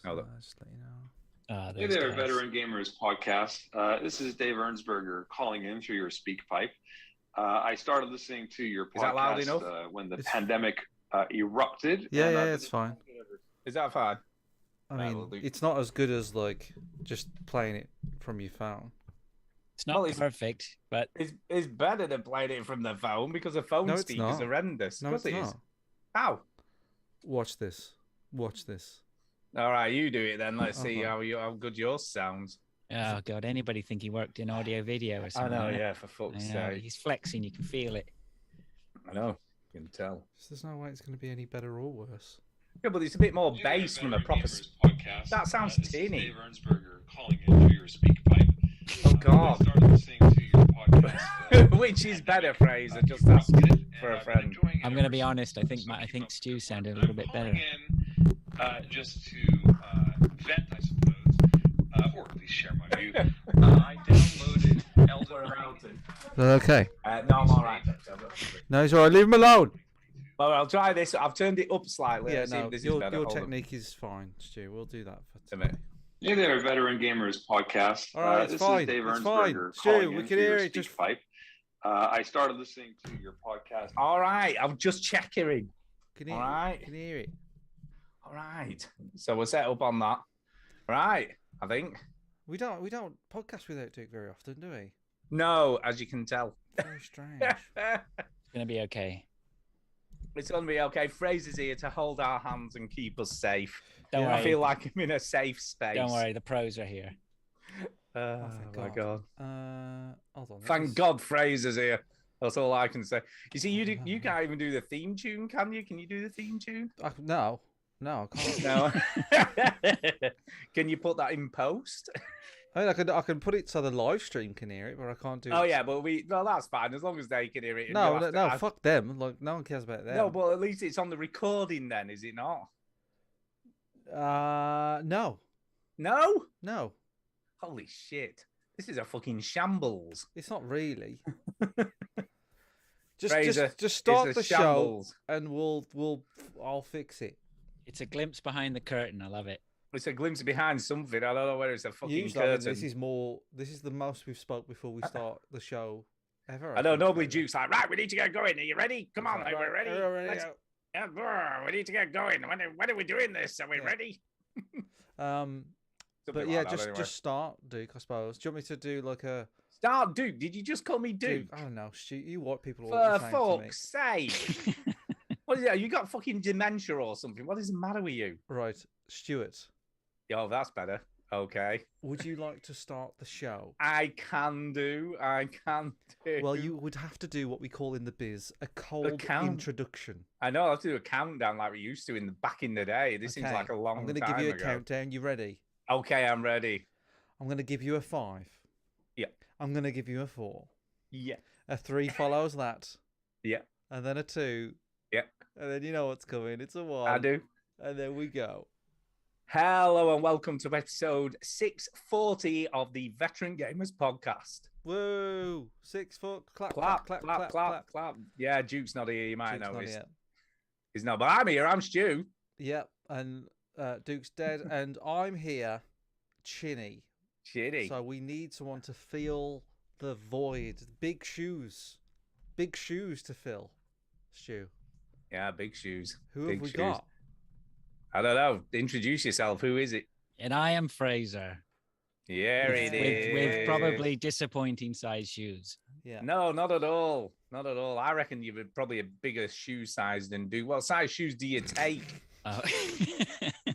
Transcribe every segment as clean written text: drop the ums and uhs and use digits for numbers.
Hold up. Just let you know. Hey there, Veteran Gamers podcast. This is Dave Ernsberger calling in through your speak pipe. I started listening to your podcast when the pandemic erupted. Yeah, it's fine. Is that fine? I mean, it's not as good as like just playing it from your phone. It's not perfect, but it's better than playing it from the phone because the phone speakers are horrendous. No, it's not. How? Watch this. Watch this. All right, you do it then. Let's see how good yours sounds. Oh God! Anybody think he worked in audio video or something? I know, yeah. For fuck's sake, he's flexing. You can feel it. I know. You can tell. There's no way it's going to be any better or worse. Yeah, but it's a bit more bass from a proper podcast. That sounds tinny. Dave Ernsberger calling in through your speak pipe. Oh God! I started listening to your podcast, which is better, Fraser? Just ask for a friend. I'm going to be honest. I think Stu sounded a little bit better. Just to vent, I suppose, or at least share my view. I downloaded Elden Ring. Okay. No, I'm all right. No, it's all right. Leave him alone. Well, I'll try this. I've turned it up slightly. Yeah, no, your technique is fine, Stu. We'll do that for today. Hey there, Veteran Gamers podcast. All right, this fine. is Dave It's Ernsberger fine. calling Stu, we in can through hear your it. Just speak pipe. I started listening to your podcast. All right, I'm just checking. Can you hear it? All right. So we're set up on that. Right, I think. We don't podcast without Duke very often, do we? No, as you can tell. Very strange. It's gonna be okay. It's gonna be okay. Fraser's here to hold our hands and keep us safe. Don't worry. I feel like I'm in a safe space. Don't worry, the pros are here. Oh my God. Hold on. Thank God Fraser's here. That's all I can say. You see, you can't even do the theme tune, can you? Can you do the theme tune? No, I can't. No. Can you put that in post? I mean, I can put it so the live stream can hear it, but I can't do. Oh yeah, but that's fine as long as they can hear it. No, fuck them. Like no one cares about them. No, but at least it's on the recording then, is it not? No. No. Holy shit! This is a fucking shambles. It's not really. Fraser, just start the shambles. Show, and I'll fix it. It's a glimpse behind the curtain. I love it. It's a glimpse behind something. I don't know whether it's a fucking curtain. This is the most we've spoke before we start the show ever. I know. Normally, Duke's like, right, we need to get going. Are you ready? Come on, we're ready. We need to get going. When are we doing this? Are we ready? But yeah, just start, Duke. I suppose. Do you want me to do like a start, Duke? Did you just call me Duke? I don't know. You what people for fuck's sake? What is that? You got fucking dementia or something? What is the matter with you? Right, Stuart. Oh, that's better. Okay. Would you like to start the show? I can do. Well, you would have to do what we call in the biz a cold introduction. I know. I have to do a countdown like we used to back in the day. This seems like a long time ago. I'm going to give you a countdown. You ready? Okay, I'm ready. I'm going to give you a 5. Yeah. I'm going to give you a 4. Yeah. A 3 follows that. Yeah. And then a 2. Yeah. And then you know what's coming. It's a 1. I do. And then we go. Hello and welcome to episode 640 of the Veteran Gamers podcast. Woo! 6 foot. Clap, clap, clap, clap, clap, clap. Yeah, Duke's not here. You might know he's not, but I'm here. I'm Stu. Yep, and Duke's dead, and I'm here, Chinny. So we need someone to fill the void. Big shoes to fill. Stu. Yeah, big shoes. Who have we got? I don't know. Introduce yourself. Who is it? And I am Fraser. Yeah, it is. With probably disappointing size shoes. Yeah. No, not at all. Not at all. I reckon you're probably a bigger shoe size than Duke. What size shoes do you take? Oh.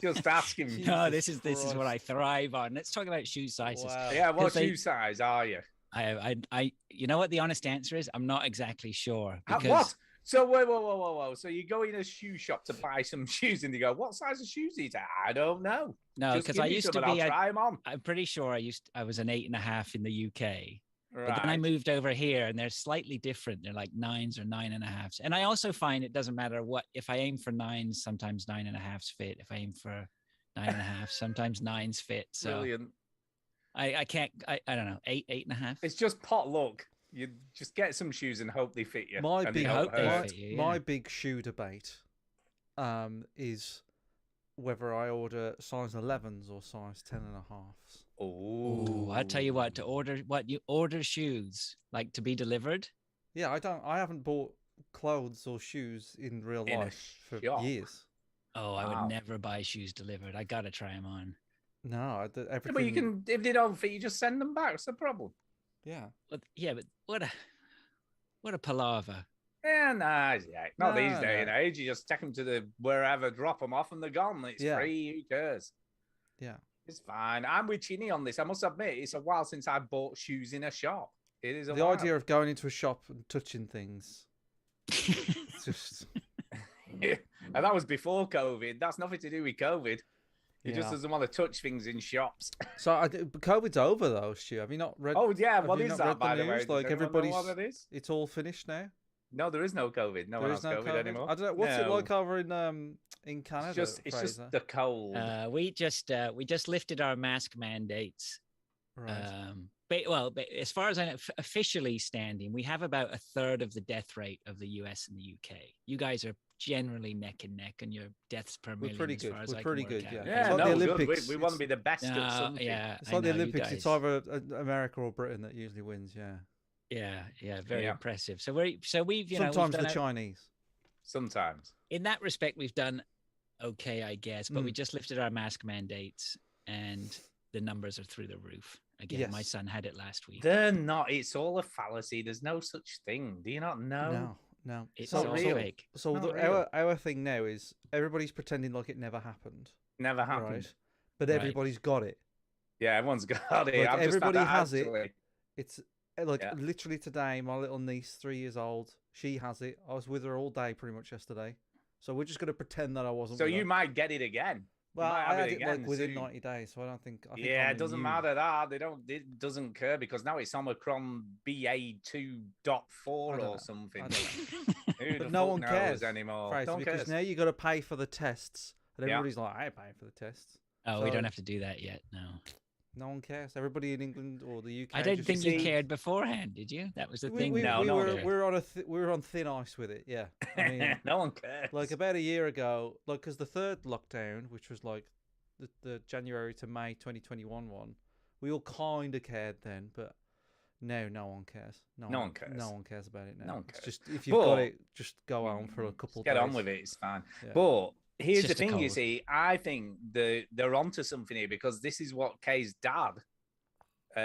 Just ask him. No, this is what I thrive on. Let's talk about shoe sizes. Wow. Yeah, what shoe size are you? I you know what the honest answer is? I'm not exactly sure. Because... What? So whoa. So you go in a shoe shop to buy some shoes and you go, what size of shoes do you take? I don't know. No, because I used to be. I'll try them on. I'm pretty sure I was an 8.5 in the UK. Right. But then I moved over here and they're slightly different. They're like 9s or 9.5s. And I also find it doesn't matter what, if I aim for 9s, sometimes 9.5s fit. If I aim for 9.5, sometimes 9s fit. So brilliant. I can't, I don't know, 8.5. It's just pot luck. You just get some shoes and hope they fit you. My big shoe debate is whether I order size 11s or size 10.5s. Oh, I tell you what, you order shoes like to be delivered. Yeah, I haven't bought clothes or shoes in real life for years. Oh, I would never buy shoes delivered. I gotta try them on. No, everything. Yeah, but you can, if they don't fit, you just send them back. What's the problem? Yeah. But what a palaver. Yeah, not these days and age. You just take them to the wherever, drop them off, and they're gone. It's free. Who cares? Yeah, it's fine. I'm with Chinny on this. I must admit, it's a while since I bought shoes in a shop. It is the idea of going into a shop and touching things. It's just. And that was before COVID. That's nothing to do with COVID. He just doesn't want to touch things in shops. So COVID's over though, Stu. Have you not read? Oh yeah, what is that by the way? Like everybody's, it's all finished now. No, there is no COVID. No one has COVID anymore. I don't know. What's it like over in Canada? It's just the cold. We just lifted our mask mandates. Right. But as far as I know, officially standing, we have about a third of the death rate of the US and the UK. You guys are generally neck and neck, and your deaths per million. We're pretty good. We're pretty good. Yeah, like the Olympics. We want to be the best at something. Yeah, it's like the Olympics. It's either America or Britain that usually wins. Yeah, very impressive. So we've sometimes the Chinese. Sometimes. In that respect, we've done okay, I guess. But we just lifted our mask mandates, and the numbers are through the roof. Again, my son had it last week. They're not. It's all a fallacy. There's no such thing. Do you not know? No. It's all fake. So our thing now is everybody's pretending like it never happened. Never happened. Right? But everybody's got it. Yeah, everyone's got it. Like, everybody has it. It's like literally today, my little niece, 3 years old, she has it. I was with her all day pretty much yesterday. So we're just going to pretend that I wasn't. So you might get it again. Well, I had it like within 90 days, so I don't think. It doesn't matter that it doesn't care because now it's Omicron BA2.4 or something. But no one cares anymore. Right, because now you got to pay for the tests, and everybody's like, "I ain't paying for the tests." Oh, we don't have to do that yet. No one cares. Everybody in England or the UK. I didn't think you cared beforehand, did you? That was the thing. We were on thin ice with it. Yeah, I mean, no one cares. Like about a year ago, like because the third lockdown, which was like the January to May 2021 one, we all kind of cared then, but now no one cares. No one cares. No one cares about it now. No one cares. It's just if you've got it, just go on for a couple. Get on with it. It's fine. Yeah. But here's the thing, you see, I think they're onto something here because this is what Kay's dad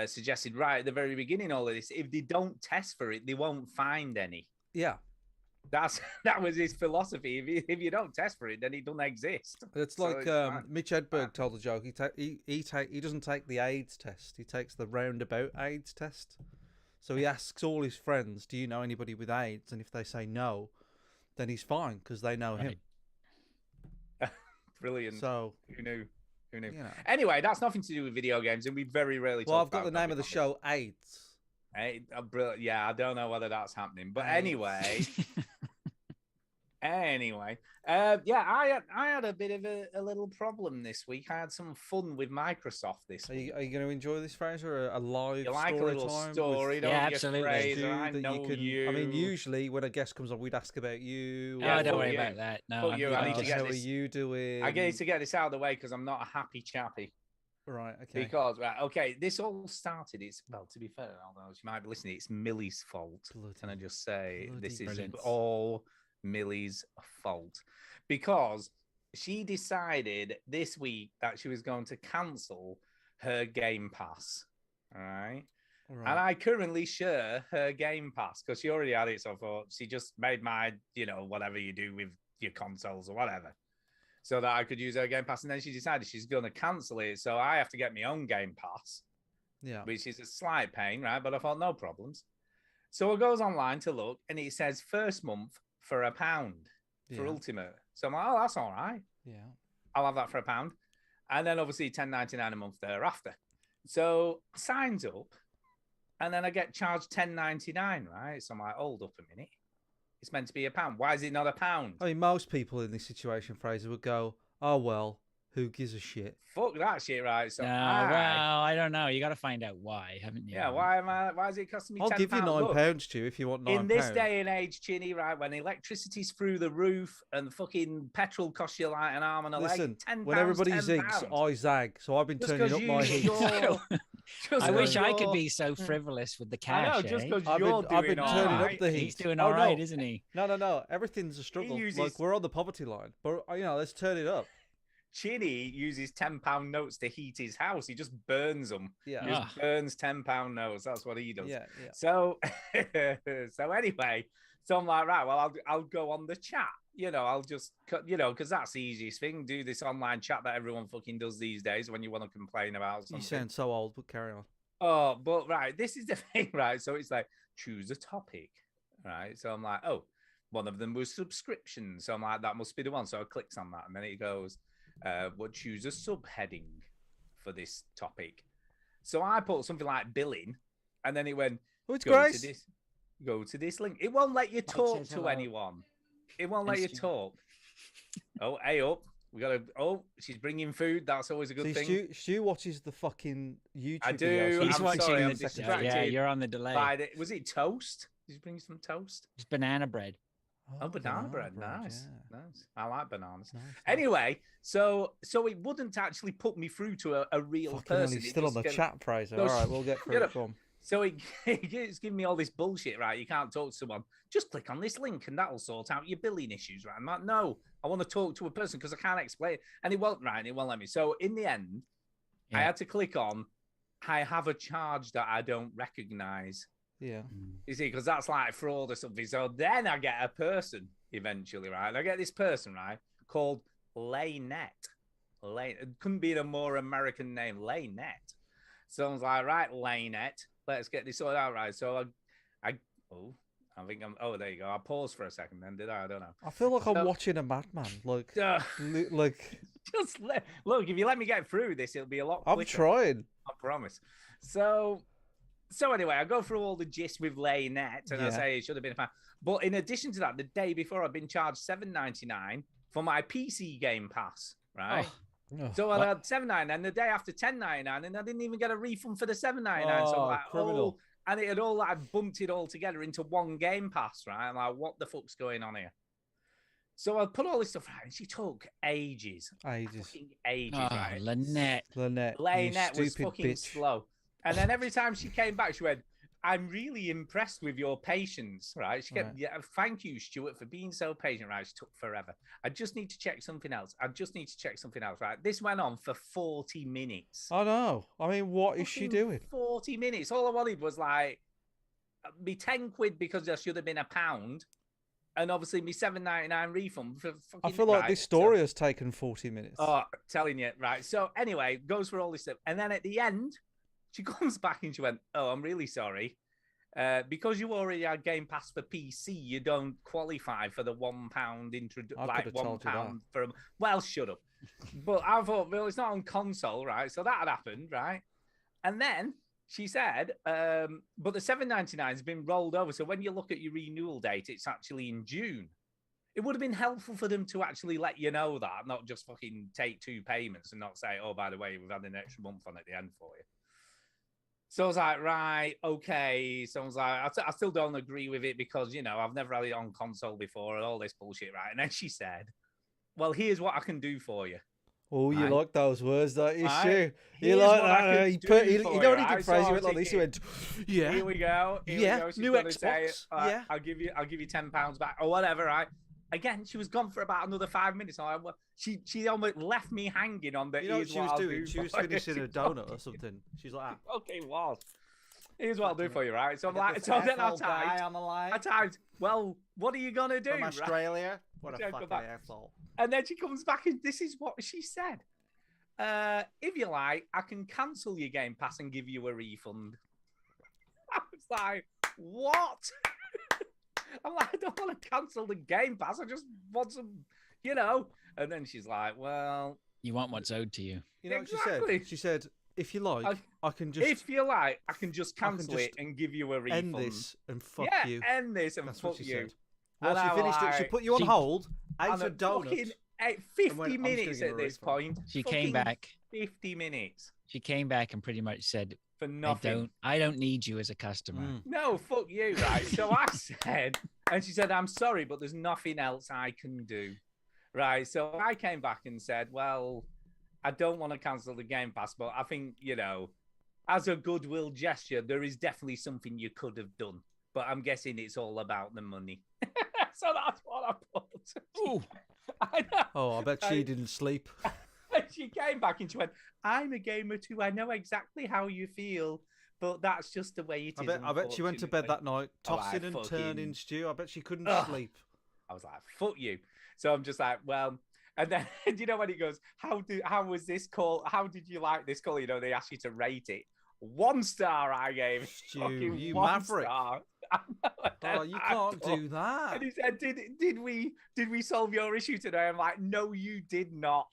suggested right at the very beginning. All of this, if they don't test for it, they won't find any. Yeah, that was his philosophy. If you don't test for it, then it doesn't exist. It's like Mitch Hedberg told a joke. He doesn't take the AIDS test. He takes the roundabout AIDS test. So he asks all his friends, "Do you know anybody with AIDS?" And if they say no, then he's fine because they know him. Brilliant. So who knew? You know. Anyway, that's nothing to do with video games, and we very rarely. Well, I've got the name of the show, AIDS. Yeah, I don't know whether that's happening, but anyway. I had a bit of a little problem this week. I had some fun with Microsoft this week. Are you going to enjoy this, Fraser? A live you like story a little time story, don't you, absolutely. Fraser? I know you. I mean, usually when a guest comes on, we'd ask about you. Don't worry about that. No, I need to get this. How are you doing? I need to get this out of the way because I'm not a happy chappy. Right, okay. Because, this all started, to be fair, although you might be listening, it's Millie's fault. Can I just say, this is all Millie's fault. Because she decided this week that she was going to cancel her Game Pass, all right? And I currently share her Game Pass because she already had it, so I thought she just made my, whatever you do with your consoles or whatever, so that I could use her Game Pass. And then she decided she's going to cancel it. So I have to get my own Game Pass, which is a slight pain, right? But I thought, no problems. So it goes online to look, and it says first month for £1 for Ultimate. So I'm like, oh, that's all right. Yeah. I'll have that for £1. And then obviously $10.99 a month thereafter. So signs up, and then I get charged $10.99, right? So I'm like, hold up a minute. It's meant to be £1. Why is it not £1? I mean, most people in this situation, Fraser, would go, "Oh well, Who gives a shit? Fuck that shit, right? So well, I don't know. You got to find out why, haven't you? Yeah, why is it costing me £10? I'll give you £9, Stu, if you want £9. In this day and age, Chinny, right, when electricity's through the roof and fucking petrol costs you like an arm and a leg, £10, when everybody £10. zigs, I zag. So I've been turning up my heat. I wish I could be so frivolous with the cash. I know, just because I've been turning up the heat. He's doing all right, isn't he? No. Everything's a struggle. Like, we're on the poverty line. But, let's turn it up. Chinny uses £10 notes to heat his house. He just burns them. Yeah. He just burns £10 notes. That's what he does. Yeah. So, anyway, so I'm like, right, well, I'll go on the chat. I'll just, because that's the easiest thing. Do this online chat that everyone fucking does these days when you want to complain about something. You sound so old, but carry on. Oh, but right, this is the thing, right? So it's like, choose a topic, right? So I'm like, oh, one of them was subscriptions. So I'm like, that must be the one. So I clicks on that, and then it goes, we'll choose a subheading for this topic. So I put something like billing, and then it went, go to this link. It won't let you talk to anyone. It won't let you talk. Oh, hey up. We got to. Oh, she's bringing food. That's always a good thing. Stu watches the fucking YouTube. I do. Videos. He's watching I'm distracted. Yeah, you're on the delay. Was it toast? Did you bring some toast? It's banana bread. Oh, banana bread. Nice. Yeah. Nice. I like bananas. Nice. Anyway, so it wouldn't actually put me through to a real person. He's still on the chat, Fraser. All right, we'll get through it. So it's giving me all this bullshit, right? You can't talk to someone. Just click on this link and that'll sort out your billing issues, right? I'm like, no, I want to talk to a person because I can't explain it. And it won't, right? It won't let me. So in the end, I had to click on, I have a charge that I don't recognize. Yeah. You see, because that's like fraud or something. So then I get a person eventually, right? And I get this person, right, called Lanett. It couldn't be a more American name, Lanett. So I was like, right, Lanett, let's get this sorted out, right? So there you go. I paused for a second then, did I? I don't know. I feel like I'm watching a madman. Like, just look, if you let me get through this, it'll be a lot quicker. I'm trying. I promise. So anyway, I go through all the gist with Lanett, and I say it should have been a fan. But in addition to that, the day before, I've been charged $7.99 for my PC Game Pass, right? So I had $7.99, and the day after $10.99, and I didn't even get a refund for the $7.99. So I'm like, criminal. And it had all like bumped it all together into one Game Pass, right? I'm like, what the fuck's going on here? So I put all this stuff out, and she took ages. Fucking ages, right? Lanett was fucking slow. And then every time she came back, she went, I'm really impressed with your patience, right? She kept, thank you, Stuart, for being so patient, right? She took forever. I just need to check something else. Right? This went on for 40 minutes. I know. I mean, what is she doing? 40 minutes. All I wanted was like, me 10 quid because there should have been £1. And obviously me $7.99 refund for fucking. I feel like this story has taken 40 minutes. Oh, telling you, right? So anyway, goes for all this stuff. And then at the end, she comes back and she went, oh, I'm really sorry. Because you already had Game Pass for PC, you don't qualify for the £1 introduction. Like £1 for. Well, shut up. But I thought, well, it's not on console, right? So that had happened, right? And then she said, but the $7.99 has been rolled over. So when you look at your renewal date, it's actually in June. It would have been helpful for them to actually let you know that, not just fucking take 2 payments and not say, oh, by the way, we've had an extra month on at the end for you. So I was like, right, okay. So I was like, I still don't agree with it because, I've never had it on console before and all this bullshit, right? And then she said, well, here's what I can do for you. Oh, you like those words, don't you, Stu? You like that? He know what he did phrase? He went like this. He went, yeah. Here we go. New Xbox. I'll give you £10 back or whatever, right? Again, she was gone for about another 5 minutes. I'm like, well, she almost left me hanging on the. You know what she was doing? She was finishing a donut or something. She's like, okay, was. Here's what I'll do for you, right? So I'm like, so then I typed, well, what are you gonna do? From Australia? What a fucking asshole. And then she comes back and this is what she said. If you like, I can cancel your Game Pass and give you a refund. I was like, what? I'm like, I don't want to cancel the Game Pass. I just want some, And then she's like, well. You want what's owed to you. You know what she said? She said, if you like, I can just. If you like, I can just cancel it and give you a refund. End this and fuck you. End this and That's fuck what she you. Said. Well, she finished it. She put you on hold, ate a donut. 50 minutes at this point. She came back. 50 minutes. She came back and pretty much said, for nothing. I don't need you as a customer. No, fuck you, right? So I said, and she said, I'm sorry, but there's nothing else I can do. Right. So I came back and said, well, I don't want to cancel the Game Pass, but I think, as a goodwill gesture, there is definitely something you could have done. But I'm guessing it's all about the money. So that's what I put. Ooh. I know. Oh, I bet she didn't sleep. She came back and she went, I'm a gamer too. I know exactly how you feel, but that's just the way it is. I bet she went to bed that night, tossing and turning, Stu. I bet she couldn't sleep. I was like, fuck you. So I'm just like, well, and then, you know, when he goes, how was this call? How did you like this call? You know, they asked you to rate it. 1 star I gave. Stu, you maverick. Oh, you can't do that. And he said, did we solve your issue today? I'm like, no, you did not.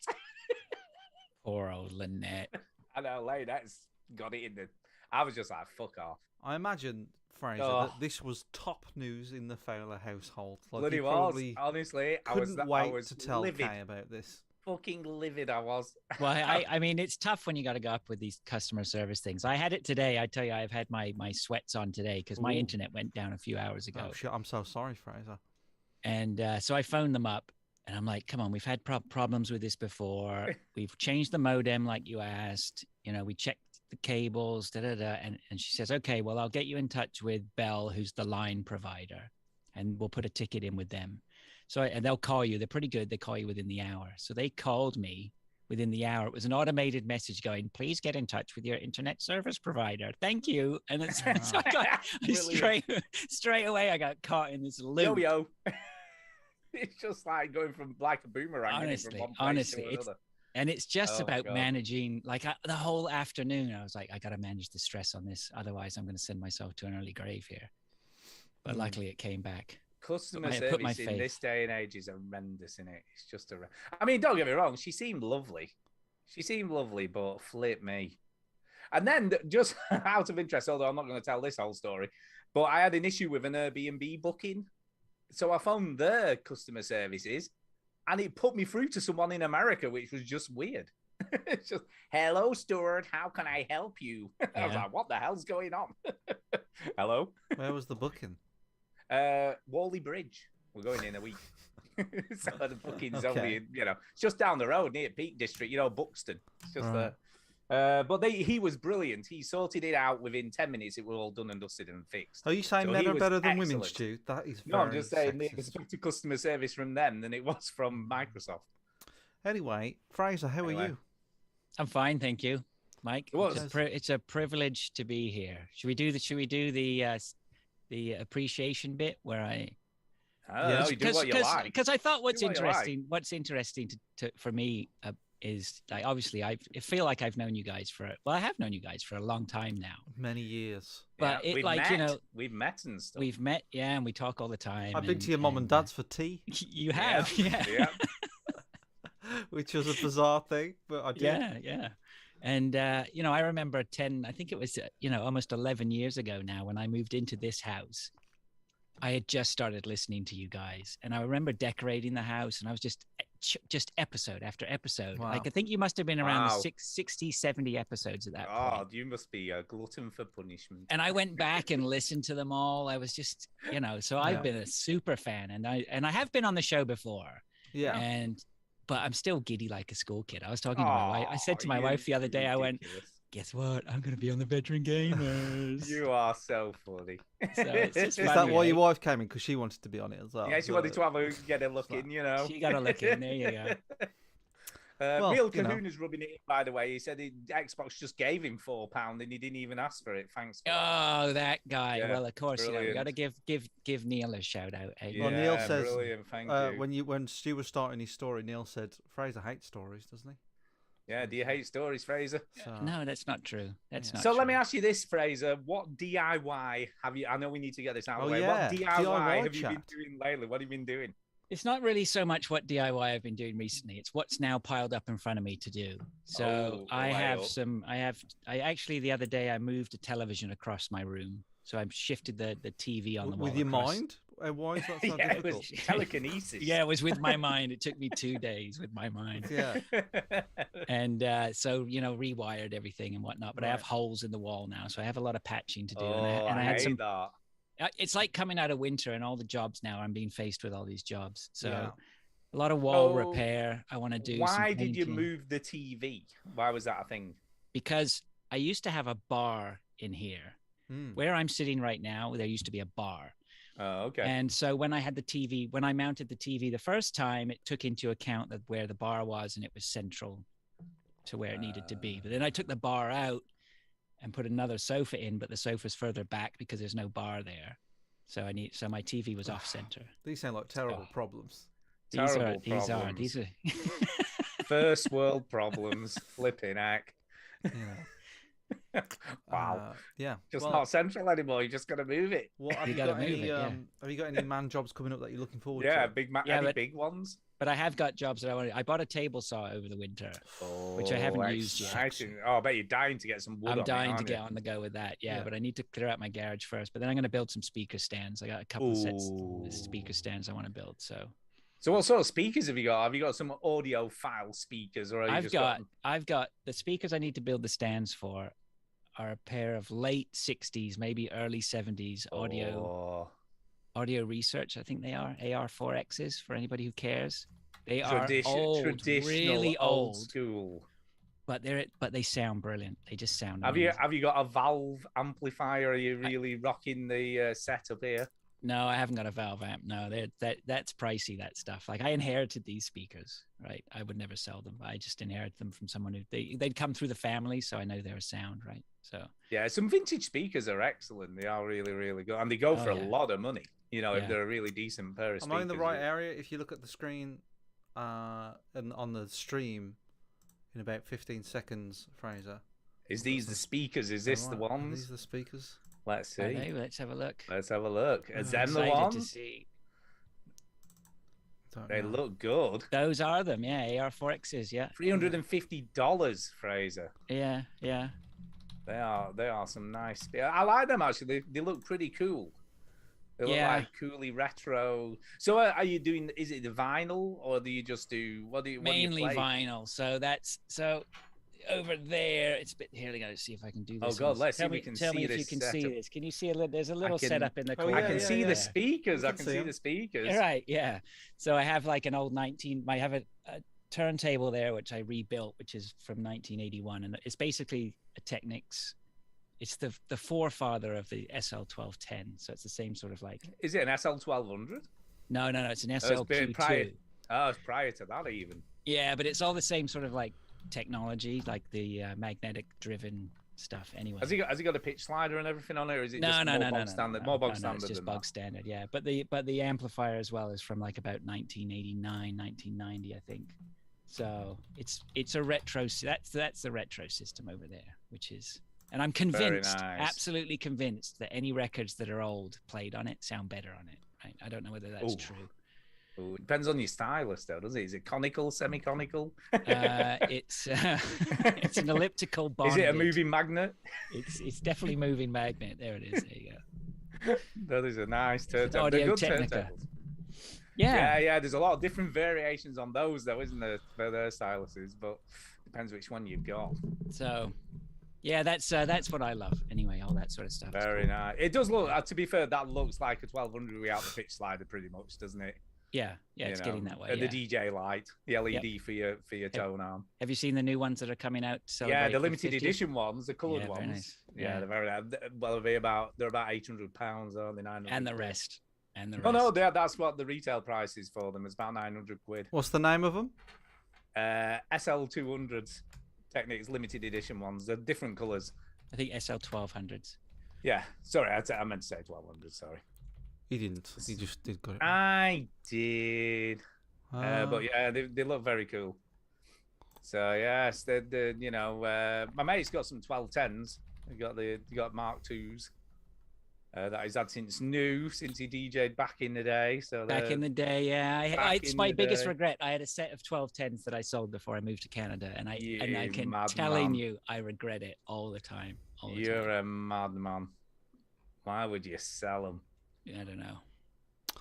Poor old Lanett. I know, Lanett's got it in the... I was just like, fuck off. I imagine, Fraser, that this was top news in the Fowler household. Like, bloody was. Honestly, I was to tell livid. Kay about this. Fucking livid I was. Well, I mean, it's tough when you got to go up with these customer service things. I had it today. I tell you, I've had my sweats on today because my internet went down a few hours ago. Oh, shit. I'm so sorry, Fraser. And so I phoned them up and I'm like, come on, we've had problems with this before. We've changed the modem like you asked. You know, we checked the cables, And she says, okay, well, I'll get you in touch with Bell, who's the line provider, and we'll put a ticket in with them. So, and they'll call you. They're pretty good. They call you within the hour. So they called me within the hour. It was an automated message going, please get in touch with your internet service provider. Thank you. And then so I got straight away, I got caught in this loop. Yo. It's just like going from like a boomerang. Honestly, it's just about managing, like the whole afternoon. I was like, I got to manage the stress on this. Otherwise, I'm going to send myself to an early grave here. But luckily it came back. Customer service in this day and age is horrendous, isn't it? It's just I mean, don't get me wrong. She seemed lovely, but flip me. And then just out of interest, although I'm not going to tell this whole story, but I had an issue with an Airbnb booking. So I phoned their customer services and it put me through to someone in America, which was just weird. It's just, hello, Stuart, how can I help you? I was like, what the hell's going on? Hello? Where was the booking? Wally Bridge. We're going in a week. So the booking's only, it's just down the road near Peak District, Buxton. It's just but he was brilliant. He sorted it out within 10 minutes. It was all done and dusted and fixed. Are you saying men are better than women, Stu? That is very I'm just saying it was better customer service from them than it was from Microsoft. Anyway, Fraser, how are you? I'm fine, thank you, Mike. It's a privilege to be here. Should we do the appreciation bit where because I thought what's interesting for me is like, obviously I feel like I've known you guys I have known you guys for a long time now, many years, but we've met and stuff. We've met, and we talk all the time. I've been to your mom and dad's for tea. You have, yeah. Which was a bizarre thing, but I did. Yeah. And, I remember I think it was, almost 11 years ago now when I moved into this house, I had just started listening to you guys. And I remember decorating the house and I was just episode after episode. Wow. Like, I think you must have been around 60, 70 episodes at that point. You must be a glutton for punishment. And I went back and listened to them all. I was just, so I've been a super fan and I have been on the show before. Yeah. But I'm still giddy like a school kid. I was talking to my wife. I said to my wife the other day, I went, guess what? I'm going to be on the Veteran Gamers. You are so funny. So is that why your wife came in? Because she wanted to be on it as well. Yeah, she wanted to get a look in, She got a look in. There you go. Real Kahuna's rubbing it in, by the way. He said Xbox just gave him £4 and he didn't even ask for it. Thanks. Oh, that guy. Yeah, well, of course, we got to give Neil a shout out. Well, Neil says, thank you. When Stu was starting his story, Neil said, Fraser hates stories, doesn't he? Yeah, do you hate stories, Fraser? No, that's not true. That's not so true. Let me ask you this, Fraser. What DIY have you... I know we need to get this out of the way. Yeah. What DIY have you been doing lately? What have you been doing? It's not really so much what DIY I've been doing recently. It's what's now piled up in front of me to do. So I actually, the other day, I moved a television across my room. So I've shifted the TV on the wall. With your mind? why is that so difficult? It was telekinesis. Yeah, it was with my mind. It took me 2 days with my mind. Yeah. And so, rewired everything and whatnot. But I have holes in the wall now, so I have a lot of patching to do. I had some. That. It's like coming out of winter and all the jobs now. I'm being faced with all these jobs. So a lot of wall repair I want to do. Why did you move the TV? Why was that a thing? Because I used to have a bar in here. Where I'm sitting right now, there used to be a bar. Oh, okay. And so when I mounted the TV the first time, it took into account that where the bar was, and it was central to where it needed to be. But then I took the bar out and put another sofa in, but the sofa's further back because there's no bar there. So my TV was off center. These sound like terrible problems. These are first world problems. Flipping heck. Yeah. Wow. Yeah. Just not central anymore. You just got to move it. What have you got any man jobs coming up that you're looking forward to? Yeah, any big ones. But I have got jobs that I want. I bought a table saw over the winter, which I haven't used yet. Oh, I bet you're dying to get some wood. I'm dying to get on the go with that. Yeah, but I need to clear out my garage first. But then I'm going to build some speaker stands. I got a couple of sets of speaker stands I want to build. So what sort of speakers have you got? Have you got some audiophile speakers, or I've got the speakers I need to build the stands for are a pair of late 60s, maybe early 70s audio research. I think they are AR4Xs for anybody who cares. They are old, really old school, but they sound brilliant. They just sound amazing. Have you got a valve amplifier? Are you really rocking the setup here? No, I haven't got a valve amp. No, that's pricey, that stuff. Like, I inherited these speakers, right? I would never sell them. I just inherited them from someone who they'd come through the family, so I know they're sound, right? So yeah, some vintage speakers are excellent. They are really, really good, and they go for a lot of money. If they're a really decent pair of speakers. Am I in the right area? If you look at the screen, and on the stream, in about 15 seconds, Fraser. Is these the speakers? Is this the ones? Are these the speakers? Let's see. Okay, let's have a look. Is them the ones? They look good. Those are them, yeah. AR4Xs, yeah. $350, Fraser. Yeah. They are some nice. I like them actually. They look pretty cool. They look like coolly retro. So are you doing? Is it the vinyl, or do you just do mainly vinyl? So over there, it's a bit here. I gotta see if I can do this. Oh God, let's see if we can see this. Tell me if you can see this. Can you see a little? There's a little setup in the corner. I can see the speakers. I can see the speakers. Right, yeah. So I have like an old I have a turntable there, which I rebuilt, which is from 1981, and it's basically a Technics. It's the forefather of the SL1210, so it's the same sort of like. Is it an SL1200? No, it's an SL2. It's prior to that even. Yeah, but it's all the same sort of like technology, like the magnetic driven stuff. Anyway, has he got a pitch slider and everything on it, or is it just more bog standard? More bog standard. It's just bog standard, yeah. But the amplifier as well is from like about 1989, 1990, I think. So it's a retro. That's the retro system over there, which is. And I'm convinced, absolutely convinced, that any records that are old played on it sound better on it. Right? I don't know whether that's true. Ooh, it depends on your stylus, though, does it? Is it conical, semi-conical? It's an elliptical bonded. Is it a moving magnet? It's definitely moving magnet. There it is. There you go. That is a nice turntable. They're good turntables. Yeah. There's a lot of different variations on those, though, isn't there, for their styluses? But depends which one you've got. So. Yeah, that's what I love. Anyway, all that sort of stuff. Very nice. It does look. To be fair, that looks like a 1200 without the pitch slider, pretty much, doesn't it? Yeah, it's getting that way. And the DJ light, the LED for your tone arm. Have you seen the new ones that are coming out? Yeah, the limited edition ones, the coloured ones. Very nice. Yeah, they're very nice. Well, they're about £800, aren't they? 900. And the rest. Oh no, that's what the retail price is for them. It's about 900 quid. What's the name of them? SL200s. Technics limited edition ones. They're different colours. I think SL1200s. Yeah, sorry, I meant to say 1200. Sorry, you didn't. You just did got it. I did, but yeah, they look very cool. So yes, my mate's got some 1210s. He got Mark IIs. That he's had since he DJ'd back in the day. So back in the day, yeah. It's my biggest regret. I had a set of 1210s that I sold before I moved to Canada, and I can telling you, I regret it all the time. You're a madman. Why would you sell them? I don't know.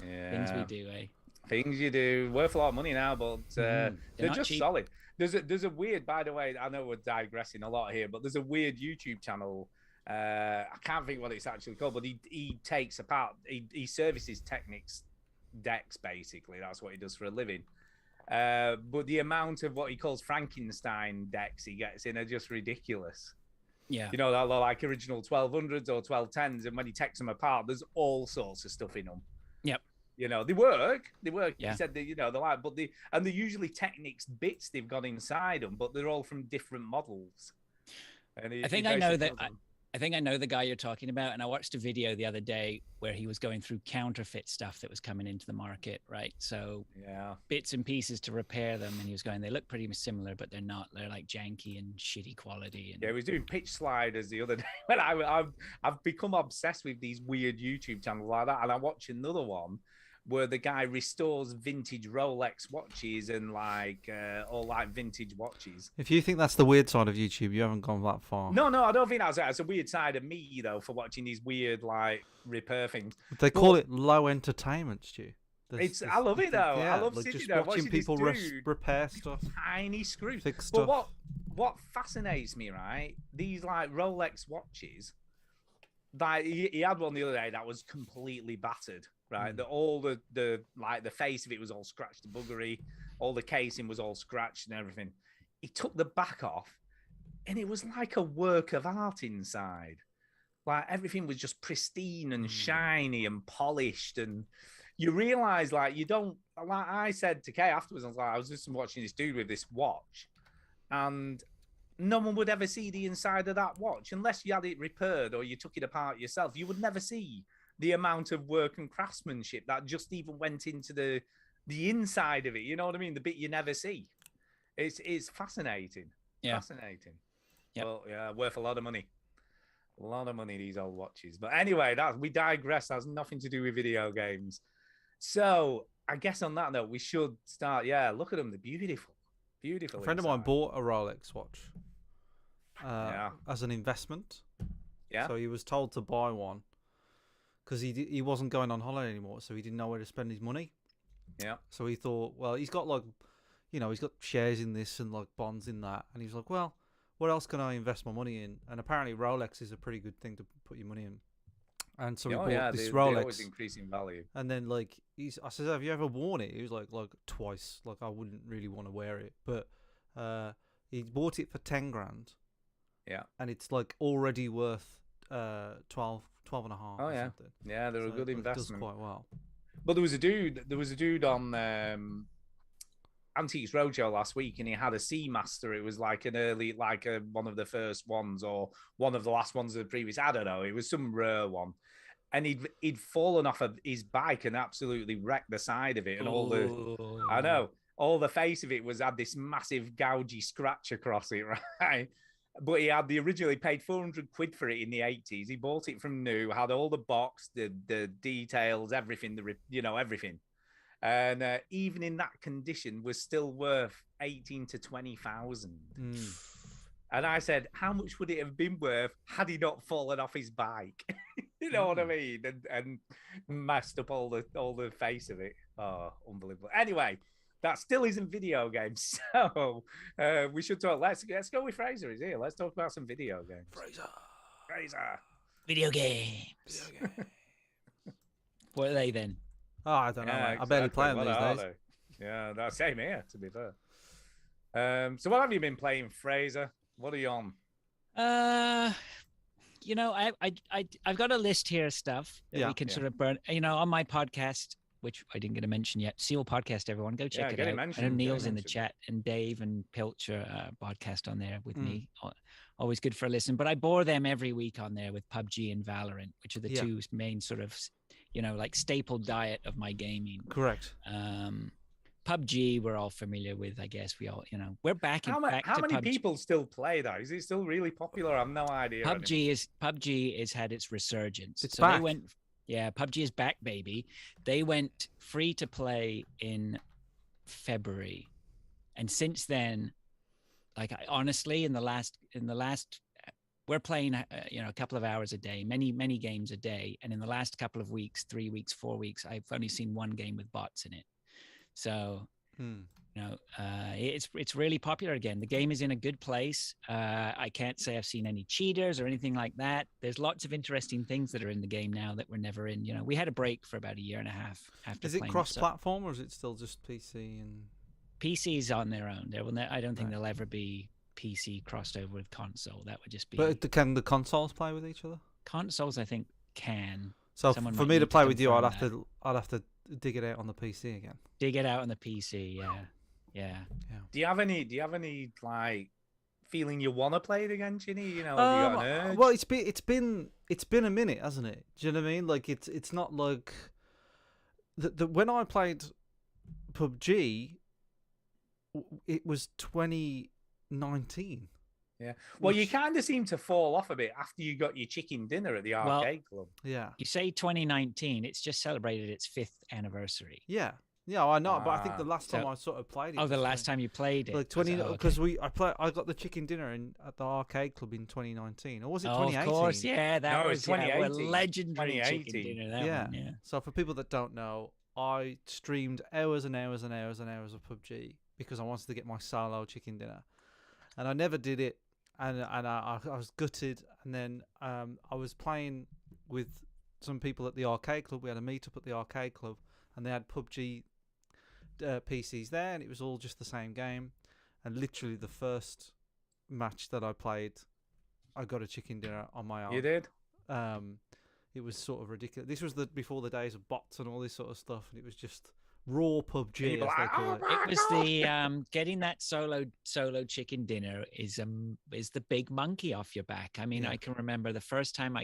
Yeah. Things we do, eh? Things you do. Worth a lot of money now, but they're just cheap. solid. There's a weird, by the way, I know we're digressing a lot here, but there's a weird YouTube channel. I can't think what it's actually called, but he takes apart, he services Technics decks, basically. That's what he does for a living. But the amount of what he calls Frankenstein decks he gets in are just ridiculous. Yeah. You know, they're like original 1200s or 1210s, and when he takes them apart, there's all sorts of stuff in them. Yep. You know, they work. Yeah. He said that, you know, they're like, but they're usually Technics bits they've got inside them, but they're all from different models. And I think I know that. I think I know the guy you're talking about, and I watched a video the other day where he was going through counterfeit stuff that was coming into the market, right? So bits and pieces to repair them, and he was going, they look pretty similar, but they're not. They're like janky and shitty quality. And... Yeah, he was doing pitch sliders the other day. When I've become obsessed with these weird YouTube channels like that, and I watched another one where the guy restores vintage Rolex watches and all like vintage watches. If you think that's the weird side of YouTube, you haven't gone that far. No, I don't think that's a weird side of me though, for watching these weird like repair things. They call it low entertainment, Stu. I love it though. Yeah, I love like sitting just there watching people repair stuff, tiny screws, fix stuff. But what fascinates me, right? These like Rolex watches. Like he had one the other day that was completely battered. Right, all the like the face of it was all scratched, buggery, all the casing was all scratched and everything. He took the back off, and it was like a work of art inside. Like everything was just pristine and shiny and polished, and you realize like you don't. Like I said to Kay afterwards, I was just watching this dude with this watch, and no one would ever see the inside of that watch unless you had it repaired or you took it apart yourself. You would never see the amount of work and craftsmanship that just even went into the inside of it. You know what I mean? The bit you never see. It's fascinating. Yeah. Fascinating. Yep. Well, yeah, worth a lot of money. A lot of money, these old watches. But anyway, we digress. That has nothing to do with video games. So I guess on that note, we should start. Yeah, look at them. They're beautiful. Beautiful. A friend of mine bought a Rolex watch as an investment. Yeah. So he was told to buy one, because he wasn't going on holiday anymore, so he didn't know where to spend his money. Yeah. So he thought, well, he's got he's got shares in this and like bonds in that, and he's like, well, what else can I invest my money in? And apparently Rolex is a pretty good thing to put your money in. And so he bought this Rolex. They always increase in value. And then like I said, have you ever worn it? He was like twice. Like I wouldn't really want to wear it, but he bought it for 10 grand. Yeah. And it's like already worth 12 and a half. Oh yeah, something. Yeah, they're a good investment. It does quite well. But there was a dude on Antiques Roadshow last week, and he had a Seamaster. It was like an early, one of the first ones, or one of the last ones of the previous. I don't know. It was some rare one, and he'd fallen off of his bike and absolutely wrecked the side of it, and all the face of it had this massive gougy scratch across it, right? But he originally paid 400 quid for it in the 80s. He bought it from new, had all the box, the details, everything, everything. And even in that condition, was still worth 18 to 20,000. And I said, how much would it have been worth had he not fallen off his bike? You know what I mean? And messed up all the face of it. Oh, unbelievable. Anyway. That still isn't video games, so we should talk. Let's go with Fraser. He's here. Let's talk about some video games. Fraser. Video games. What are they then? Oh, I don't know. Exactly. I barely play them these days. Yeah, that's same here. To be fair. So what have you been playing, Fraser? What are you on? I've got a list here of stuff that we can sort of burn. On my podcast, which I didn't get to mention yet. Seal Podcast, everyone. Go check it out. I know Neil's in the chat, and Dave and Pilcher podcast on there with me. Always good for a listen. But I bore them every week on there with PUBG and Valorant, which are the two main sort of, like staple diet of my gaming. Correct. PUBG, we're all familiar with, I guess. We all, we're back to PUBG. How many people still play that? Is it still really popular? I have no idea. PUBG has had its resurgence. It's back. PUBG is back, baby. They went free to play in February, and since then, honestly, in the last we're playing, a couple of hours a day, many games a day, and in the last couple of weeks, 3 weeks, 4 weeks, I've only seen one game with bots in it. So, it's really popular again. The game is in a good place. I can't say I've seen any cheaters or anything like that. There's lots of interesting things that are in the game now that were never in. We had a break for about a year and a half after. Is it cross-platform or is it still just PC and PCs on their own? I don't think there'll ever be PC crossed over with console. That would just be. But can the consoles play with each other? Consoles, I think, can. So for me to play with you, I'd have to dig it out on the PC again. Dig it out on the PC, yeah. Do you have any like feeling you want to play it again, Chinny? Have you got an urge? Well, it's been a minute, hasn't it? Do you know what I mean? Like it's not like when I played PUBG, it was 2019. Yeah. Well, you kind of seem to fall off a bit after you got your chicken dinner at the arcade club. Yeah. You say 2019, it's just celebrated its 5th anniversary. Yeah. Yeah, I know, but I think the last time I sort of played it. Oh, the last time you played it. Like 20, because I got the chicken dinner at the arcade club in 2019, or was it 2018? Of course, yeah, that was 2018. Legendary chicken dinner. That one. So for people that don't know, I streamed hours and hours and hours and hours of PUBG because I wanted to get my solo chicken dinner, and I never did it, and I was gutted. And then I was playing with some people at the arcade club. We had a meetup at the arcade club, and they had PUBG PCs there, and it was all just the same game. And literally the first match that I played, I got a chicken dinner on my own. You did? It was sort of ridiculous. This was before the days of bots and all this sort of stuff, and it was just raw PUBG, as they call it. It was the getting that solo chicken dinner is the big monkey off your back. I mean, I can remember the first time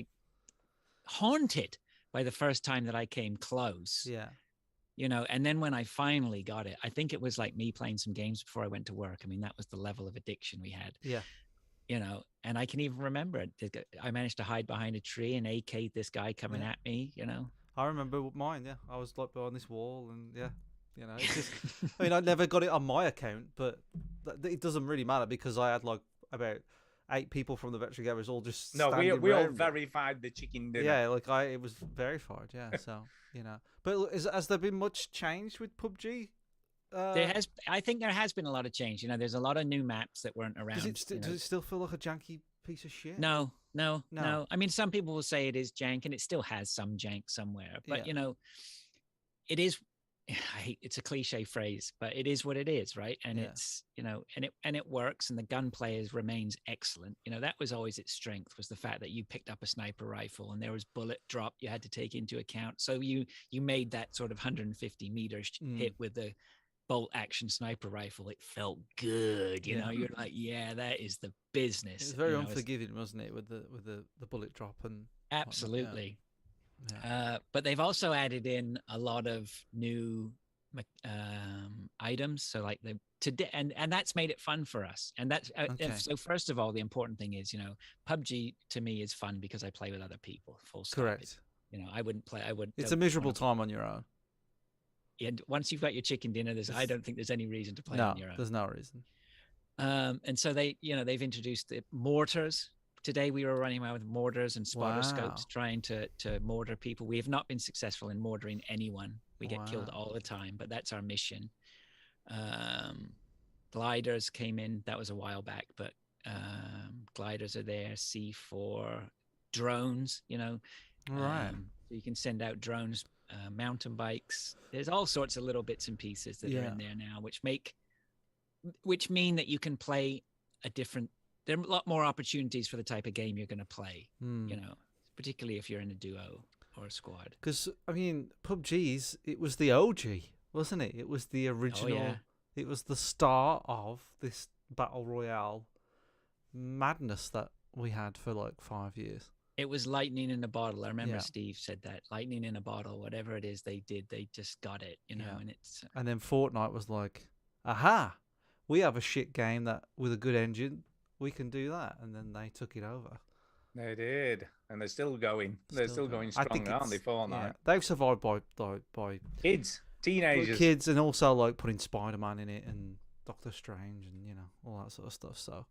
haunted by the first time that I came close. Yeah. And then when I finally got it, I think it was like me playing some games before I went to work. I mean, that was the level of addiction we had. Yeah. And I can even remember it. I managed to hide behind a tree and AK this guy coming at me, I remember mine, yeah. I was like behind this wall and it's just, I mean, I never got it on my account, but it doesn't really matter because I had like about 8 people from the Veteran Gamers all just standing we all verified the chicken dinner. Yeah, like it was verified, yeah. So, But has there been much change with PUBG? I think there has been a lot of change. There's a lot of new maps that weren't around. Does it still feel like a janky piece of shit? No. I mean, some people will say it is jank, and it still has some jank somewhere. But it is. It's a cliche phrase, but it is what it is, right? And it's and it works, and the gunplay remains excellent. That was always its strength, was the fact that you picked up a sniper rifle and there was bullet drop you had to take into account. So you made that sort of 150 meters hit with the bolt action sniper rifle. It felt good, you're like, yeah, that is the business. It was very unforgiving, wasn't it, with the bullet drop and absolutely. Yeah. But they've also added in a lot of new items, so like and that's made it fun for us. And that's so first of all, the important thing is, PUBG to me is fun because I play with other people. Full stop. Correct. I wouldn't play. It's a miserable time on your own. And once you've got your chicken dinner, I don't think there's any reason to play on your own. There's no reason. And so they've introduced the mortars. Today we were running around with mortars and spotter scopes trying to mortar people. We have not been successful in mortaring anyone. We get killed all the time, but that's our mission. Gliders came in. That was a while back, but gliders are there. C4 drones, Right. So you can send out drones, mountain bikes. There's all sorts of little bits and pieces that are in there now, which mean that you can play there are a lot more opportunities for the type of game you're going to play, particularly if you're in a duo or a squad. Because, I mean, PUBG, it was the OG, wasn't it? It was the original. Oh, yeah. It was the start of this Battle Royale madness that we had for like 5 years. It was lightning in a bottle. I remember Steve said that. Lightning in a bottle, whatever it is they did, they just got it, And then Fortnite was like, aha, we have a shit game that with a good engine, we can do that. And then they took it over. They did. And they're still going. They're still going strong, aren't they, Fortnite? Yeah. They've survived by kids, teenagers. Kids, and also like putting Spider-Man in it and Doctor Strange and, all that sort of stuff. So,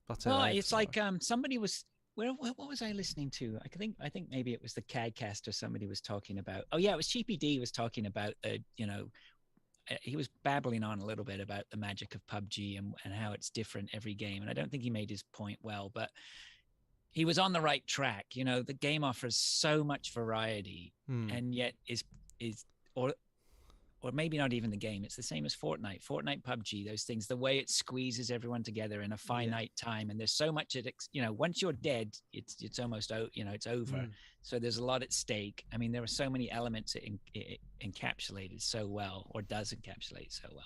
That's well, it's like somebody was. What was I listening to? I think maybe it was the CADcast or somebody was talking about. Oh yeah, it was Cheapy D was talking about he was babbling on a little bit about the magic of PUBG and how it's different every game. And I don't think he made his point well, but he was on the right track. The game offers so much variety, and yet or maybe not even the game. It's the same as Fortnite, PUBG, those things, the way it squeezes everyone together in a finite time. And there's so much, once you're dead, it's almost, it's over. So there's a lot at stake. I mean, there are so many elements it encapsulated so well, or does encapsulate so well.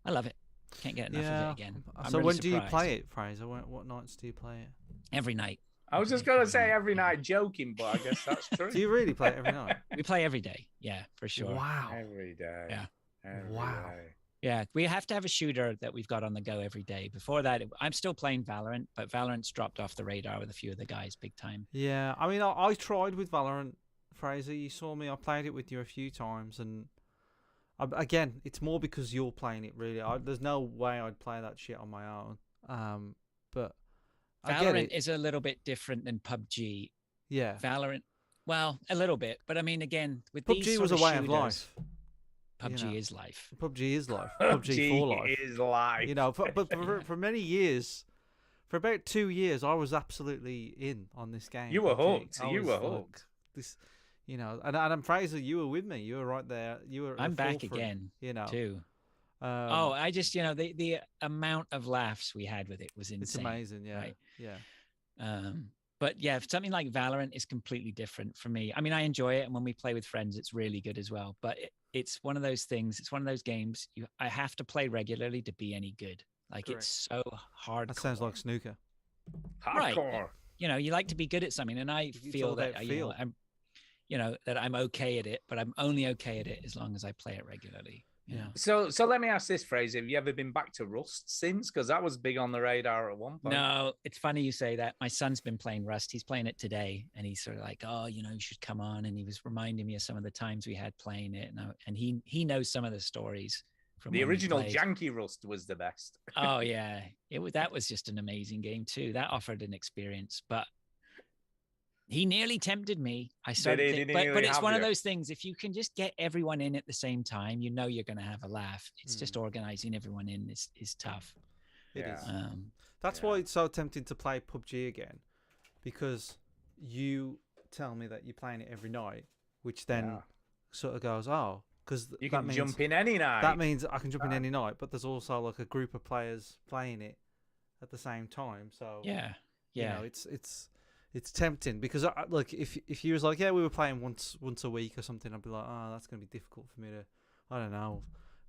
I love it. Can't get enough of it again. So really when do you play it, Fraser? What nights do you play it? Every night. I was just going to say every night, joking, but I guess that's true. Do you really play it every night? We play every day. Yeah, for sure. Wow. Every day. Yeah. Wow. Yeah, we have to have a shooter that we've got on the go every day. Before that, I'm still playing Valorant, but Valorant's dropped off the radar with a few of the guys big time. Yeah, I mean, I tried with Valorant, Fraser. You saw me. I played it with you a few times, and again, it's more because you're playing it, really. There's no way I'd play that shit on my own. But Valorant is a little bit different than PUBG. Yeah. Valorant, well, a little bit. But I mean, again, with PUBG these was a way of life. PUBG is life. PUBG is life. PUBG for life. is life. But for many years, for about 2 years, I was absolutely in on this game. You were hooked. You were hooked. And Fraser, you were with me. You were right there. I'm back again. Too. I just the amount of laughs we had with it was insane. It's amazing, yeah, right? Yeah. But yeah, something like Valorant is completely different for me. I mean, I enjoy it, and when we play with friends, it's really good as well. But it's one of those things. It's one of those games I have to play regularly to be any good. Like Correct. It's so hard. That sounds like snooker. Hardcore. Right. You like to be good at something, and I feel that that I'm okay at it, but I'm only okay at it as long as I play it regularly. Yeah. So let me ask this, Fraser. Have you ever been back to Rust since? Because that was big on the radar at one point. No, it's funny you say that. My son's been playing Rust. He's playing it today, and he's sort of like, "Oh, you should come on." And he was reminding me of some of the times we had playing it, and he knows some of the stories from the original janky Rust was the best. Oh yeah, that was just an amazing game too. That offered an experience, but. He nearly tempted me. I started, but it's one of those things. If you can just get everyone in at the same time, you're going to have a laugh. It's just organizing everyone in is tough. It is. That's why it's so tempting to play PUBG again, because you tell me that you're playing it every night, which then sort of goes, because you can jump in any night. That means I can jump in any night, but there's also like a group of players playing it at the same time. So it's tempting because if you was like, we were playing once a week or something, I'd be like, that's going to be difficult for me to, I don't know,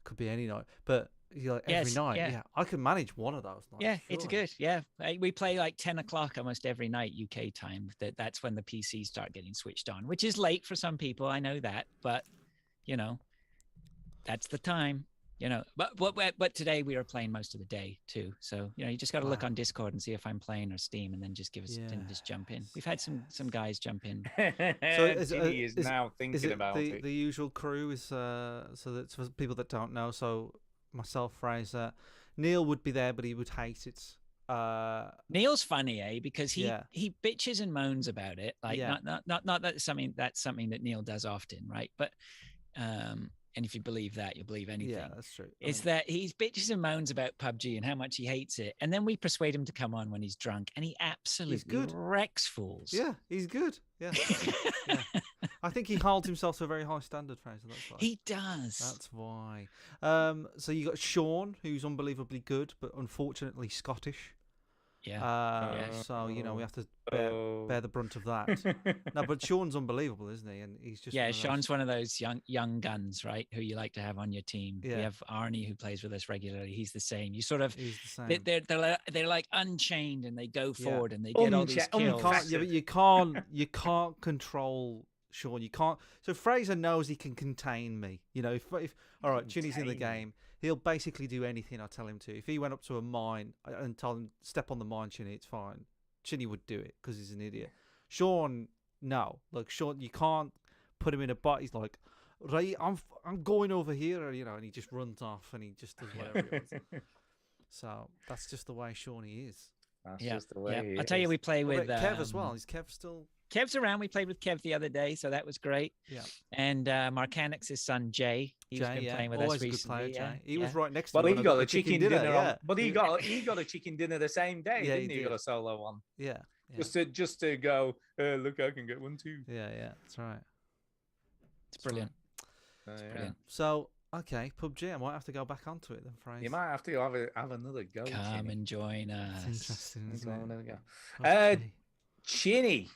could be any night. But you're like every night, I can manage one of those nights. Yeah, it's good. Yeah, we play like 10 o'clock almost every night UK time. That's when the PCs start getting switched on, which is late for some people. I know that, but that's the time. But today we are playing most of the day too. So you just got to look on Discord and see if I'm playing or Steam, and then just give us and just jump in. We've had some guys jump in. So Chinny is now thinking about it. The usual crew is so that's for people that don't know. So myself, Fraser, Neil would be there, but he would hate it. Neil's funny, because he bitches and moans about it. Like not that's something that Neil does often, right? But and if you believe that, you'll believe anything. Yeah, that's true. It's that he bitches and moans about PUBG and how much he hates it. And then we persuade him to come on when he's drunk, and he absolutely wrecks fools. Yeah, he's good. Yeah. I think he holds himself to a very high standard, Fraser. That's why. He does. That's why. So you got Sean, who's unbelievably good, but unfortunately Scottish. Yeah. So we have to bear the brunt of that. No, but Sean's unbelievable, isn't he? And he's just Sean's one of those young guns, right? Who you like to have on your team. Yeah. We have Arnie who plays with us regularly. He's the same. You sort of he's the same. They're like unchained, and they go forward and they get all these kills. But you can't control Sean. You can't. So Fraser knows he can contain me. If all right, Chinny's in the game. He'll basically do anything I tell him to. If he went up to a mine and told him, step on the mine, Chinny, it's fine. Chinny would do it because he's an idiot. Sean, no. Look, Sean, you can't put him in a bot. He's like, right, I'm going over here, and he just runs off and he just does whatever he wants. So that's just the way Shawnee is. That's just the way. I'll tell you, we play with Kev as well. Is Kev still? Kev's around. We played with Kev the other day, so that was great. Yeah. And Marcanix's son Jay, he's been playing with us recently. Good player, Jay. He was right next to me. Well, he got a chicken dinner. But he got a chicken dinner the same day, didn't he? He got a solo one. Yeah. Just to go. Look, I can get one too. Yeah, that's right. It's brilliant. Brilliant. So. Okay, PUBG. I might have to go back onto it then, Fraser. You might have to have another go. Come and join us. It's interesting, isn't it? Okay. Chinny,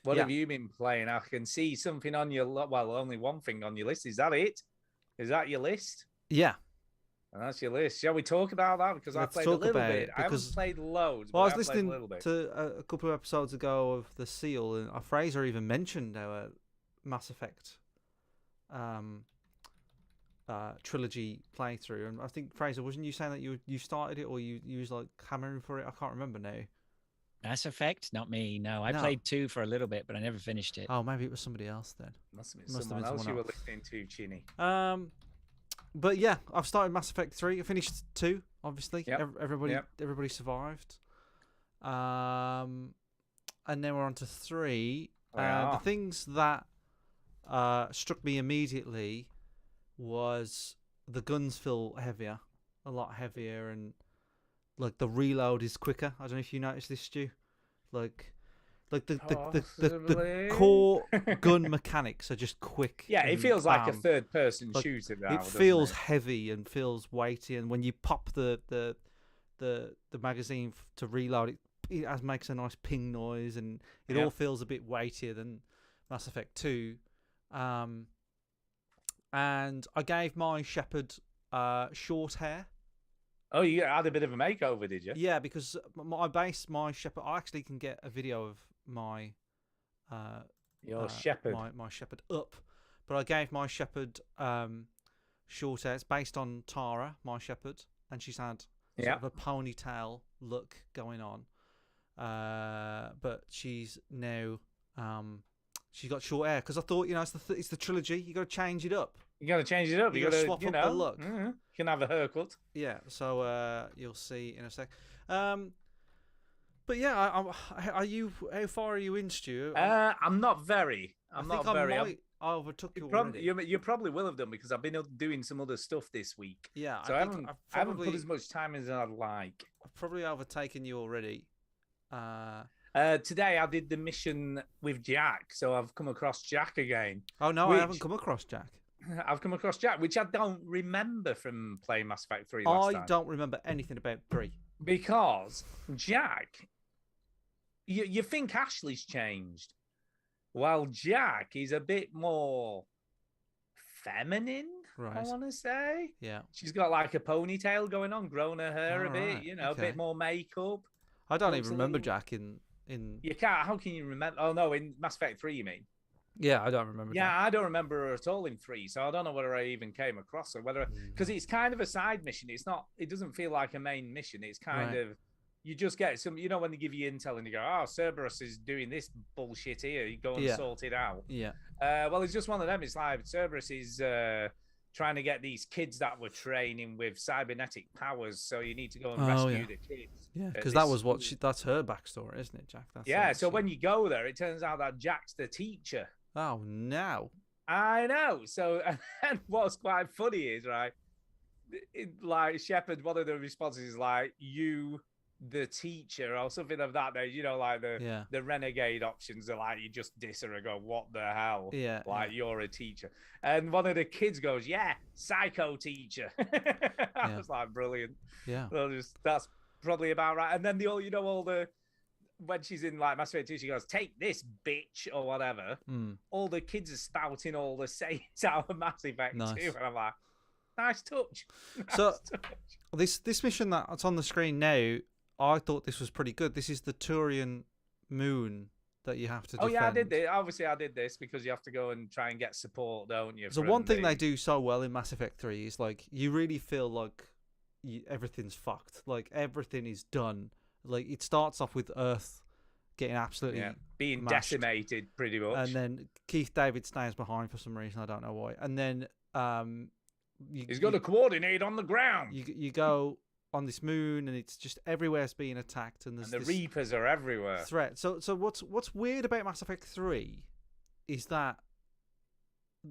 what have you been playing? I can see something on your only one thing on your list. Is that it? Is that your list? Yeah. And that's your list. Shall we talk about that? Because I played a little bit. I haven't played loads. Well, I was listening to a couple of episodes ago of The Seal, and Fraser even mentioned our Mass Effect trilogy playthrough, and I think Fraser, wasn't you saying that you started it or you was like hammering for it? I can't remember now. Mass Effect, not me. No, I played 2 for a little bit, but I never finished it. Oh, maybe it was somebody else then. Must have been someone else you were listening to, Chinny. But yeah, I've started Mass Effect 3. I finished 2, obviously. Yep. Everybody survived. And then we're on to 3. The things that struck me immediately was the guns feel heavier, a lot heavier, and like the reload is quicker. I don't know if you noticed this, Stu. Like the core gun mechanics are just quick. Yeah, it feels like a third-person shooter now. It feels heavy and feels weighty, and when you pop the magazine to reload, it makes a nice ping noise, and it all feels a bit weightier than Mass Effect 2. And I gave my Shepherd short hair. Oh, you had a bit of a makeover, did you? Yeah, because my Shepherd. I actually can get a video of my Shepherd, my Shepherd up, but I gave my Shepherd short hair. It's based on Tara, my Shepherd, and she's had sort of a ponytail look going on, but she's now she's got short hair because I thought, it's the trilogy. You got to change it up. You got to change it up. You got to swap up the look. You can have a haircut. Yeah, so you'll see in a sec. But yeah, how far are you in, Stu? I'm not very. I overtook you already. You probably will have done because I've been doing some other stuff this week. Yeah, so I haven't put as much time as I'd like. I've probably overtaken you already. Today I did the mission with Jack, so I've come across Jack again. Oh no, I haven't come across Jack. I've come across Jack, which I don't remember from playing Mass Effect 3 last time. I don't remember anything about 3. Because Jack, you think Ashley's changed, while Jack is a bit more feminine, right. I want to say. Yeah. She's got like a ponytail going on, grown her hair a bit, a bit more makeup. I don't even remember Jack in... You can't. How can you remember? Oh, no, in Mass Effect 3, you mean? Yeah, I don't remember. Yeah, I don't remember her at all in 3, so I don't know whether I even came across her. Because it's kind of a side mission. It's not. It doesn't feel like a main mission. It's kind of, you just get some. When they give you intel and you go, "Oh, Cerberus is doing this bullshit here. You go and sort it out." Yeah. Well, it's just one of them. It's like Cerberus is trying to get these kids that were training with cybernetic powers, so you need to go and rescue the kids. Yeah, because that's her backstory, isn't it, Jack? So when you go there, it turns out that Jack's the teacher. Oh, no. I know. So, and what's quite funny is, right, like Shepard, one of the responses is like, you, the teacher, or something of that nature, like the renegade options are like, you just diss her and go, what the hell? Yeah. Like, you're a teacher. And one of the kids goes, yeah, psycho teacher. I was like, brilliant. Yeah. So that's probably about right. And then all the, when she's in like Mass Effect 2, she goes, take this, bitch, or whatever. All the kids are spouting all the sayings out of Mass Effect 2. And I'm like, nice touch. This mission that's on the screen now, I thought this was pretty good. This is the Turian moon that you have to defend. Oh, yeah, I did this. Obviously, I did this because you have to go and try and get support, don't you? So one thing they do so well in Mass Effect 3 is, like, you really feel like everything's fucked. Like, everything is done. Like, it starts off with Earth getting absolutely being mashed, decimated, pretty much. and then Keith David stays behind for some reason. I don't know why. And then he's got to coordinate on the ground. You go on this moon, and it's just everywhere's being attacked, and the Reapers are everywhere. Threat. So what's weird about Mass Effect 3 is that,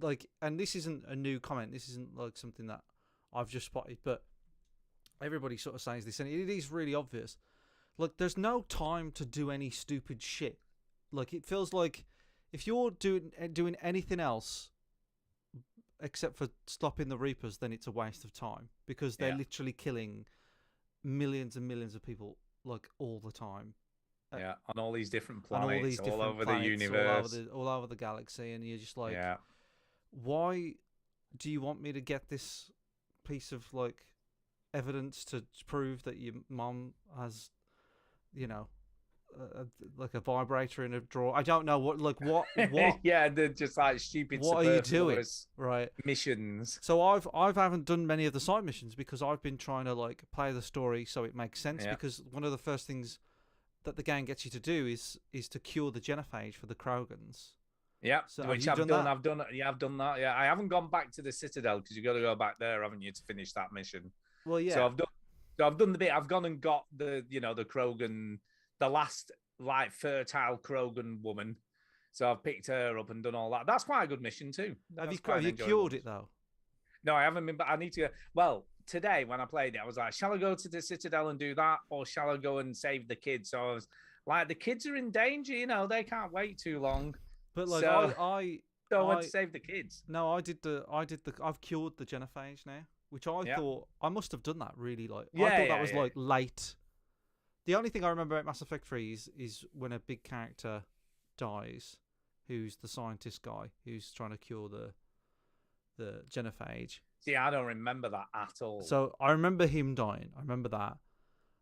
like, and this isn't a new comment. This isn't like something that I've just spotted, but everybody sort of says this, and it is really obvious. Like, there's no time to do any stupid shit. Like, it feels like if you're doing anything else except for stopping the Reapers, then it's a waste of time, because they're literally killing millions and millions of people, like, all the time. On all these different planets, all over the universe, all over the galaxy, and you're just like, why do you want me to get this piece of, like, evidence to prove that your mom has, you know, like a vibrator in a drawer? I don't know what. Yeah, they're just like stupid. What are you doing? Right, missions. So I haven't done many of the side missions because I've been trying to, like, play the story so it makes sense. Because one of the first things that the game gets you to do is to cure the genophage for the Krogans. Yeah, so which I've done. I've done that. Yeah, I haven't gone back to the Citadel because you've got to go back there, haven't you, to finish that mission? Well, yeah. So I've done the bit. I've gone and got the Krogan, the last, like, fertile Krogan woman. So I've picked her up and done all that. That's quite a good mission too. Have you cured it though? No, I haven't been. But I need to. Well, today when I played it, I was like, shall I go to the Citadel and do that, or shall I go and save the kids? So I was like, the kids are in danger. You know, they can't wait too long. But, like, so I went to save the kids. No, I've cured the genophage now, which I thought I must have done that really. Like, I thought that was like late. The only thing I remember about Mass Effect 3 is when a big character dies, who's the scientist guy who's trying to cure the genophage. See, I don't remember that at all. So I remember him dying. I remember that.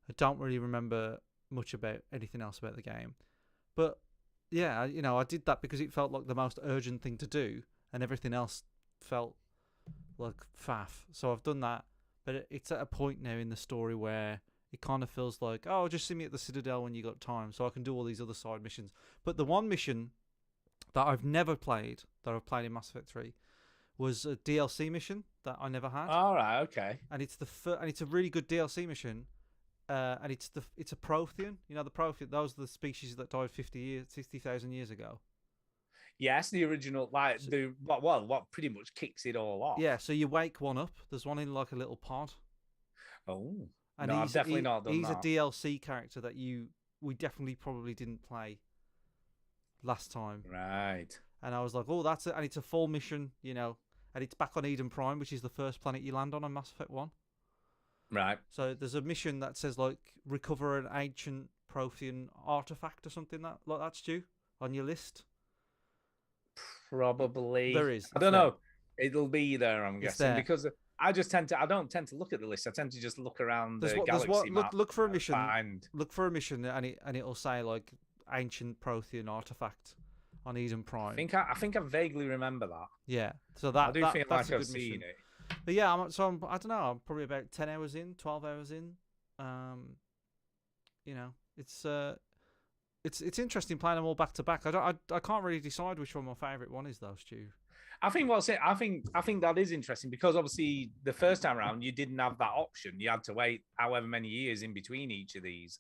I don't really remember much about anything else about the game. But yeah, you know, I did that because it felt like the most urgent thing to do, and everything else felt like faff. So I've done that, but it's at a point now in the story where it kind of feels like, oh, just see me at the Citadel when you got time, so I can do all these other side missions. But the one mission that I've never played, that I've played in Mass Effect 3, was a DLC mission that I never had. All right, okay. And it's a really good DLC mission. And it's a Prothean. You know, the Prothean, those are the species that died 60,000 years ago. Yes, the original, like, what pretty much kicks it all off. Yeah, so you wake one up. There's one in, like, a little pod. Oh. And no, I've definitely not done that. He's a DLC character that we definitely probably didn't play last time. Right. And I was like, oh, that's it. And it's a full mission, you know. And it's back on Eden Prime, which is the first planet you land on Mass Effect 1. Right. So there's a mission that says, like, recover an ancient Prothean artifact or something like that, Stu, on your list. Probably. There is. I don't know. It'll be there, I'm guessing, because I don't tend to look at the list. I tend to just look around the galaxy map. Look for a mission. Look for a mission, and it'll say, like, ancient Prothean artifact on Eden Prime. I think I vaguely remember that. Yeah. So that I do feel like I've seen it. But yeah, I don't know. I'm probably about 10 hours in, 12 hours in. You know, it's interesting playing them all back to back. I can't really decide which one my favourite one is though, Stu. I think that is interesting because obviously the first time around you didn't have that option. You had to wait however many years in between each of these.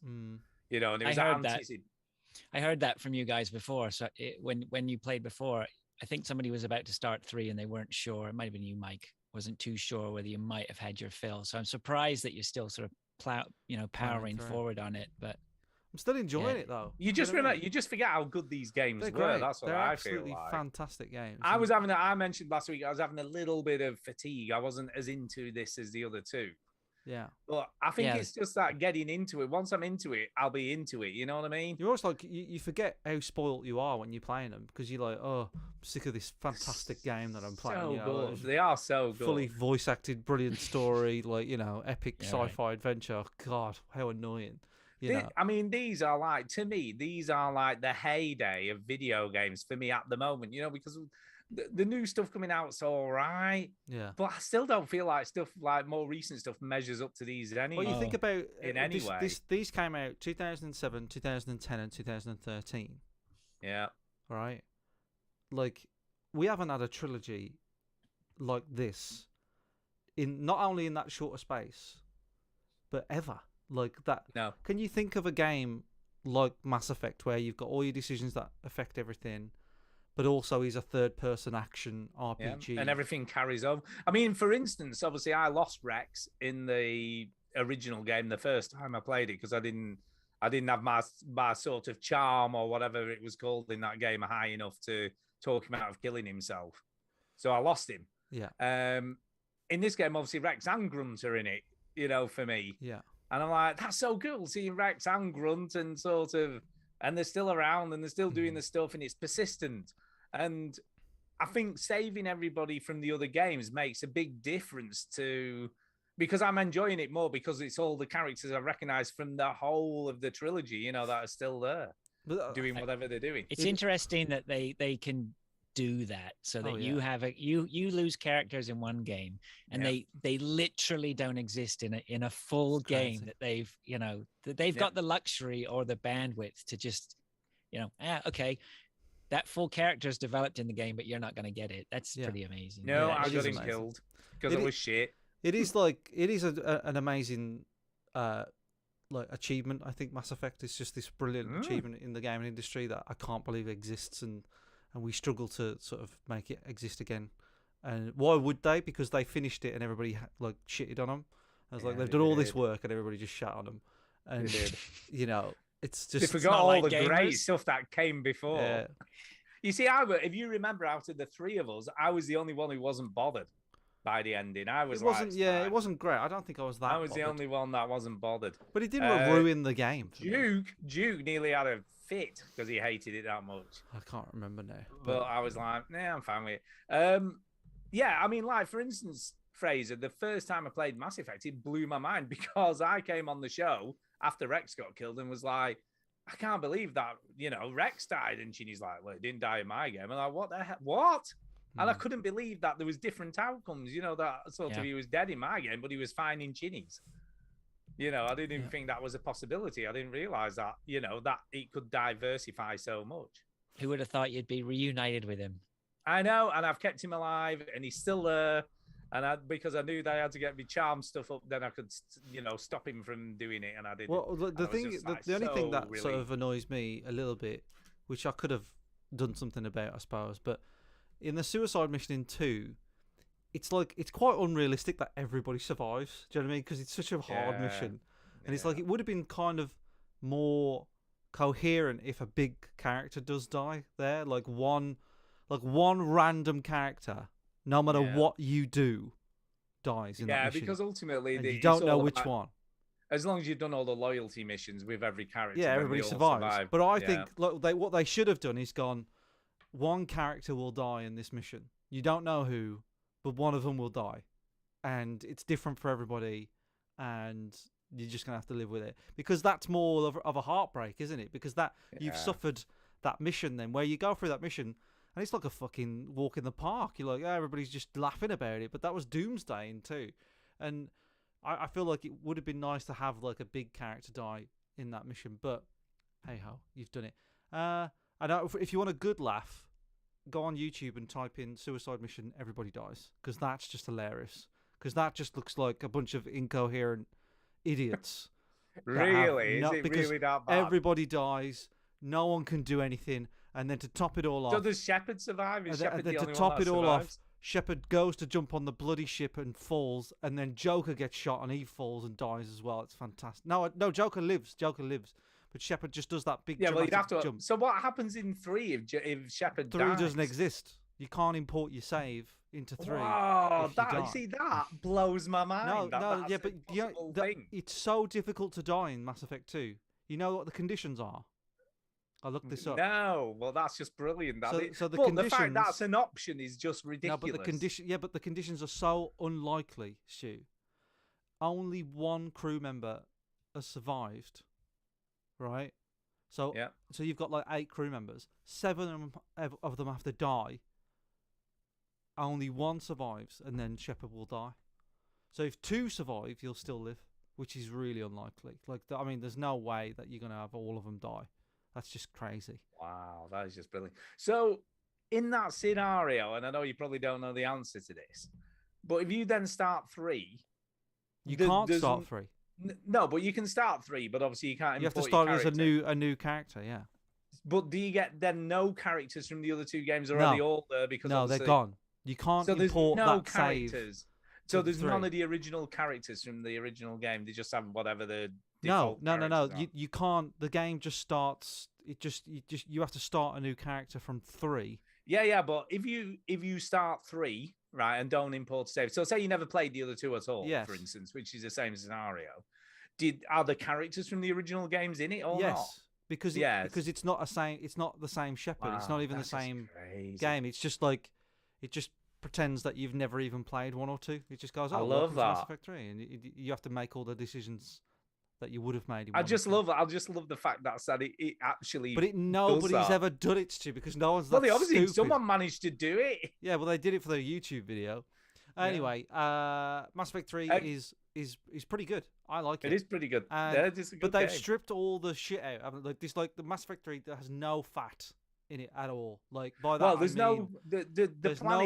You know, and it was I heard that from you guys before. So when you played before, I think somebody was about to start 3 and they weren't sure. It might have been you, Mike. Wasn't too sure whether you might have had your fill. So I'm surprised that you're still sort of powering forward on it. But I'm still enjoying it though. You just forget how good these games were. That's what I feel like. They're absolutely fantastic games. I mentioned last week I was having a little bit of fatigue. I wasn't as into this as the other two. Yeah. But I think it's just that getting into it. Once I'm into it, I'll be into it. You know what I mean? You're always like, you forget how spoiled you are when you're playing them because you're like, oh, I'm sick of this fantastic game that I'm playing. So you know, good. They are so good. Fully voice acted, brilliant story, like, you know, epic sci-fi adventure. God, how annoying. I mean, these are like the heyday of video games for me at the moment, you know, because the new stuff coming out is all right. Yeah. But I still don't feel like stuff like more recent stuff measures up to these anyway. Well, you think about these came out 2007, 2010, and 2013. Yeah. Right? Like, we haven't had a trilogy like this not only in that shorter space, but ever like that. No. Can you think of a game like Mass Effect where you've got all your decisions that affect everything, but also is a third-person action RPG, and everything carries over? I mean, for instance, obviously, I lost Rex in the original game the first time I played it because I didn't have my sort of charm or whatever it was called in that game high enough to talk him out of killing himself. So I lost him. Yeah. In this game, obviously, Rex and Grunt are in it, for me. Yeah. And I'm like, that's so cool seeing Rex and Grunt and and they're still around and they're still doing the stuff and it's persistent. And I think saving everybody from the other games makes a big difference because I'm enjoying it more because it's all the characters I recognize from the whole of the trilogy, that are still there doing whatever they're doing. It's interesting that they can do that so that you have you lose characters in one game and they literally don't exist in a full game that they've got the luxury or the bandwidth to just okay, that full character is developed in the game but you're not going to get it. That's pretty amazing. No, I got him killed because it was shit. It is an amazing achievement. I think Mass Effect is just this brilliant achievement in the gaming industry that I can't believe exists, and we struggle to sort of make it exist again. And why would they? Because they finished it and everybody shitted on them. I was they've done all this work and everybody just shat on them. And it's just, they forgot all the great stuff that came before. Yeah. You see, if you remember, out of the three of us, I was the only one who wasn't bothered by the ending. It wasn't great. I don't think I was that. I was the only one that wasn't bothered. But it didn't ruin the game. Duke nearly had a fit because he hated it that much. I can't remember now. But I was like, nah, I'm fine with it. I mean, for instance, Fraser, the first time I played Mass Effect, it blew my mind because I came on the show after Rex got killed and was like, I can't believe that, Rex died. And Chinny's like, well, it didn't die in my game. And I'm like, what the heck? What? And I couldn't believe that there was different outcomes, that sort of he was dead in my game, but he was fine in Chinny's. I didn't even think that was a possibility. I didn't realize that, that it could diversify so much. Who would have thought you'd be reunited with him? I know, and I've kept him alive, and he's still there. And because I knew that I had to get my charm stuff up, then I could, stop him from doing it, and I didn't. Well, the only thing that sort of annoys me a little bit, which I could have done something about, I suppose, but in the suicide mission in 2, it's quite unrealistic that everybody survives. Do you know what I mean? Because it's such a hard mission, and it's it would have been kind of more coherent if a big character does die there, one random character, no matter what you do, dies in that mission. Because ultimately you don't know which one. As long as you've done all the loyalty missions with every character, everybody survives. But I think what they should have done is gone, one character will die in this mission. You don't know who, but one of them will die. And it's different for everybody, and you're just going to have to live with it. Because that's more of a heartbreak, isn't it? Because you've suffered that mission then, where you go through that mission, and it's like a fucking walk in the park. You're like, everybody's just laughing about it. But that was Doomsday in 2. And I feel like it would have been nice to have a big character die in that mission. But hey-ho, you've done it. I know if you want a good laugh, go on YouTube and type in suicide mission, everybody dies. Because that's just hilarious. Because that just looks like a bunch of incoherent idiots. Really? Is it really that bad? Everybody dies. No one can do anything. And then to top it all off... So does Shepard survive? Is Shepard the only one that survives? To top it all off, Shepard goes to jump on the bloody ship and falls, and then Joker gets shot and he falls and dies as well. It's fantastic. No, Joker lives. But Shepard just does that big jump. So what happens in 3 if Shepard dies? 3 doesn't exist. You can't import your save into 3. Wow, that blows my mind. It's so difficult to die in Mass Effect 2. You know what the conditions are? I looked this up. No, well, that's just brilliant. The fact that's an option is just ridiculous. No, but the conditions are so unlikely, Stu. Only one crew member has survived, right? So you've got 8 crew members. 7 of them have to die. Only one survives, and then Shepard will die. So if 2 survive, you'll still live, which is really unlikely. There's no way that you're going to have all of them die. That's just crazy. Wow, that is just brilliant. So, in that scenario, and I know you probably don't know the answer to this, but if you then start 3... You can't start 3. No, but you can start 3, but obviously you can't. You have to start as a new character, yeah. But do you get then no characters from the other 2 games? Are they all there? Because they're gone. You can't import that characters. So there's none of the original characters from the original game. They just have whatever the no. You can't. The game just starts. You have to start a new character from 3. Yeah. But if you start 3, right, and don't import save. So say you never played the other 2 at all, for instance, which is the same scenario. Are the characters from the original games in it or not? Because it's not the same shepherd. Wow, it's not even the same game. It's just like it just pretends that you've never even played 1 or 2. It just goes, I love that. Mass Effect 3, and you have to make all the decisions that you would have made. I just love the fact that it actually. But nobody's ever done it to, because no one's. Well, obviously someone managed to do it. Yeah, well, they did it for their YouTube video. Anyway, Mass Effect 3 is pretty good. I like it. It is pretty good. But they've stripped all the shit out. Like the Mass Effect 3 that has no fat in it at all. Like by that, there's no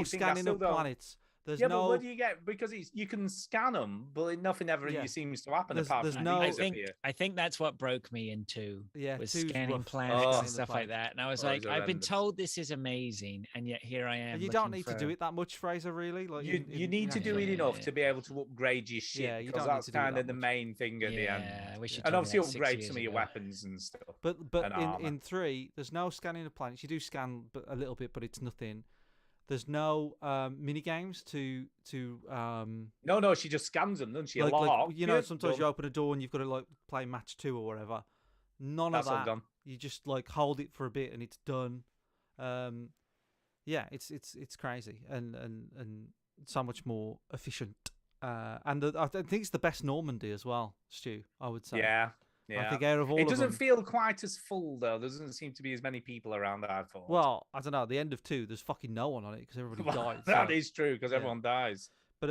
scanning of planets. There's but what do you get? Because you can scan them, but nothing ever seems to happen apart from I think that's what broke me into was scanning planets and stuff like that. And I was like, I've been told this is amazing, and yet here I am. And you don't need to do it that much, Fraser. Really, like you need to do it enough to be able to upgrade your ship. Because that's kind of the main thing at the end. And obviously upgrade some of your weapons and stuff. But in 3, there's no scanning of planets. You do scan a little bit, but it's nothing. There's no mini games to. No, she just scans them, doesn't she? A lot. Like, sometimes you open a door and you've got to play match 2 or whatever. None of that. All done. You just hold it for a bit and it's done. It's crazy and so much more efficient. And I think it's the best Normandy as well, Stu. I would say. Yeah. I think out of all it doesn't feel quite as full though. There doesn't seem to be as many people around that I thought. Well, I don't know. At the end of 2, there's fucking no one on it because everybody died. That is true because everyone dies. But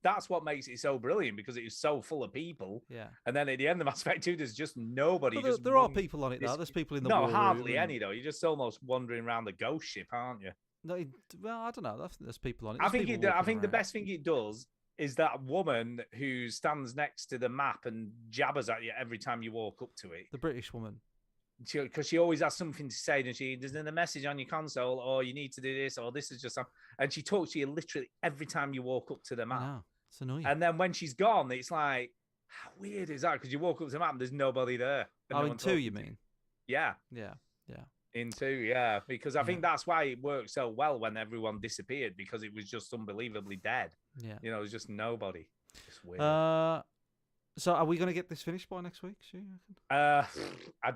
that's what makes it so brilliant because it is so full of people. Yeah. And then at the end of Mass Effect 2, there's just nobody. There are people on it though. There's people in the war hardly room any though. You're just almost wandering around the ghost ship, aren't you? No, well, I don't know. There's people on it. I think the best thing it does is that woman who stands next to the map and jabbers at you every time you walk up to it. The British woman. Because she always has something to say, and there's a message on your console, or you need to do this, or this is just something. And she talks to you literally every time you walk up to the map. No, it's annoying. And then when she's gone, it's like, how weird is that? Because you walk up to the map and there's nobody there. In 2, you mean? Yeah. Yeah. In 2, yeah. Because I think that's why it worked so well when everyone disappeared, because it was just unbelievably dead. Yeah. It was just nobody. It's weird. So are we going to get this finished by next week? I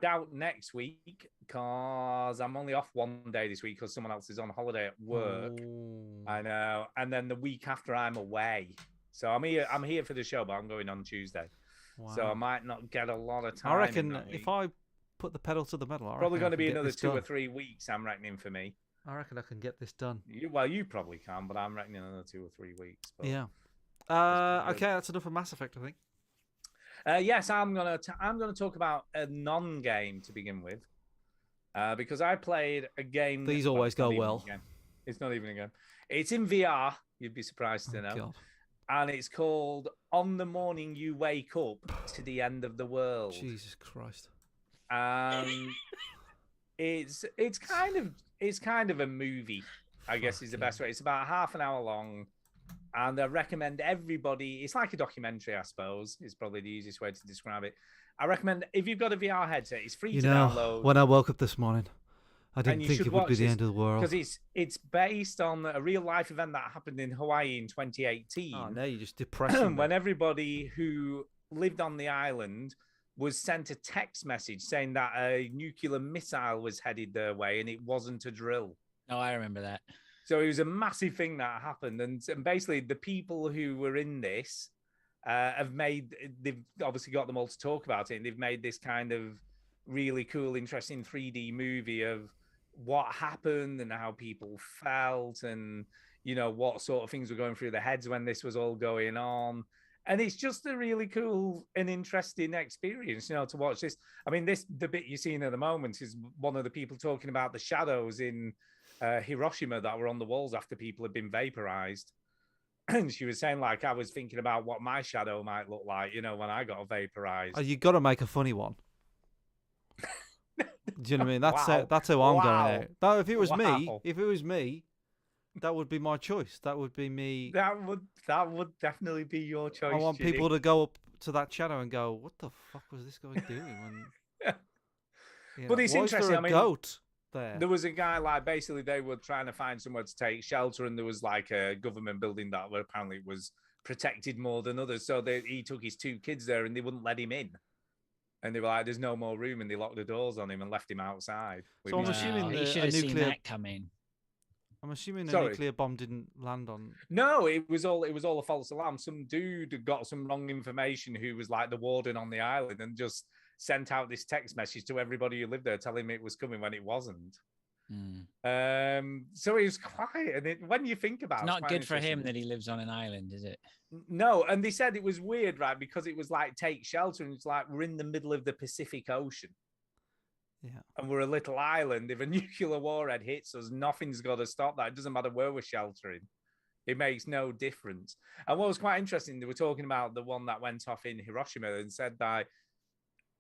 doubt next week because I'm only off 1 day this week because someone else is on holiday at work. Oh. I know. And then the week after I'm away. So I'm here for the show, but I'm going on Tuesday. Wow. So I might not get a lot of time. I reckon if I put the pedal to the metal, probably going to be another 2 or 3 weeks, I'm reckoning, for me. I reckon I can get this done. You probably can, but I'm reckoning another 2 or 3 weeks. But yeah. Okay, that's enough of Mass Effect, I think. Yes, I'm gonna talk about a non-game to begin with, because I played a game. These always go well. It's not even a game. It's in VR. You'd be surprised to know. God. And it's called "On the Morning You Wake Up to the End of the World." Jesus Christ. It's kind of a movie, I guess is the best way. It's about half an hour long. And I recommend everybody, it's like a documentary, I suppose. It's probably the easiest way to describe it. I recommend, if you've got a VR headset, it's free to download. When I woke up this morning, I didn't think it would be the end of the world. Because it's based on a real life event that happened in Hawaii in 2018. Oh, no, you're just depressing. When everybody who lived on the island was sent a text message saying that a nuclear missile was headed their way and it wasn't a drill. Oh, I remember that. So it was a massive thing that happened. And basically the people who were in this they've obviously got them all to talk about it. And they've made this kind of really cool, interesting 3D movie of what happened and how people felt and, what sort of things were going through their heads when this was all going on. And it's just a really cool and interesting experience, to watch this. I mean, the bit you're seeing at the moment is one of the people talking about the shadows in Hiroshima that were on the walls after people had been vaporized. And she was saying, like, I was thinking about what my shadow might look like, when I got vaporized. Oh, you got to make a funny one. Do you know what I mean? That's how I'm going out. Though if it was me, that would be my choice. That would be me. That would definitely be your choice. I want people to go up to that channel and go, "What the fuck was this guy doing?" But it's interesting. Is there a goat there? There was a guy, like, basically they were trying to find somewhere to take shelter, and there was like a government building that apparently was protected more than others. So he took his 2 kids there, and they wouldn't let him in. And they were like, "There's no more room," and they locked the doors on him and left him outside. So I'm assuming he should have seen that coming. I'm assuming the nuclear bomb didn't land on. No, it was all a false alarm. Some dude got some wrong information who was like the warden on the island and just sent out this text message to everybody who lived there, telling me it was coming when it wasn't. So it was quiet, and when you think about it, it's not good for him that he lives on an island, is it? No, and they said it was weird, right? Because it was like take shelter, and it's like we're in the middle of the Pacific Ocean. Yeah. And we're a little island. If a nuclear warhead hits us, nothing's got to stop that. It doesn't matter where we're sheltering. It makes no difference. And what was quite interesting, they were talking about the one that went off in Hiroshima and said that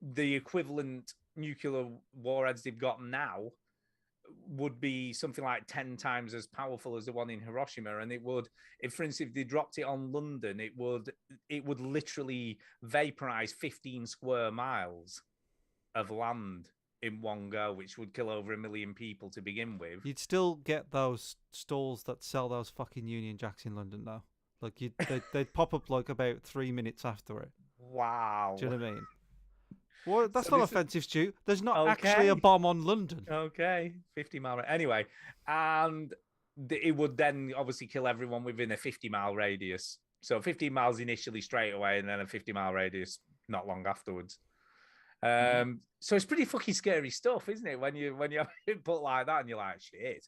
the equivalent nuclear warheads they've got now would be something like 10 times as powerful as the one in Hiroshima. And it would, for instance, if they dropped it on London, it would literally vaporize 15 square miles of land in one go, which would kill over 1 million people to begin with. You'd still get those stalls that sell those fucking Union Jacks in London, though. Like they'd pop up like about 3 minutes after it. Wow. Do you know what I mean? Well, that's not offensive, Stu. There's not actually a bomb on London. Okay, 50 mile. Anyway, and it would then obviously kill everyone within a 50-mile radius. So 15 miles initially straight away, and then a 50-mile radius not long afterwards. So it's pretty fucking scary stuff, isn't it? When you have input like that, and you're like, shit.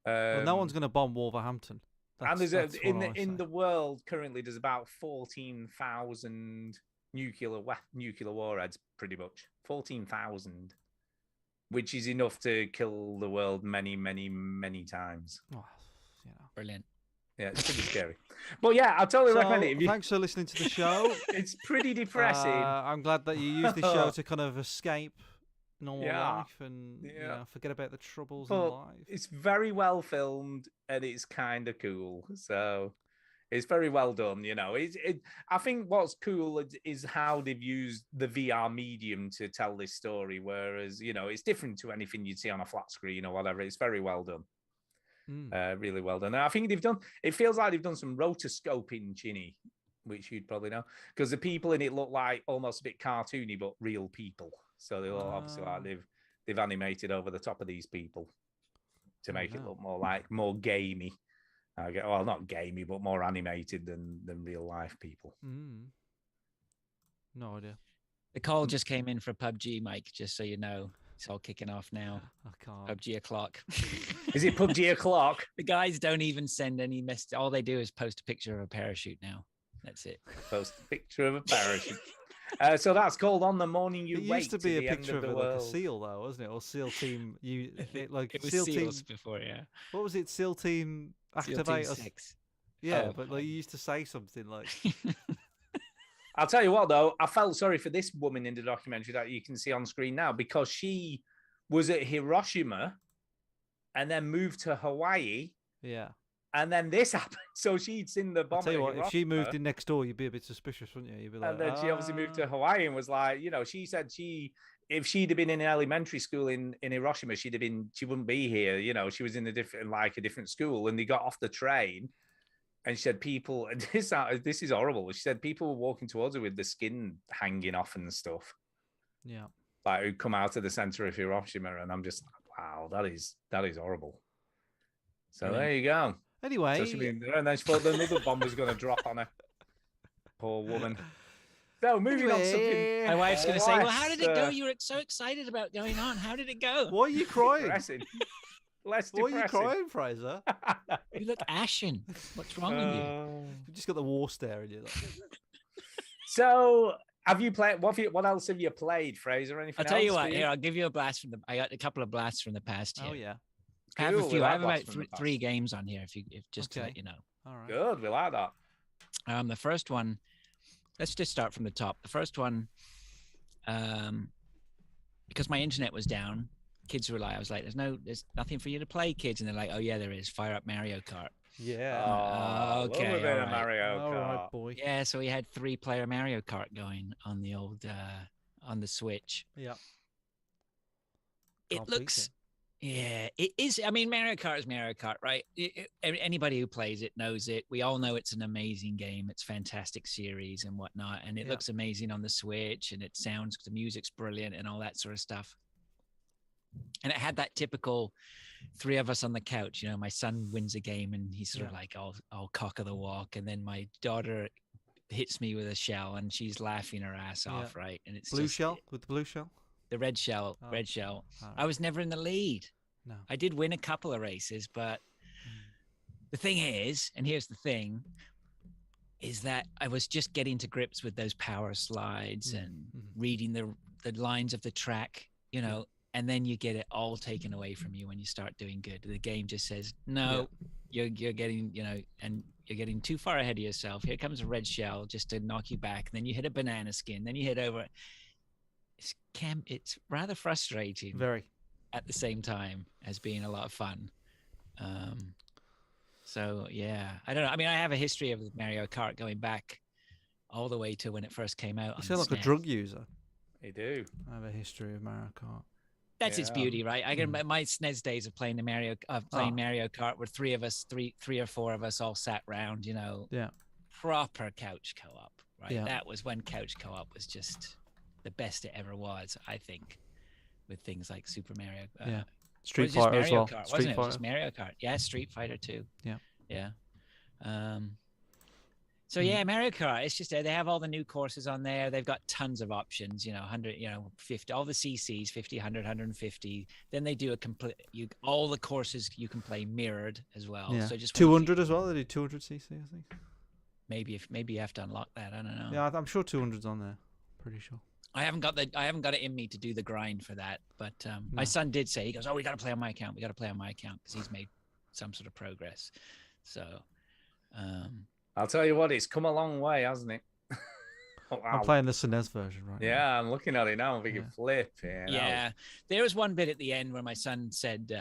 Well, no one's going to bomb Wolverhampton. And there's in the world currently, there's about 14,000 nuclear warheads, pretty much 14,000, which is enough to kill the world many, many, many times. Oh, brilliant. Yeah, it's pretty scary. But yeah, I'll totally recommend it. Thanks for listening to the show. It's pretty depressing. I'm glad that you used the show to kind of escape normal life and forget about the troubles in life. It's very well filmed and it's kind of cool. So it's very well done. I think what's cool is how they've used the VR medium to tell this story. Whereas, it's different to anything you'd see on a flat screen or whatever. It's very well done. Really well done. And I think it feels like they've done some rotoscoping, Chinny, which you'd probably know, because the people in it look like almost a bit cartoony, but real people. So they look obviously like they've animated over the top of these people to make it look more gamey. Well, not gamey, but more animated than real life people. No idea. The call just came in for PUBG, Mike, just so you know. It's all kicking off now. I can't. PUBG o'clock. Is it PUBG o'clock? The guys don't even send any message. All they do is post a picture of a parachute now. That's it. Post a picture of a parachute. So that's called On the Morning You Wait. It used to be a picture of like a seal, though, wasn't it? Or SEAL Team. It was SEAL SEALs Team before, yeah. What was it? SEAL Team Activate. SEAL Team 6. Yeah, but you used to say something like. I'll tell you what, though, I felt sorry for this woman in the documentary that you can see on screen now, because she was at Hiroshima and then moved to Hawaii. Yeah. And then this happened. So she'd seen the bomb. I'll tell you what, if she moved in next door, you'd be a bit suspicious, wouldn't you? You'd be like, and then she obviously moved to Hawaii and was like, she said if she'd have been in elementary school in Hiroshima, she wouldn't be here. She was in a different school, and they got off the train. And she said people, this is horrible. She said people were walking towards her with the skin hanging off and stuff. Yeah. Like who'd come out of the center of Hiroshima. And I'm just like, wow, that is horrible. So there you go. Anyway. So and then she thought another bomb was going to drop on her. Poor woman. So moving on to something. My wife's going to say, well, how did it go? You were so excited about going on. How did it go? Why are you crying? Less Why depressing. are you crying, Fraser? You look ashen. What's wrong with you? You've just got the war stare in you. So, have you played? What else have you played, Fraser? Anything? I'll tell you what. Here, I'll give you a blast from I got a couple of blasts from the past. Here. Oh yeah. I have a few. I have about 3 games on here. If just to let you know. All right. Good. We like that. The first one, let's just start from the top. The first one, because my internet was down, kids were like, I was like, there's nothing for you to play, kids. And they're like, oh yeah, there is. Fire up Mario Kart. Yeah. Okay. All right. Mario Kart. All right, boy. Yeah. So we had 3-player Mario Kart going on the old, on the Switch. Yeah. It looks, yeah, it is. I mean, Mario Kart is Mario Kart, right? Anybody who plays it knows it. We all know it's an amazing game. It's a fantastic series and whatnot. And it looks amazing on the Switch, and it sounds, the music's brilliant and all that sort of stuff. And it had that typical 3 of us on the couch. You know, my son wins a game and he's sort of like all cock of the walk. And then my daughter hits me with a shell and she's laughing her ass off, right? And it's blue shell with the blue shell? The red shell, red shell. I was never in the lead. No. I did win a couple of races, but the thing is, and here's the thing, is that I was just getting to grips with those power slides and reading the lines of the track, you know, and then you get it all taken away from you when you start doing good. The game just says, no, you're getting, you know, and you're getting too far ahead of yourself. Here comes a red shell just to knock you back. And then you hit a banana skin, then you hit over. It's rather frustrating. Very. At the same time as being a lot of fun. So yeah, I don't know. I mean, I have a history of Mario Kart going back all the way to when it first came out. You sound like a drug user. You do. I have a history of Mario Kart. That's its beauty, right? I can my SNES days of playing Mario Kart were 3 of us, three or 4 of us all sat round, you know. Yeah. Proper couch co-op, right? Yeah. That was when couch co-op was just the best it ever was, I think, with things like Super Mario. Street Fighter as well. Kart, wasn't it? It was just Mario Kart. Yeah, Street Fighter too. Yeah. Yeah. So yeah, Mario Kart, it's just they have all the new courses on there. They've got tons of options, you know, 100, you know, 50, all the CCs, 50, 100, 150. Then they do all the courses you can play mirrored as well. Yeah. So just 200 as well. They do 200 CC, I think. Maybe you have to unlock that. I don't know. Yeah, I'm sure 200's on there. Pretty sure. I haven't got it in me to do the grind for that, but my son did say, he goes, "Oh, we got to play on my account. We got to play on my account because he's made some sort of progress." So, I'll tell you what, it's come a long way, hasn't it? Wow. I'm playing the SNES version right now. Yeah, I'm looking at it now. I'm thinking, flip. Yeah, there was one bit at the end where my son said,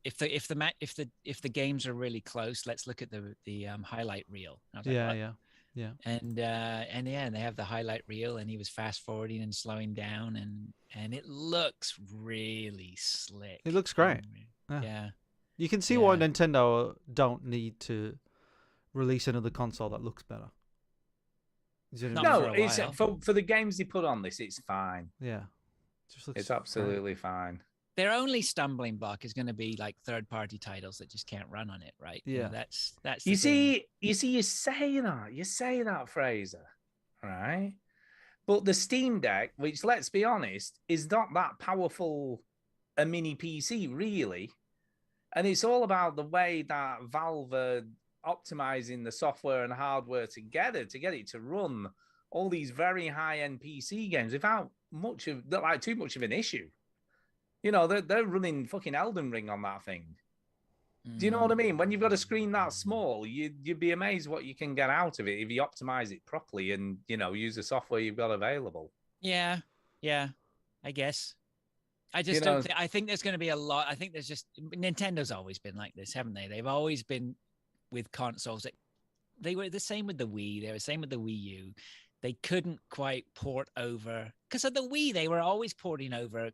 "If the games are really close, let's look at the highlight reel." I was like, yeah. And they have the highlight reel, and he was fast forwarding and slowing down, and it looks really slick. It looks great. Yeah. You can see why Nintendo don't need to release another console that looks better. No, it's for the games they put on this, it's fine. Yeah. It's absolutely fine. Their only stumbling block is going to be like third-party titles that just can't run on it, right? Yeah, you know, that's. You say that, Fraser, right? But the Steam Deck, which let's be honest, is not that powerful a mini PC, really, and it's all about the way that Valve are optimizing the software and hardware together to get it to run all these very high-end PC games without too much of an issue. You know, they're running fucking Elden Ring on that thing. Do you know what I mean? When you've got a screen that small, you'd be amazed what you can get out of it if you optimize it properly and, you know, use the software you've got available. Yeah, I guess. I just don't think, I think there's going to be a lot. I think there's just, Nintendo's always been like this, haven't they? They've always been with consoles. They were the same with the Wii. They were the same with the Wii U. They couldn't quite port over, because of the Wii, they were always porting over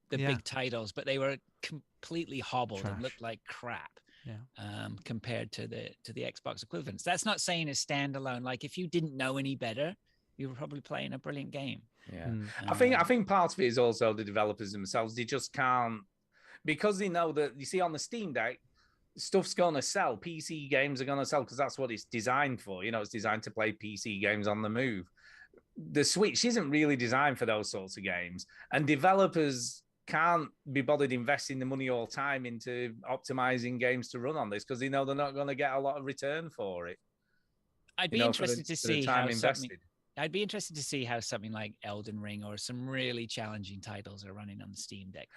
the big titles, but they were completely hobbled and looked like crap compared to the Xbox equivalents. That's not saying a standalone. Like, if you didn't know any better, you were probably playing a brilliant game. Yeah, I think part of it is also the developers themselves. They just can't, because they know that, you see, on the Steam Deck, stuff's gonna sell. PC games are gonna sell because that's what it's designed for. You know, it's designed to play PC games on the move. The Switch isn't really designed for those sorts of games, and developers can't be bothered investing the money all time into optimizing games to run on this because they know they're not going to get a lot of return for it. I'd be interested to see how I'd be interested to see how something like Elden Ring or some really challenging titles are running on the Steam Deck.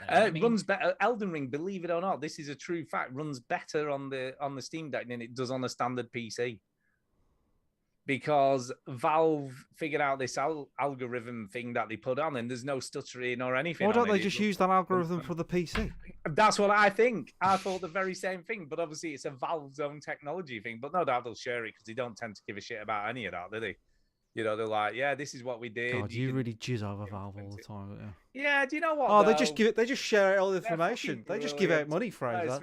Runs better. Elden Ring, believe it or not, this is a true fact. Runs better on the Steam Deck than it does on a standard PC. Because Valve figured out this algorithm thing that they put on, and there's no stuttering or anything. Why don't they just use that algorithm for the PC? That's what I think. I thought the very same thing, but obviously it's a Valve's own technology thing. But no doubt they'll share it because they don't tend to give a shit about any of that, do they? You know, they're like, yeah, this is what we did. God, you really jizz over Valve all the time, don't you? Yeah, do you know what? Oh, they just share all the information. They just give out money, Fraser.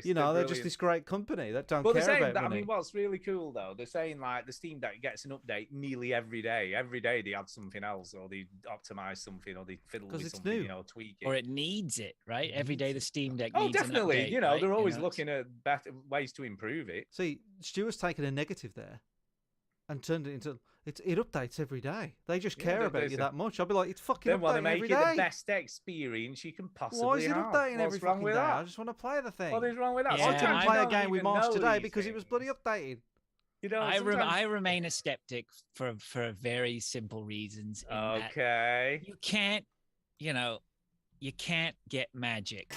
You know, they're just this great company that don't care about money. I mean, what's really cool though, they're saying like the Steam Deck gets an update nearly every day. Every day they add something else, or they optimize something, or they fiddle with something, new. You know, tweak it. Or it needs it, right? Every day the Steam Deck needs definitely. an update, you know, right? they're always looking at better ways to improve it. See, Stuart's taken a negative there and turned it into it updates every day. They just care about you that much. I'll be like, it's fucking updating every day. They want to make it the best experience you can possibly have. Why is it updating every fucking day? I just want to play the thing. What is wrong with that? I couldn't play a game with March today because it was bloody updated. You know, I remain a skeptic for very simple reasons. Okay. You can't get magic.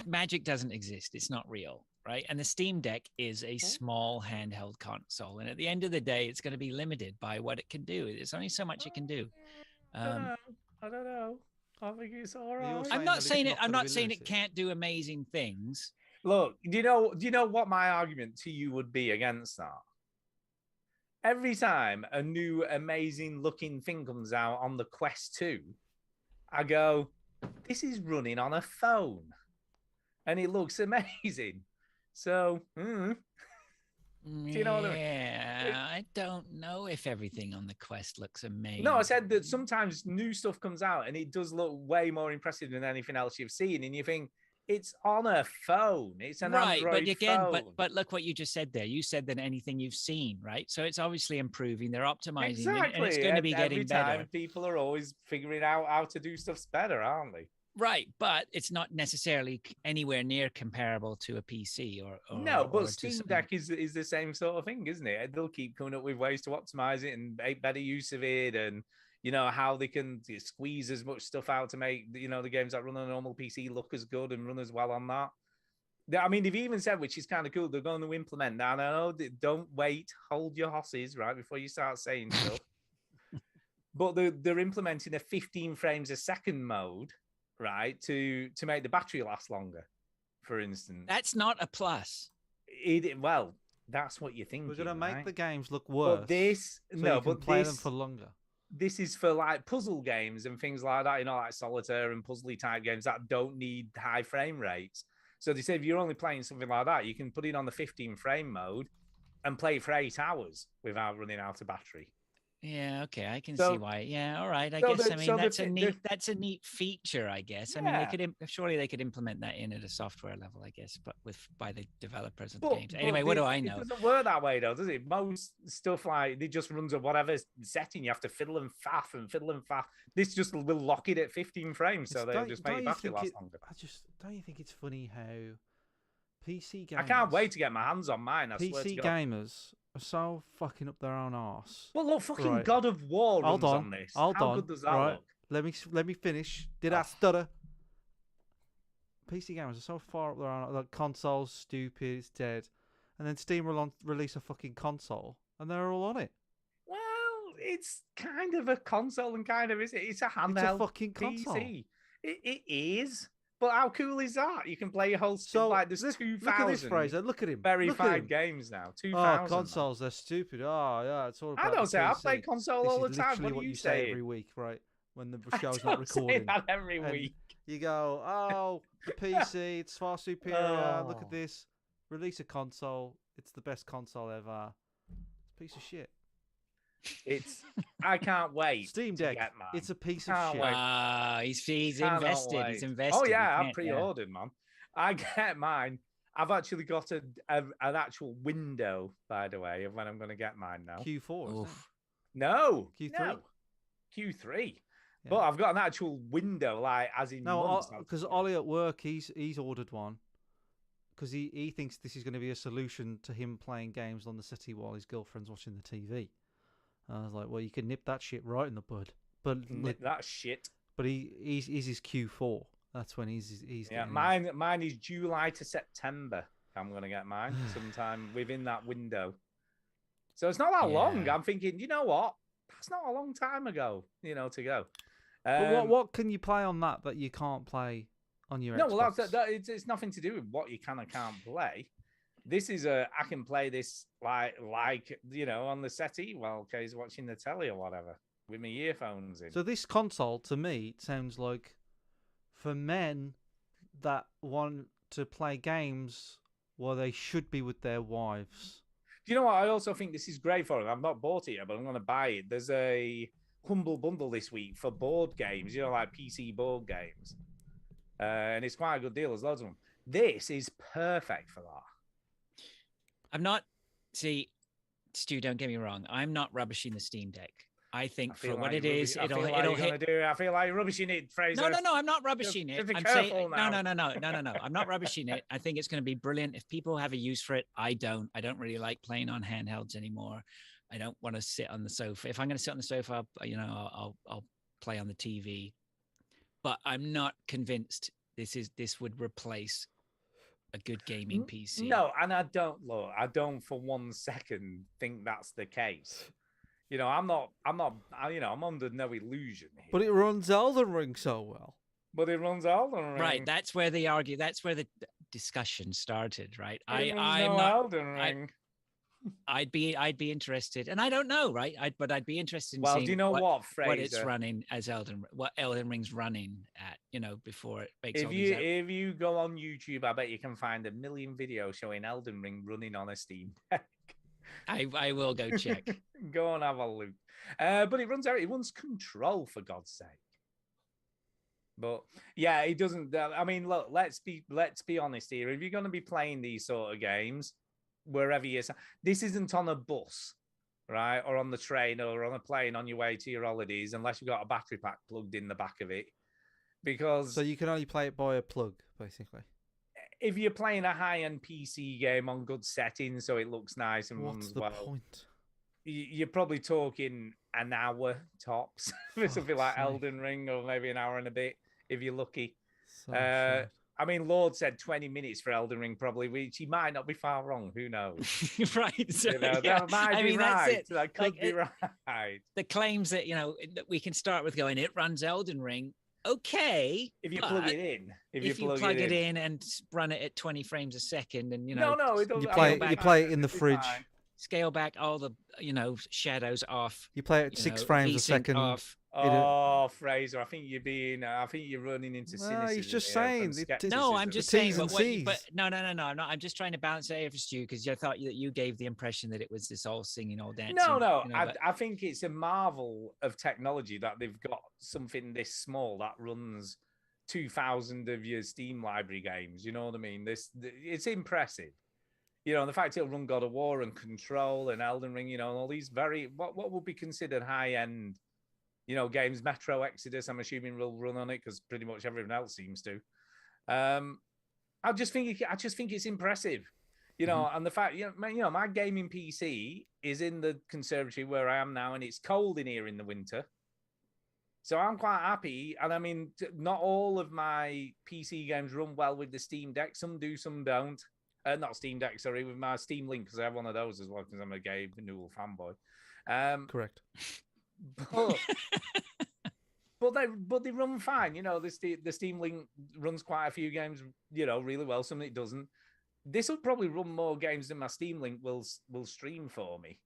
Magic doesn't exist. It's not real. Right. And the Steam Deck is a small handheld console. And at the end of the day, it's going to be limited by what it can do. There's only so much it can do. I don't know. I think it's all right. I'm not saying it can't do amazing things. Look, do you know what my argument to you would be against that? Every time a new amazing looking thing comes out on the Quest 2, I go, this is running on a phone. And it looks amazing. So, do you know what I mean? Yeah, I don't know if everything on the Quest looks amazing. No, I said that sometimes new stuff comes out and it does look way more impressive than anything else you've seen, and you think it's on a phone. It's an Android but again, phone. but look what you just said there. You said that anything you've seen, right? So it's obviously improving. They're optimizing, exactly. And it's going to be getting better. Every time people are always figuring out how to do stuff better, aren't they? Right, but it's not necessarily anywhere near comparable to a PC or no. But Steam Deck is the same sort of thing, isn't it? They'll keep coming up with ways to optimize it and make better use of it, and you know how they can squeeze as much stuff out to make the games that run on a normal PC look as good and run as well on that. I mean, they've even said, which is kind of cool, they're going to implement that. I know, don't wait, hold your horses right before you start saying stuff. But they're implementing a 15 frames a second mode. Right, to make the battery last longer, for instance. That's not a plus. Well, that's what you think. We're going to make the games look worse. But play them for longer. This is for like puzzle games and things like that, like solitaire and puzzly type games that don't need high frame rates. So they say if you're only playing something like that, you can put it on the 15 frame mode and play for 8 hours without running out of battery. Yeah, okay, I can see why. Yeah, all right. I guess that's a neat feature. I guess. I mean, surely they could implement that in at a software level. I guess, but by the developers of the games. Anyway, what do I know? It doesn't work that way, though, does it? Most stuff like it just runs at whatever setting. You have to fiddle and faff. This just will lock it at 15 frames, so they'll just make battery last longer. Don't you think it's funny how PC gamers? I can't wait to get my hands on mine. PC gamers are so fucking up their own arse. Well, look, fucking God of War runs on this. How good does that look? Let me finish. Did I stutter? PC gamers are so far up their own. Like, console's stupid, it's dead, and then Steam will release a fucking console, and they're all on it. Well, it's kind of a console, and kind of it's a handheld. It's a fucking console. PC. It is. But how cool is that? You can play your whole there's 2,000. Look at this, Fraser. Look at him. Verified games now. 2,000. Oh, consoles, they're stupid. Oh, yeah, it's all about I don't say I play console all the time. What you say every week, right? When the show's not recording. Say that every week. You go, oh, the PC, it's far superior. Look at this. Release a console. It's the best console ever. It's a piece of shit. I can't wait. Steam Deck. It's a piece of shit. He's invested. He's invested. Oh yeah, I'm pre-ordered, man. I get mine. I've actually got an actual window, by the way, of when I'm going to get mine now. Q4. No, Q3. No. Q3. Yeah. But I've got an actual window, like as in months. Because Ollie at work, he's ordered one. Because he thinks this is going to be a solution to him playing games on the city while his girlfriend's watching the TV. I was like, well, you can nip that shit right in the bud. But nip that shit. But he's his Q4. That's when he's yeah. Mine is July to September. I'm gonna get mine sometime within that window. So it's not that long. I'm thinking, you know what? That's not a long time ago. To go. But what can you play on that you can't play on your Xbox? No, well, it's nothing to do with what you can and can't play. This is I can play this like on the settee while Kay's watching the telly or whatever with my earphones in. So this console, to me, it sounds like for men that want to play games while they should be with their wives. Do you know what? I also think this is great for them. I've not bought it yet, but I'm going to buy it. There's a Humble Bundle this week for board games, like PC board games. And it's quite a good deal. There's loads of them. This is perfect for that. Stu, don't get me wrong. I'm not rubbishing the Steam Deck. I think for what like it is, it'll hit. I feel like you're rubbishing it, Fraser. No, I'm not rubbishing it. I'm saying no. I'm not rubbishing it. I think it's going to be brilliant. If people have a use for it, I don't. I don't really like playing on handhelds anymore. I don't want to sit on the sofa. If I'm going to sit on the sofa, I'll play on the TV. But I'm not convinced this would replace a good gaming PC. No, and I don't for 1 second think that's the case. I'm under no illusion here. But it runs Elden Ring so well. Right, that's where the discussion started, right? I'm not Elden Ring. I'd be interested, and I don't know, right? I'd be interested in seeing do you know what it's running as what Elden Ring's running at, before it makes. If you go on YouTube, I bet you can find a million videos showing Elden Ring running on a Steam Deck. I will go check. Go and have a look. But it runs Control, for God's sake. But yeah, it doesn't. I mean, look, let's be honest here. If you're going to be playing these sort of games, wherever this isn't on a bus, right, or on the train, or on a plane on your way to your holidays, unless you've got a battery pack plugged in the back of it. Because so you can only play it by a plug, basically. If you're playing a high-end PC game on good settings, so it looks nice and runs well. What's the point? You're probably talking an hour tops for something like Elden Ring, or maybe an hour and a bit if you're lucky. I mean, Lord said 20 minutes for Elden Ring, probably, which he might not be far wrong. Who knows? Right. So, that might be right. That could be right. The claims that, that we can start with going, it runs Elden Ring. Okay. If you plug it in. If you plug it in and run it at 20 frames a second and, No, it doesn't. You play it in the fridge. Scale back all the, shadows off. You play it 6 frames a second. Off. Oh, Fraser, I think you're running into cynicism. He's just saying. No, I'm just saying. But no, I'm not. I'm just trying to balance it out for Stu, because I thought that you gave the impression that it was this all singing, all dancing. No. I think it's a marvel of technology that they've got something this small that runs 2,000 of your Steam library games. You know what I mean? It's impressive. The fact it'll run God of War and Control and Elden Ring, and all these what would be considered high-end, games. Metro Exodus, I'm assuming, will run on it because pretty much everyone else seems to. I just think it's impressive, and the fact, my gaming PC is in the conservatory where I am now, and it's cold in here in the winter. So I'm quite happy. And I mean, not all of my PC games run well with the Steam Deck. Some do, some don't. Not Steam Deck, sorry, with my Steam Link, because I have one of those as well, because I'm a Gabe Newell fanboy. Correct. But they run fine. The Steam Link runs quite a few games, really well. Some it doesn't. This will probably run more games than my Steam Link will stream for me.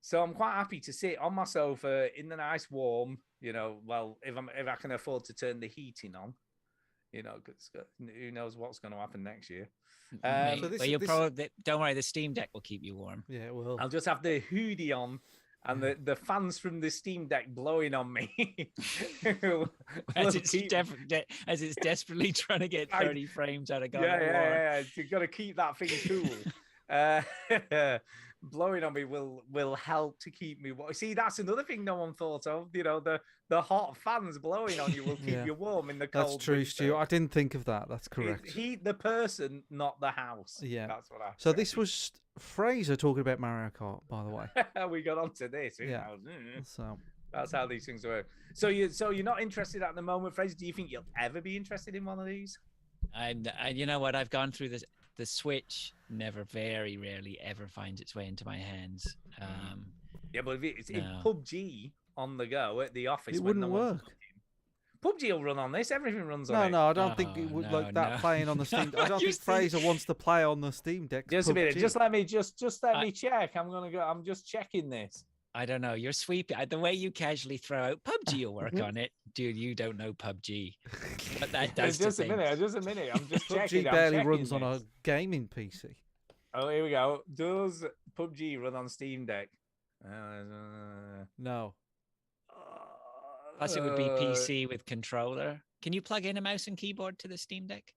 So I'm quite happy to sit on my sofa in the nice warm. Well, if I can afford to turn the heating on. Because who knows what's going to happen next year. Probably don't worry. The Steam Deck will keep you warm. Yeah, it will. I'll just have the hoodie on and the fans from the Steam Deck blowing on me as it's desperately trying to get 30 frames out of God. Yeah. You've got to keep that thing cool. blowing on me will help to keep me warm. See, that's another thing no one thought of. You know, the hot fans blowing on you will keep you warm in the cold. That's true, winter. Stu. I didn't think of that. That's correct. Heat the person, not the house. Yeah, that's what I. So this was Fraser talking about Mario Kart, by the way. We got onto this. Yeah. So that's how these things work. So you're not interested at the moment, Fraser? Do you think you'll ever be interested in one of these? You know what? I've gone through this. The Switch very rarely ever finds its way into my hands. Yeah, but if PUBG on the go at the office, it wouldn't work. PUBG will run on this. Everything runs on it. No, I don't think it would playing on the Steam. I don't think Fraser wants to play on the Steam Deck. Just a minute. Just let me check. I'm just checking this. I don't know. You're sweeping. The way you casually throw out PUBG will work on it. Dude, you don't know PUBG. But that does just a minute. I'm just checking. PUBG barely runs on a gaming PC. Oh, here we go. Does PUBG run on Steam Deck? No. Plus, it would be PC with controller. Can you plug in a mouse and keyboard to the Steam Deck?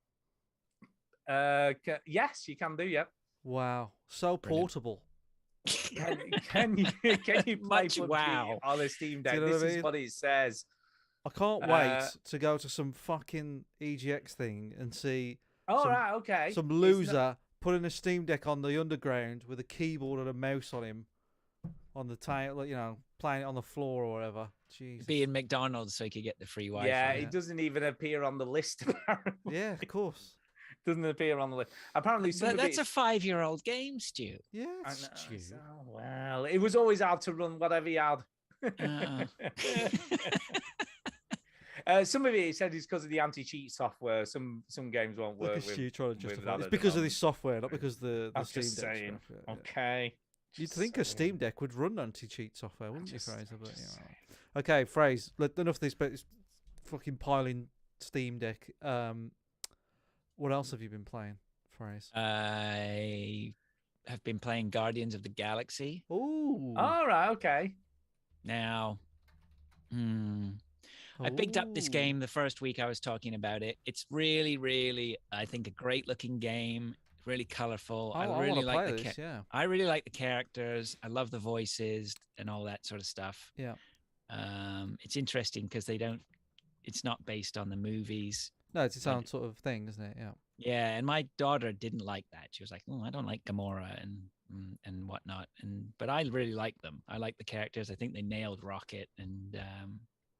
Yes, you can do. Yep. Wow, so portable. Can you play PUBG on the Steam Deck? This is what it says. I can't wait to go to some fucking EGX thing and see. Some loser putting a Steam Deck on the underground with a keyboard and a mouse on him, on the tile, playing it on the floor or whatever. Jesus. Be in McDonald's so he could get the free Wi-Fi. Yeah, it doesn't even appear on the list. Apparently. Yeah, of course. Doesn't appear on the list. Apparently, but that's a 5-year-old game, Stu. Yeah, Stu. Well, it was always hard to run whatever you had. Some of it said it's because of the anti-cheat software. Some games won't work. It's because of this software, not because the Steam Deck saying. Stuff. Yeah. Okay. You'd think a Steam Deck would run anti-cheat software, wouldn't you, Fraser? But, okay, Fraser. Enough of this, but it's fucking piling Steam Deck. What else have you been playing, Fraser? I have been playing Guardians of the Galaxy. Ooh. All right. Okay. Now, I picked up this game the first week I was talking about it. It's really, really, I think, a great-looking game. Really colorful. I really like I really like the characters. I love the voices and all that sort of stuff. Yeah. It's interesting because it's not based on the movies. No, it's its own sort of thing, isn't it? Yeah. Yeah, and my daughter didn't like that. She was like, "Oh, I don't like Gamora and whatnot." But I really like them. I like the characters. I think they nailed Rocket, and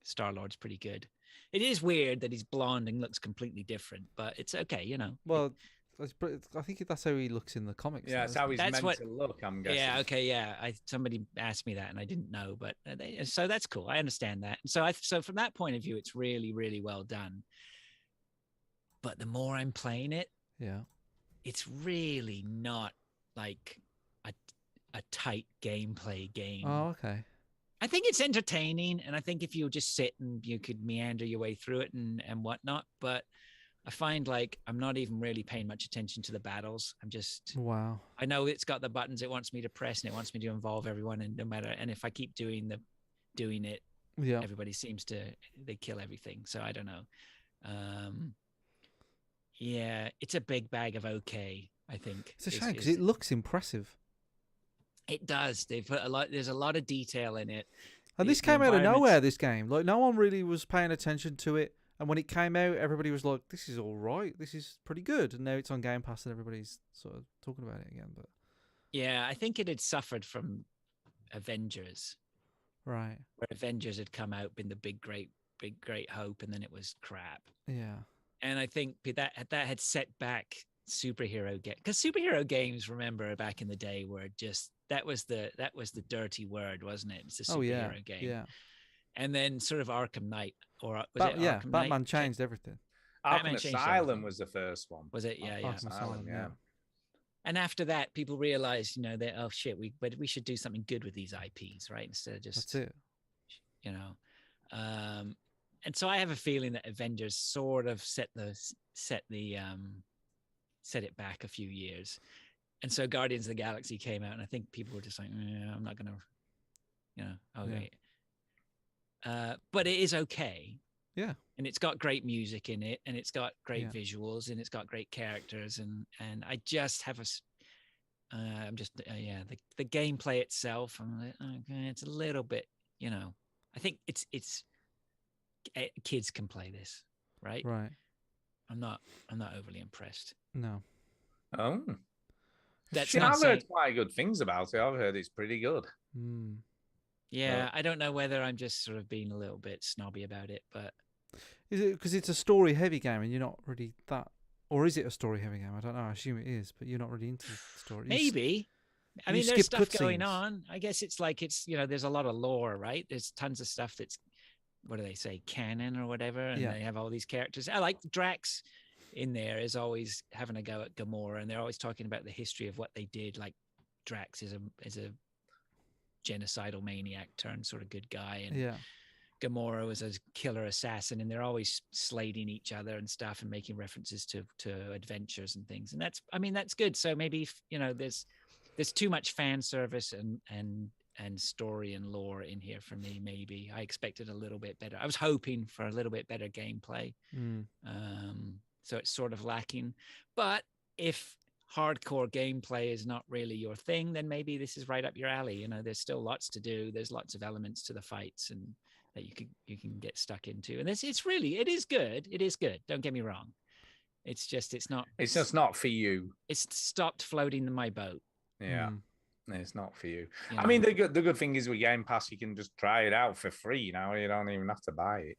Star-Lord's pretty good. It is weird that he's blonde and looks completely different, but it's okay, Well, I think that's how he looks in the comics. Yeah, that's how he's meant to look, I'm guessing. Yeah, okay, yeah. Somebody asked me that, and I didn't know, but so that's cool. I understand that. So from that point of view, it's really, really well done. But the more I'm playing it, it's really not like a tight gameplay game. Oh, okay. I think it's entertaining, and I think if you just sit and you could meander your way through it and whatnot, but I find like I'm not even really paying much attention to the battles. I'm just I know it's got the buttons it wants me to press, and it wants me to involve everyone, and no matter, and if I keep doing it, everybody seems to they kill everything. So I don't know. Yeah, it's a big bag of okay, I think. It's a shame because it looks impressive. It does. They've put there's a lot of detail in it. And this came out of nowhere, this game. Like, no one really was paying attention to it. And when it came out, everybody was like, this is all right. This is pretty good. And now it's on Game Pass and everybody's sort of talking about it again. But yeah, I think it had suffered from Avengers. Right. Where Avengers had come out, been the big, great hope, and then it was crap. Yeah. And I think that had set back superhero games. Because superhero games, remember, back in the day were just, that was the dirty word, wasn't it? It's a superhero game. Yeah. And then sort of Arkham Knight, or was it Arkham Batman Knight? changed everything. Arkham Asylum was the first one. Was it? Yeah, yeah. Asylum, yeah. And after that, people realized, that, oh shit, we should do something good with these IPs, right? Instead of just, that's it. And so I have a feeling that Avengers sort of set it back a few years. And so Guardians of the Galaxy came out, and I think people were just like, I'm not gonna, okay. Yeah. But it is okay. Yeah. And it's got great music in it, and it's got great visuals, and it's got great characters, and I just have I'm just the gameplay itself. I'm like, okay, it's a little bit, I think it's kids can play this, right? Right. I'm not overly impressed. No. Oh. That's I've heard quite good things about it. I've heard it's pretty good. Yeah, I don't know whether I'm just sort of being a little bit snobby about it, but is it because it's a story-heavy game and you're not really that, or is it a story-heavy game? I don't know. I assume it is, but you're not really into story. Maybe. I mean, there's stuff going on. I guess it's like there's a lot of lore, right? There's tons of stuff that's, what do they say, canon or whatever, and they have all these characters. I like Drax in there is always having a go at Gamora, and they're always talking about the history of what they did. Like Drax is a genocidal maniac turned sort of good guy, and Gamora was a killer assassin, and they're always slating each other and stuff and making references to adventures and things. And that's good. So maybe there's too much fan service and story and lore in here for me. Maybe I expected a little bit better. I was hoping for a little bit better gameplay. So it's sort of lacking. But if hardcore gameplay is not really your thing, then maybe this is right up your alley. There's still lots to do. There's lots of elements to the fights and that you can get stuck into. And it is good. It is good. Don't get me wrong. It's just not for you. It's stopped floating my boat. Yeah. It's not for you. I mean, the good thing is with Game Pass, you can just try it out for free now. You don't even have to buy it.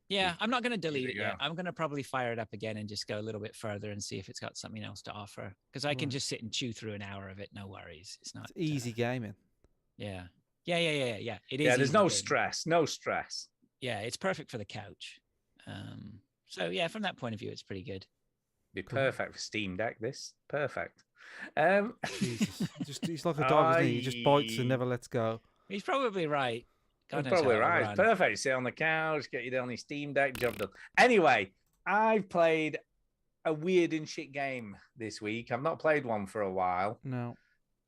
Yeah, I'm not going to delete it yet. I'm going to probably fire it up again and just go a little bit further and see if it's got something else to offer. Because I can just sit and chew through an hour of it. No worries. It's easy gaming. Yeah. It is. Yeah, there's no stress. No stress. Yeah, it's perfect for the couch. So yeah, from that point of view, it's pretty good. Be perfect for Steam Deck. This perfect. Jesus. He's like a dog, isn't he? He just bites and never lets go. He's probably right. He's probably right. It's perfect. Sit on the couch, get you on your Steam Deck, job done. Anyway, I've played a weird and shit game this week. I've not played one for a while. No.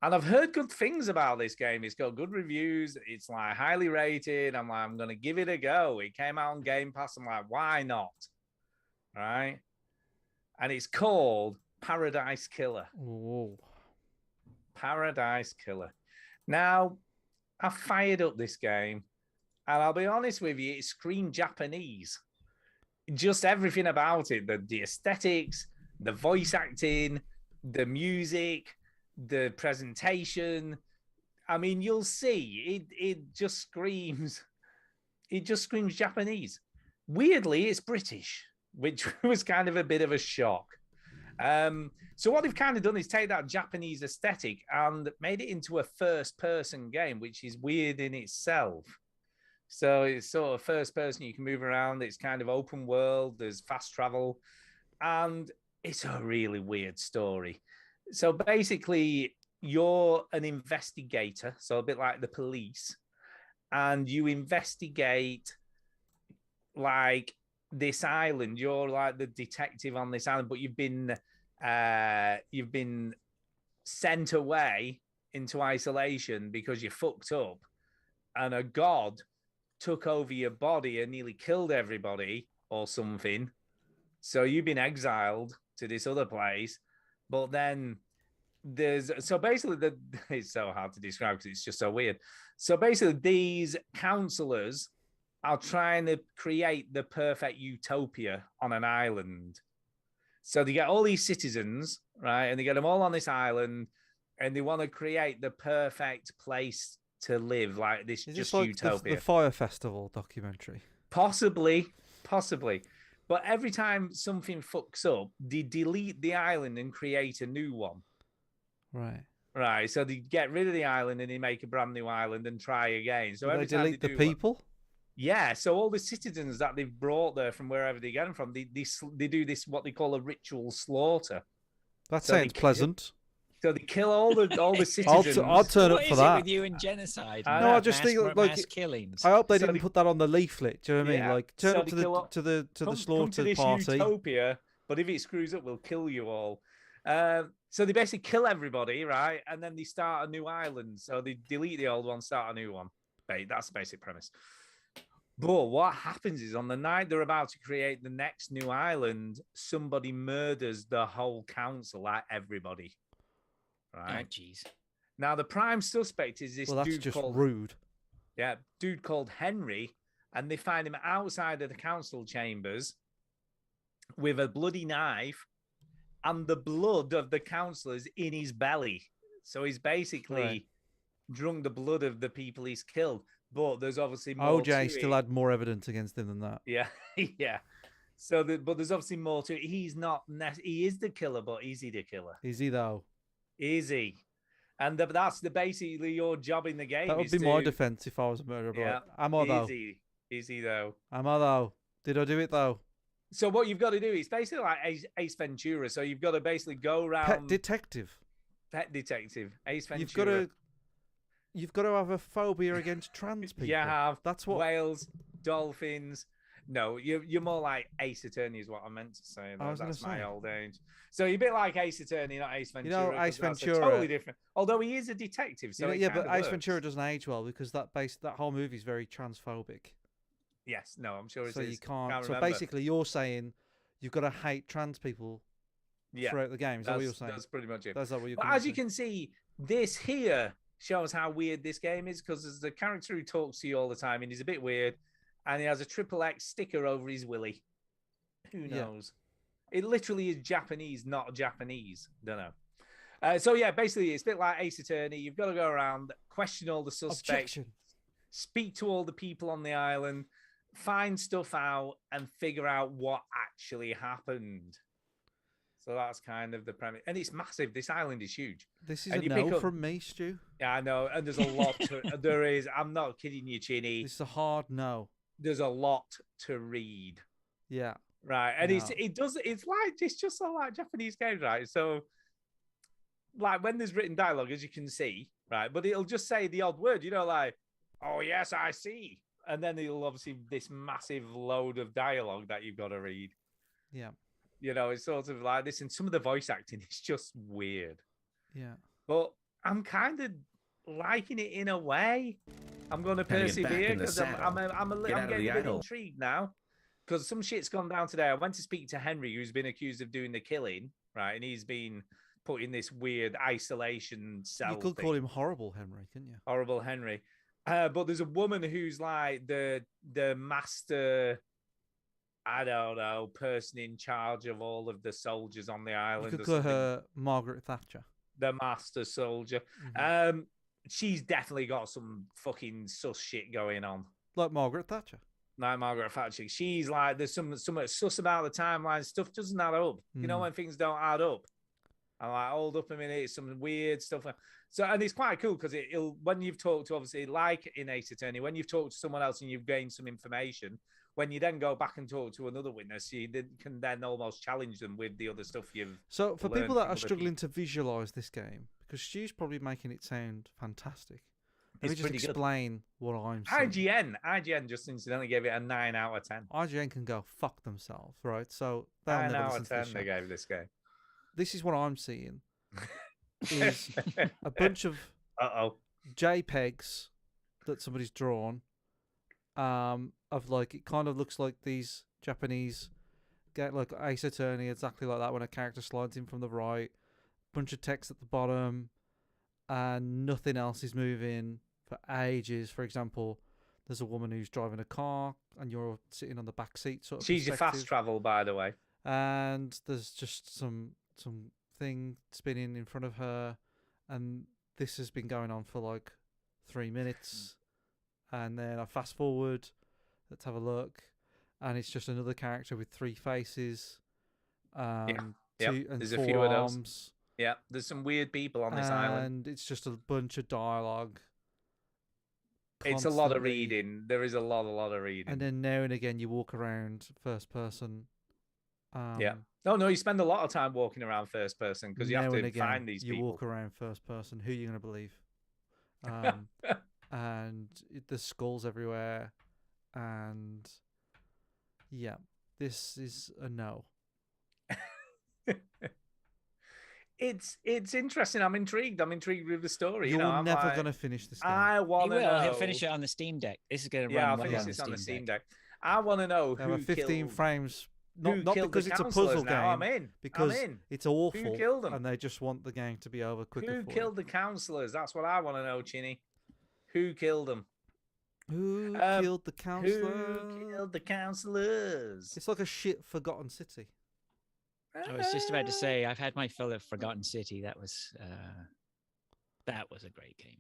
And I've heard good things about this game. It's got good reviews. It's like highly rated. I'm like, I'm going to give it a go. It came out on Game Pass. I'm like, why not? Right? And it's called Paradise Killer. Whoa. Paradise Killer. Now, I fired up this game, and I'll be honest with you, it screamed Japanese. Just everything about it, the aesthetics, the voice acting, the music, the presentation. I mean, you'll see, it just screams Japanese. Weirdly, it's British, which was kind of a bit of a shock. So what they've kind of done is take that Japanese aesthetic and made it into a first-person game, which is weird in itself. So it's sort of first-person, you can move around. It's kind of open world. There's fast travel. And it's a really weird story. So basically, you're an investigator, so a bit like the police, and you investigate, like, this island. You're like the detective on this island, but you've been sent away into isolation because you fucked up, and a god took over your body and nearly killed everybody or something. So you've been exiled to this other place. But then it's so hard to describe because it's just so weird. So basically, these counselors are trying to create the perfect utopia on an island. So they get all these citizens, right? And they get them all on this island, and they want to create the perfect place to live, like this. Is just like utopia. The Fire Festival documentary? Possibly. But every time something fucks up, they delete the island and create a new one. Right. So they get rid of the island and they make a brand new island and try again. So every they delete the people? Yeah, so all the citizens that they've brought there from wherever they get them from, they do this, what they call a ritual slaughter. That sounds pleasant. So they kill all the citizens. I'll turn up for that. What is it with you and genocide? No, I just think like mass killings. I hope they didn't put that on the leaflet. Do you know what I mean? Like turn up to the slaughter come to this party. Utopia, but if it screws up, we'll kill you all. So they basically kill everybody, right? And then they start a new island. So they delete the old one, start a new one. That's the basic premise. But what happens is on the night they're about to create the next new island, somebody murders the whole council, like everybody. right? Oh, jeez. Now, the prime suspect is this well, that's dude just called... rude. Yeah, dude called Henry, and they find him outside of the council chambers with a bloody knife, and the blood of the councillors in his belly. So he's basically drunk the blood of the people he's killed. But there's obviously more OJ still had more evidence against him than that. Yeah, yeah. So, but there's obviously more to it. He's not. He is the killer, but is he the killer? Is he though? Is he? And that's basically your job in the game. That would be my defense if I was a murderer. Yeah. Am I though? Is he though? Am I though? Did I do it though? So what you've got to do is basically like Ace Ventura. So you've got to basically go around. Pet detective. Ace Ventura. You've got to have a phobia against trans people. You have. That's what whales, dolphins. No, you're more like Ace Attorney is what I meant to say. That's my old age. So you're a bit like Ace Attorney, not Ace Ventura. You know, Ace Ventura totally different. Although he is a detective, so but Ace Ventura doesn't age well because that whole movie is very transphobic. Yes, no, I'm sure it is. So you can't. So basically, you're saying you've got to hate trans people throughout the game. Is that what you're saying? That's pretty much it. That's not what you're. But as you can see, this here shows how weird this game is because there's the character who talks to you all the time, and he's a bit weird. And he has a XXX sticker over his willy. Who knows? Yeah. It literally is Japanese, not Japanese. Don't know. So yeah, basically it's a bit like Ace Attorney. You've got to go around, question all the suspects, speak to all the people on the island, find stuff out, and figure out what actually happened. So that's kind of the premise. And it's massive. This island is huge. This is a no from me, Stu. Yeah, I know. And there's a lot to there is. I'm not kidding you, Chinny. It's a hard no. There's a lot to read. Yeah. Right. And it's just so like Japanese games, right? So like when there's written dialogue, as you can see, right, but it'll just say the odd word, like, oh yes, I see. And then it'll obviously this massive load of dialogue that you've got to read. Yeah. It's sort of like this, and some of the voice acting is just weird. Yeah. But I'm kind of liking it in a way. I'm going to persevere because I'm getting a bit intrigued now because some shit's gone down today. I went to speak to Henry, who's been accused of doing the killing, right? And he's been put in this weird isolation cell. You could call him Horrible Henry, couldn't you? Horrible Henry. But there's a woman who's like the master, I don't know, person in charge of all of the soldiers on the island. You could call her Margaret Thatcher. The master soldier. Mm-hmm. She's definitely got some fucking sus shit going on. Like Margaret Thatcher. Like Margaret Thatcher. She's like, there's some sus about the timeline. Stuff doesn't add up. You know when things don't add up? I'm like, hold up a minute. It's some weird stuff. So, and it's quite cool because it'll, when you've talked to, obviously, like in Ace Attorney, when you've talked to someone else and you've gained some information, when you then go back and talk to another witness, you can then almost challenge them with the other stuff you've So for people that are struggling to visualise this game, because Stu's probably making it sound fantastic. Let me just explain what I'm saying. IGN just incidentally gave it a 9 out of 10. IGN can go fuck themselves, right? So 9 out of 10 they gave this game. This is what I'm seeing. Is a bunch of JPEGs that somebody's drawn of like, it kind of looks like these Japanese get like Ace Attorney, exactly like that when a character slides in from the right, bunch of text at the bottom and nothing else is moving for ages. For example, there's a woman who's driving a car and you're sitting on the back seat sort of She's your fast travel, by the way. And there's just some thing spinning in front of her, and this has been going on for like 3 minutes, and then I fast forward, let's have a look, and it's just another character with 3 faces, and there's 4 a few arms. of those. Yeah, there's some weird people on this island, and it's just a bunch of dialogue. It's a lot of reading. There is a lot of reading, and then now and again you walk around first person. No, you spend a lot of time walking around first person because you have to find these people. You walk around first person. Who are you going to believe? And there's skulls everywhere. And yeah, this is a no. It's interesting. I'm intrigued. I'm intrigued with the story. You're never going to finish this game. I want to know. He'll finish it on the Steam Deck. This is going to run. Yeah, I'll finish this on the Steam Deck. I want to know who 15 frames not because it's a puzzle game. I'm in. Because it's awful. Who killed them? And they just want the game to be over quicker. Who killed the councillors? That's what I want to know, Chinny. Who killed them? Who killed the councillors? Who killed the councillors? It's like a shit Forgotten City. I was just about to say, I've had my fill of Forgotten City. That was a great game.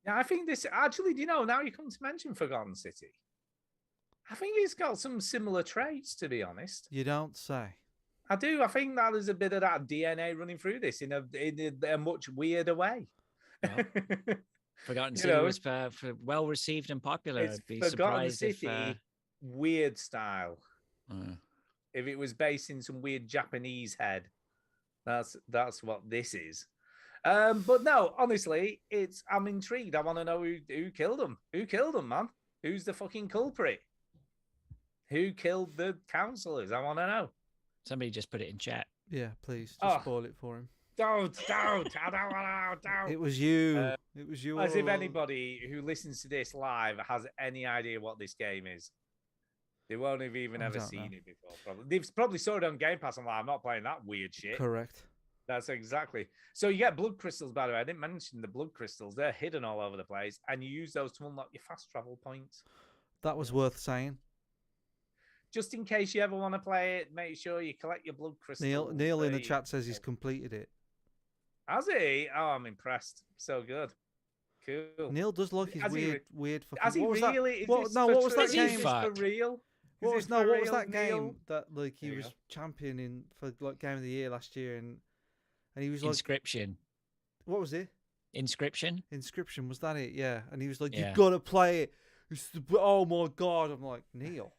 Yeah, I think this actually. Do you know? Now you come to mention Forgotten City. I think it's got some similar traits, to be honest. You don't say. I do. I think that there's a bit of that DNA running through this in a much weirder way. Well, Forgotten City was well received and popular. I'd be Forgotten surprised City, weird style. If it was based in some weird Japanese head, that's what this is. But no, honestly, I'm intrigued. I want to know who killed them. Who killed them, man? Who's the fucking culprit? Who killed the councillors? I want to know. Somebody just put it in chat. Yeah, please, just spoil it for him. Don't. I don't want to. It was you. It was you. As if anybody who listens to this live has any idea what this game is. They won't have even ever seen it before. They've probably saw it on Game Pass. I'm like, I'm not playing that weird shit. Correct. That's exactly. So you get blood crystals, by the way. I didn't mention the blood crystals. They're hidden all over the place. And you use those to unlock your fast travel points. That was worth saying. Just in case you ever want to play it, make sure you collect your blood crystals. Neil in the chat says he's completed it. Has he? Oh, I'm impressed. So good. Cool. Neil does like his weird fucking... Has he really? What was that game? For real? What was that game that like he was championing for like Game of the Year last year and he was like Inscription. What was it? Inscription, was that it? Yeah. And he was like, "You've got to play it." Oh my god! I'm like, Neil,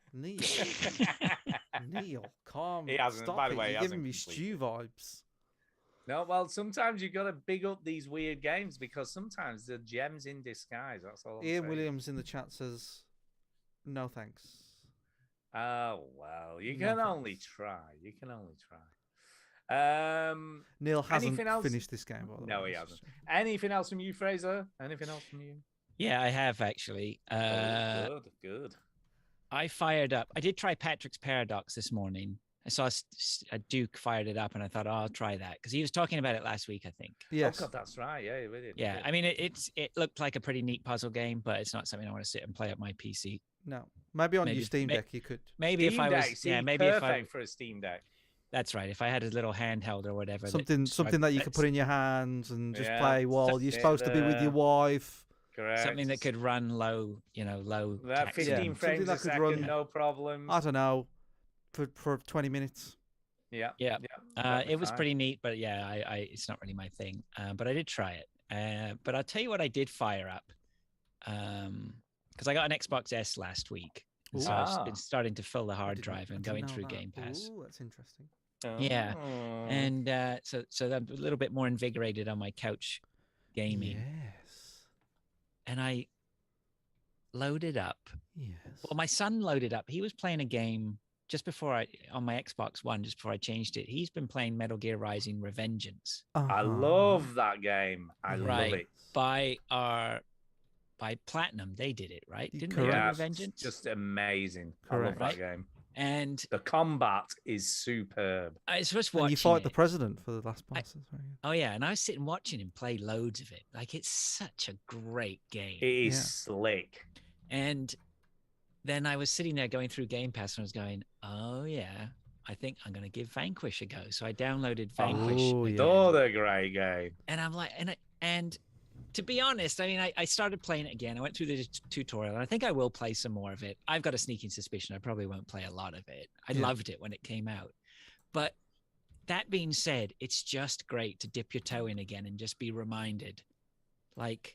calm. He hasn't. Stop By the way, you're giving me Stew vibes. No, well, sometimes you got to big up these weird games because sometimes they're gems in disguise. That's all. Ian Williams in the chat says, "No thanks." Oh well, you can only try. You can only try. Neil hasn't finished this game. By the way. No, he hasn't. Anything else from you, Fraser? Anything else from you? Yeah, I have actually. Good. I fired up. I did try Patrick's Paradox this morning. I saw a Duke fired it up, and I thought, I'll try that because he was talking about it last week, I think. Yes. Oh God, that's right. Yeah, he did. Yeah, I mean, it looked like a pretty neat puzzle game, but it's not something I want to sit and play at my PC. No, maybe on your Steam Deck you could. Maybe Steam if I was, Deck, see, maybe perfect if I for a Steam Deck. That's right. If I had a little handheld or whatever, something that you could put in your hands and just play while you're supposed to be with your wife. Correct. Something that could run low, low. That 15 frames a second, no problem. I don't know, for 20 minutes. Yeah. It was pretty neat, but it's not really my thing. But I did try it. But I'll tell you what I did fire up, because I got an Xbox S last week, and so I've been starting to fill the hard drive and going through Game Pass. Oh, that's interesting. Yeah, and so I'm a little bit more invigorated on my couch gaming. Yes. And I loaded up. Yes. Well, my son loaded up. He was playing a game just before on my Xbox One, just before I changed it. He's been playing Metal Gear Rising: Revengeance. I love that game. I love it. By Platinum, they did it, right? Didn't they? Revengeance? Just amazing. Correct. I love that game. And the combat is superb. I was just watching. And you fight the president for the last boss. Oh yeah, and I was sitting watching him play loads of it. Like, it's such a great game. It is slick. And then I was sitting there going through Game Pass and I was going, oh yeah, I think I'm going to give Vanquish a go. So I downloaded Vanquish. Oh, the great game. And I'm like, and to be honest, I mean, I started playing it again. I went through the tutorial, and I think I will play some more of it. I've got a sneaking suspicion I probably won't play a lot of it. I loved it when it came out. But that being said, it's just great to dip your toe in again and just be reminded, like,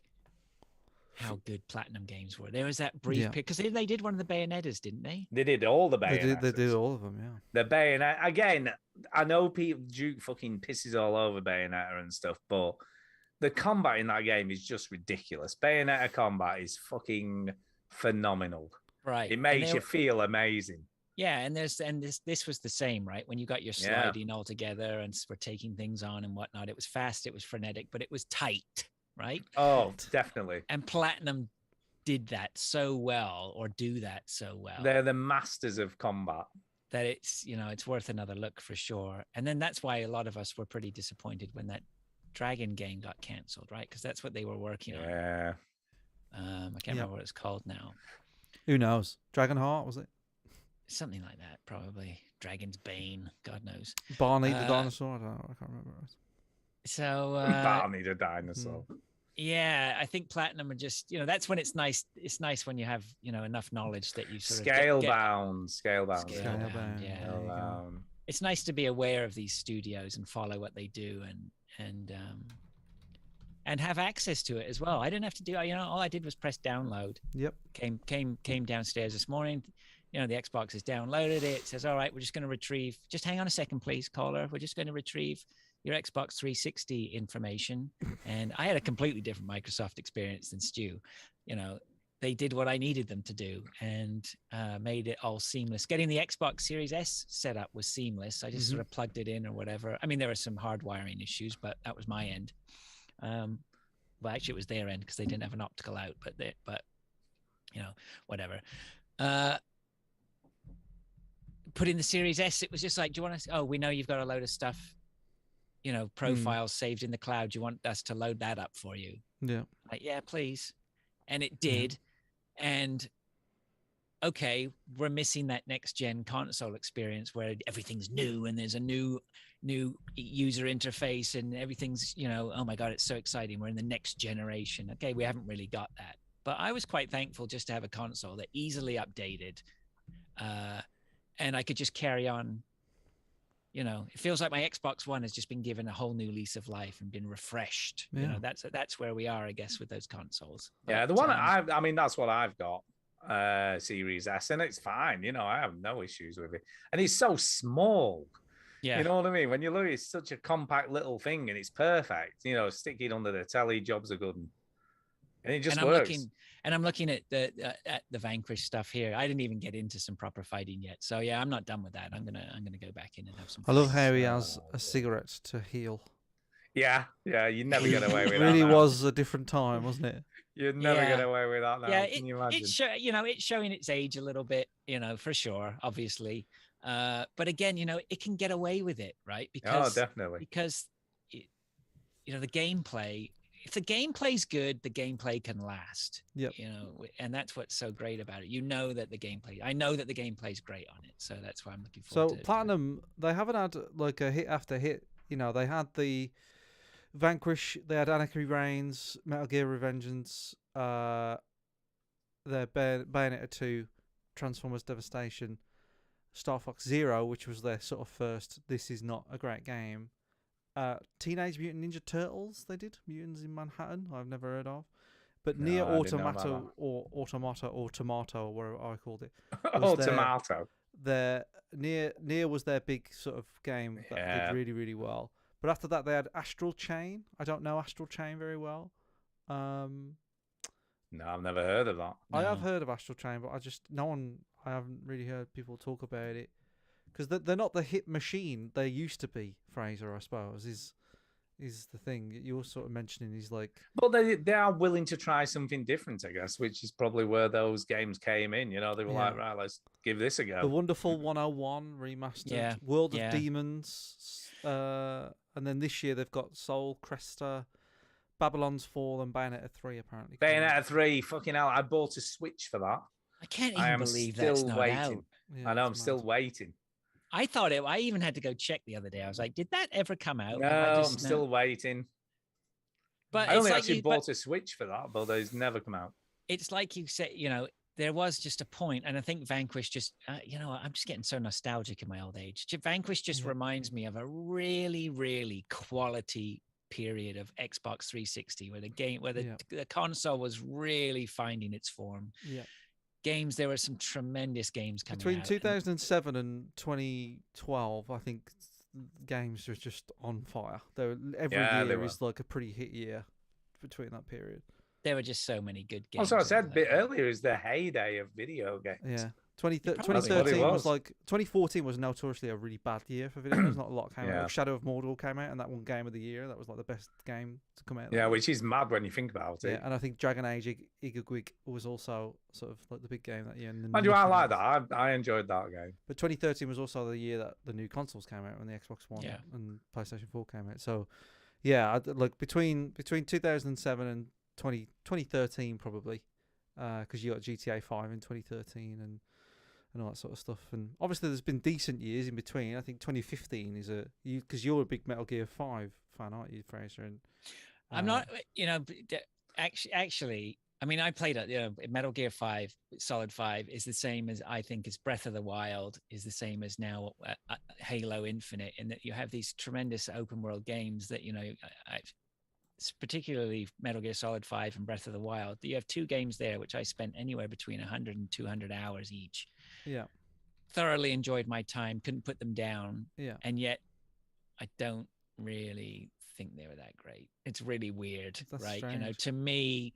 how good Platinum games were. There was that brief because they did one of the Bayonettas, didn't they? They did all the Bayonettas. They did all of them, yeah. The Bayonetta, again, I know Duke fucking pisses all over Bayonetta and stuff, but the combat in that game is just ridiculous. Bayonetta combat is fucking phenomenal. Right. It makes you feel amazing. Yeah, and this was the same, right? When you got your sliding all together and we're taking things on and whatnot. It was fast, it was frenetic, but it was tight, right? Oh, definitely. And Platinum did that so well, or do that so well. They're the masters of combat. that it's, you know, it's worth another look for sure. And then that's why a lot of us were pretty disappointed when that Dragon game got cancelled, right? Because that's what they were working on. Yeah. I can't remember what it's called now. Who knows? Dragonheart, was it? Something like that, probably. Dragon's Bane, God knows. Barney the dinosaur? I don't know. I can't remember. So Barney the dinosaur. Yeah, I think Platinum are just, you know, that's when it's nice. It's nice when you have, you know, enough knowledge that you sort of Scalebound. Yeah. It's nice to be aware of these studios and follow what they do and have access to it as well. I didn't have to do, you know, all I did was press download. Yep. Came downstairs this morning. You know, the Xbox has downloaded it. It says, all right, we're just going to retrieve. Just hang on a second, please, caller. We're just going to retrieve your Xbox 360 information. And I had a completely different Microsoft experience than Stu. You know, they did what I needed them to do and made it all seamless. Getting the Xbox Series S set up was seamless. I just sort of plugged it in or whatever. I mean, there were some hardwiring issues, but that was my end. Well, actually, it was their end because they didn't have an optical out, but you know, whatever. Put in the Series S, it was just like, do you want to? Oh, we know you've got a load of stuff, you know, profiles saved in the cloud. Do you want us to load that up for you? Yeah. Like, yeah, please. And it did. Yeah. And okay, we're missing that next gen console experience where everything's new and there's a new user interface and everything's, you know, oh my God, it's so exciting. We're in the next generation. Okay, we haven't really got that. But I was quite thankful just to have a console that easily updated. And I could just carry on. You know, it feels like my Xbox One has just been given a whole new lease of life and been refreshed. Yeah. You know, that's where we are, I guess, with those consoles. But, yeah, the one I mean, that's what I've got, Series S, and it's fine. You know, I have no issues with it, and it's so small. Yeah, you know what I mean. When you look, it's such a compact little thing, and it's perfect. You know, stick it under the telly, jobs are good, and it just works. I'm looking at the Vanquish stuff here. I didn't even get into some proper fighting yet. So yeah, I'm not done with that. I'm gonna go back in and have some. I love how he has a cigarette to heal. Yeah, you never get away with that. It really was a different time, wasn't it? You'd never get away with that now. Yeah, can you imagine? It's showing its age a little bit, you know, for sure, obviously. But again, you know, it can get away with it, right? Because, definitely. Because, you know, the gameplay. If the gameplay's good, the gameplay can last. Yep. You know, and that's what's so great about it. You know that I know that the gameplay's great on it, so that's why I'm looking forward to it. So Platinum, they haven't had like a hit after hit. You know, they had the Vanquish, they had Anarchy Reigns, Metal Gear Revengeance, their Bayonetta 2, Transformers Devastation, Star Fox Zero, which was their sort of first, this is not a great game. Teenage Mutant Ninja Turtles, they did Mutants in Manhattan, I've never heard of, but Nier Automata or Tomato, or whatever I called it. Tomato. Their Nier was their big sort of game that did really, really well. But after that, they had Astral Chain. I don't know Astral Chain very well. No, I've never heard of that. I have heard of Astral Chain, but I haven't really heard people talk about it. Because they're not the hit machine they used to be, Fraser, I suppose, is the thing. You're sort of mentioning is like... Well, they are willing to try something different, I guess, which is probably where those games came in. You know, they were like, right, let's give this a go. The Wonderful 101 remastered, World of Demons, and then this year they've got Soul, Cresta, Babylon's Fall, and Bayonetta 3, apparently. Bayonetta 3, fucking hell, I bought a Switch for that. I can't even believe that's not out. Yeah, I know, I'm still waiting. I thought I even had to go check the other day. I was like, did that ever come out? No, I'm still waiting. But I only actually bought a Switch for that, but it's never come out. It's like you said, you know, there was just a point, and I think Vanquish just, you know, I'm just getting so nostalgic in my old age. Vanquish just reminds me of a really, really quality period of Xbox 360 where the console was really finding its form. Yeah. Games, there were some tremendous games coming between out. 2007 and 2012. I think games were just on fire. Every year is like a pretty hit year between that period. There were just so many good games. Also, I said a bit earlier, is the heyday of video games. Yeah, 2013 was like 2014 was notoriously a really bad year for video games. Not a lot came out. Like Shadow of Mordor came out, and that won Game of the Year. That was like the best game to come out. Yeah, which is mad when you think about it. Yeah, and I think Dragon Age Igigwig was also sort of like the big game that year. And I like that. I enjoyed that game. But 2013 was also the year that the new consoles came out, when the Xbox One and PlayStation 4 came out. So, yeah, like between 2007 and 2013 probably, because you got GTA 5 in 2013 and all that sort of stuff. And obviously there's been decent years in between. I think 2015 is because you're a big Metal Gear 5 fan, aren't you, Fraser? And I'm not, actually, I mean, I played it, Metal Gear 5, Solid 5 is the same as, I think, as Breath of the Wild is the same as now Halo Infinite, in that you have these tremendous open world games that, particularly Metal Gear Solid 5 and Breath of the Wild. You have two games there, which I spent anywhere between 100 and 200 hours each. Yeah. Thoroughly enjoyed my time, couldn't put them down. Yeah. And yet I don't really think they were that great. It's really weird, right? Strange. To me,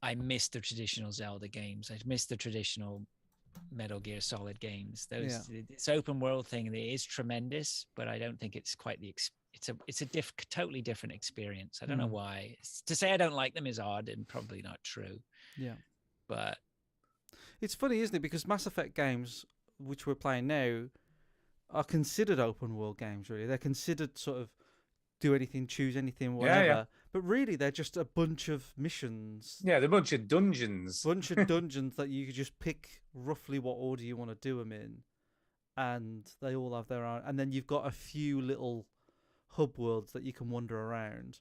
I miss the traditional Zelda games. I miss the traditional Metal Gear Solid games. This open world thing, it is tremendous, but I don't think it's quite it's a totally different experience. I don't know why. To say I don't like them is odd and probably not true. Yeah. But it's funny, isn't it? Because Mass Effect games, which we're playing now, are considered open world games, really. They're considered sort of do anything, choose anything, whatever. Yeah. But really, they're just a bunch of missions. Yeah, they're a bunch of dungeons. That you could just pick roughly what order you want to do them in. And they all have their own. And then you've got a few little hub worlds that you can wander around.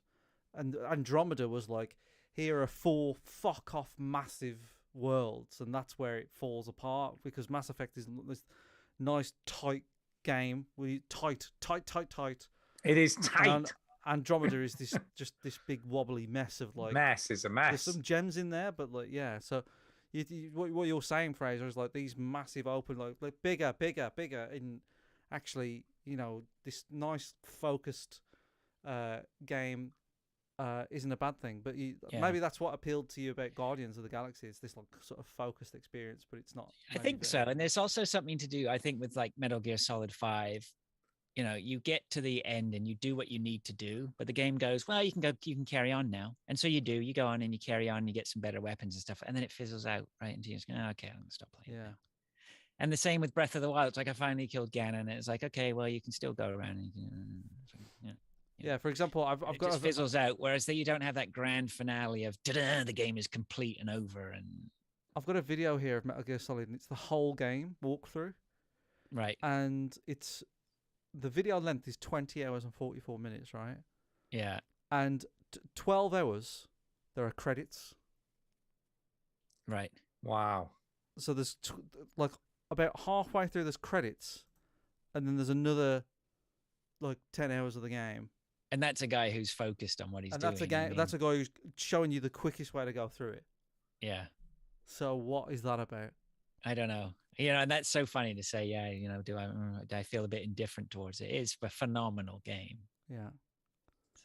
And Andromeda was like, here are 4 fuck-off massive worlds. And that's where it falls apart. Because Mass Effect is this nice, tight game. Tight. It is tight. And Andromeda is this big wobbly mess of like It's a mess. There's some gems in there, but like so, what you're saying, Fraser, is like these massive open like bigger, in actually this nice focused game isn't a bad thing. But maybe that's what appealed to you about Guardians of the Galaxy. It's this like sort of focused experience, but it's not. I think so, and there's also something to do, I think, with like Metal Gear Solid 5. You get to the end and you do what you need to do, but the game goes, well, you can carry on now. And so you go on and you carry on and you get some better weapons and stuff. And then it fizzles out, right? And you just go, okay, I'm going to stop playing. Yeah. And the same with Breath of the Wild. It's like, I finally killed Ganon. And it's like, okay, well, you can still go around. And yeah. For example, I've got just fizzles out. Whereas you don't have that grand finale of, the game is complete and over. And I've got a video here of Metal Gear Solid and it's the whole game walkthrough. Right. And the video length is 20 hours and 44 minutes, right? Yeah. And 12 hours, there are credits. Right. Wow. So there's like about halfway through there's credits, and then there's another like 10 hours of the game. And that's a guy who's focused on what he's doing. That's a guy who's showing you the quickest way to go through it. Yeah. So what is that about? I don't know. And that's so funny to say, do I feel a bit indifferent towards it? It is a phenomenal game. Yeah.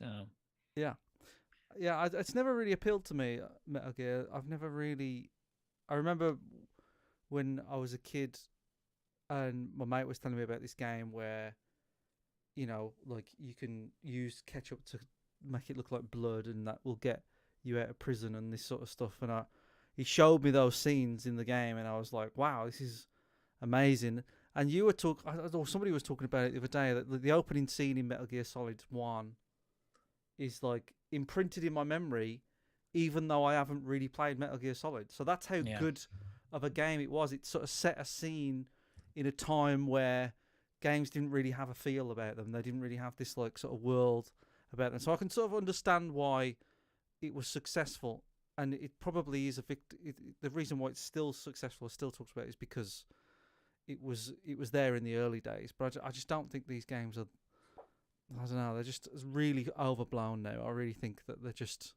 So. Yeah. Yeah, it's never really appealed to me, Metal Gear. I remember when I was a kid and my mate was telling me about this game where, like you can use ketchup to make it look like blood and that will get you out of prison and this sort of stuff. And he showed me those scenes in the game, and I was like, "Wow, this is amazing." And you were somebody was talking about it the other day that the opening scene in Metal Gear Solid 1 is like imprinted in my memory, even though I haven't really played Metal Gear Solid. So that's how good of a game it was. It sort of set a scene in a time where games didn't really have a feel about them. They didn't really have this like sort of world about them. So I can sort of understand why it was successful. And it probably is the reason why it's still successful, still talks about it, is because it was there in the early days. But I just don't think these games are. I don't know. They're just really overblown now. I really think that they're just.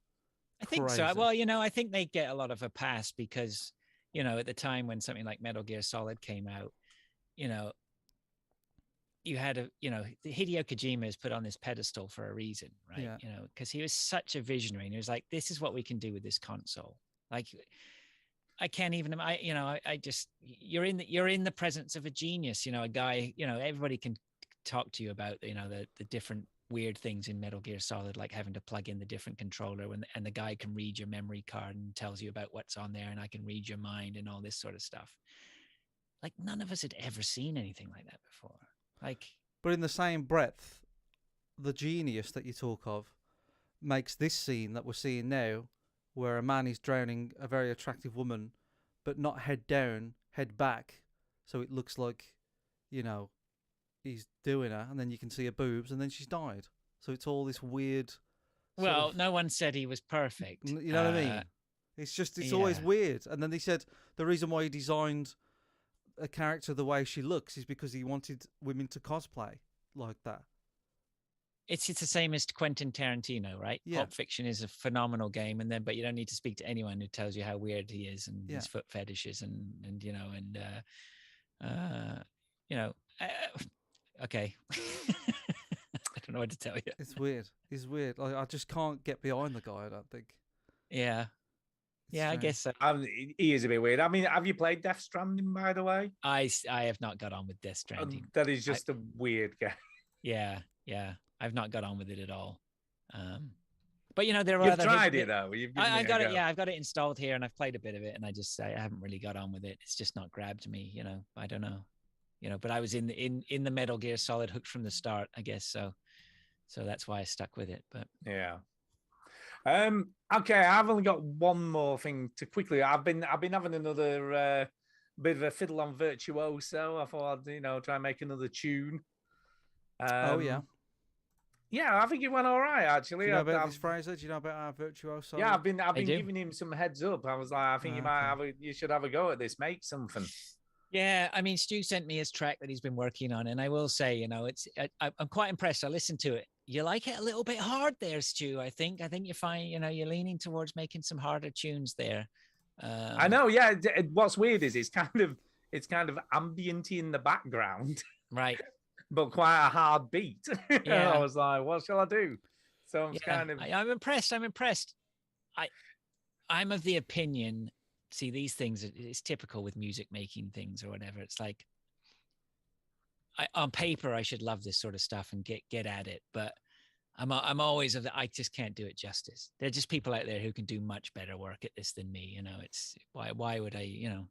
I think so. Well, I think they get a lot of a pass because, at the time when something like Metal Gear Solid came out, you had Hideo Kojima is put on this pedestal for a reason, right? Because he was such a visionary, and he was like, this is what we can do with this console. Like, I can't even. I just you're in the presence of a genius. A guy. Everybody can talk to you about the different weird things in Metal Gear Solid, like having to plug in the different controller and the guy can read your memory card and tells you about what's on there, and I can read your mind and all this sort of stuff. Like none of us had ever seen anything like that before. But in the same breath, the genius that you talk of makes this scene that we're seeing now, where a man is drowning a very attractive woman, but not head down, head back, so it looks like, he's doing her, and then you can see her boobs, and then she's died. So it's all this weird. Well, no one said he was perfect. You know what I mean? It's always weird. And then they said the reason why he designed a character the way she looks is because he wanted women to cosplay like that. It's the same as Quentin Tarantino, right? Yeah. Pulp Fiction is a phenomenal game, but you don't need to speak to anyone who tells you how weird he is and his foot fetishes okay. I don't know what to tell you. It's weird. He's weird. I just can't get behind the guy, I don't think. Yeah. Yeah, I guess so. He is a bit weird. I mean, have you played Death Stranding, by the way? I have not got on with Death Stranding. That is just a weird game. Yeah. I've not got on with it at all. But there are You've other. Tried it though. I got it. Yeah, I've got it installed here, and I've played a bit of it, and I haven't really got on with it. It's just not grabbed me. I don't know. But I was in the Metal Gear Solid hooked from the start, I guess. So that's why I stuck with it. But yeah. Okay, I've only got one more thing to quickly. I've been having another bit of a fiddle on Virtuoso. I thought I'd try and make another tune. Yeah, I think it went all right actually. Do you know about this, Fraser? Do you know about our Virtuoso? Yeah, I've been giving him some heads up. I was like, I think you should have a go at this. Make something. Yeah, I mean, Stu sent me his track that he's been working on, and I will say, I'm quite impressed. I listened to it. You like it a little bit hard there, Stu. I think you find, you're leaning towards making some harder tunes there. I know. Yeah. What's weird is it's kind of ambient in the background, right? But quite a hard beat. Yeah. I was like, what shall I do? So I'm impressed. I'm of the opinion. See, these things, it's typical with music making things or whatever. It's like, on paper, I should love this sort of stuff and get at it. But I'm always I just can't do it justice. There are just people out there who can do much better work at this than me. It's why would I,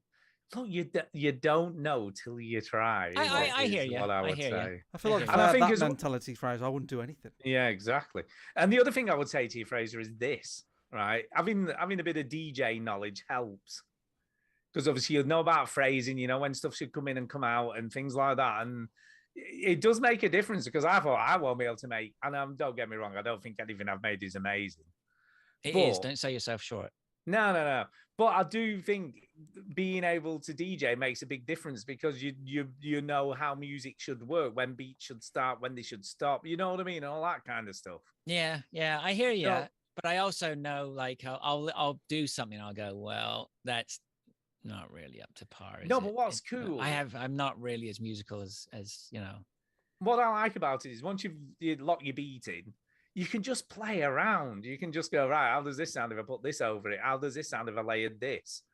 Look, you don't know till you try. I hear you. What I would say. I feel like if I had that mentality, Fraser, I wouldn't do anything. Yeah, exactly. And the other thing I would say to you, Fraser, is this. Right, having a bit of DJ knowledge helps, because obviously you'll know about phrasing, when stuff should come in and come out and things like that, and it does make a difference. Because I thought I won't be able to make, and don't get me wrong, I don't think anything I've made is amazing. It is. Don't sell yourself short. No. But I do think being able to DJ makes a big difference, because you know how music should work, when beats should start, when they should stop. You know what I mean? All that kind of stuff. Yeah, I hear you. But I also know, like, I'll do something. I'll go, well, that's not really up to par. But what's cool? I'm not really as musical as What I like about it is once you lock your beat in, you can just play around. You can just go, right, how does this sound if I put this over it? How does this sound if I layered this?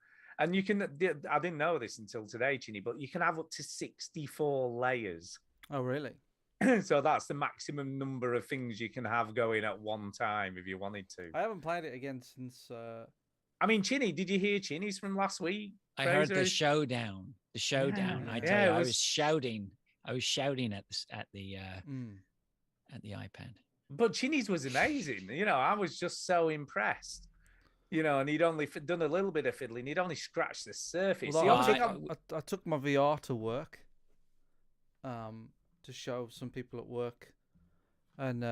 And you can. I didn't know this until today, Chinny, but you can have up to 64 layers. Oh, really? So that's the maximum number of things you can have going at one time if you wanted to. I haven't played it again since. I mean, Chinny, did you hear Chinny's from last week? I heard the showdown. The showdown. Yeah. I tell you, I was shouting. I was shouting at the iPad. But Chinny's was amazing. I was just so impressed. And he'd only done a little bit of fiddling. He'd only scratched the surface. Well, I took my VR to work. To show some people at work, and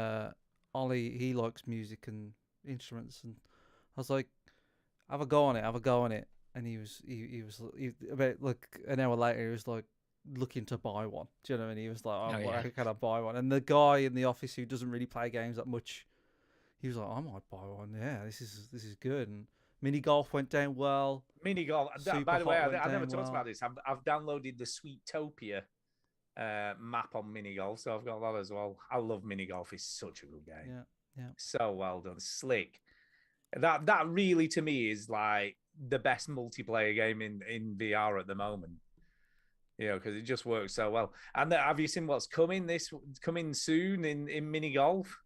Ollie, he likes music and instruments, and I was like, have a go on it, and he was about like an hour later, he was like looking to buy one. Do you know what I mean? He was like, how can I buy one? And the guy in the office who doesn't really play games that much, he was like, I might buy one. Yeah, this is good. And mini golf went down well. Mini golf. By the way, I never talked about this. I've downloaded the Sweetopia map on mini golf, so I've got that as well. I love mini golf. It's such a good game. Yeah. So well done, slick. That really to me is like the best multiplayer game in VR at the moment. Because it just works so well. And have you seen what's coming soon in mini golf?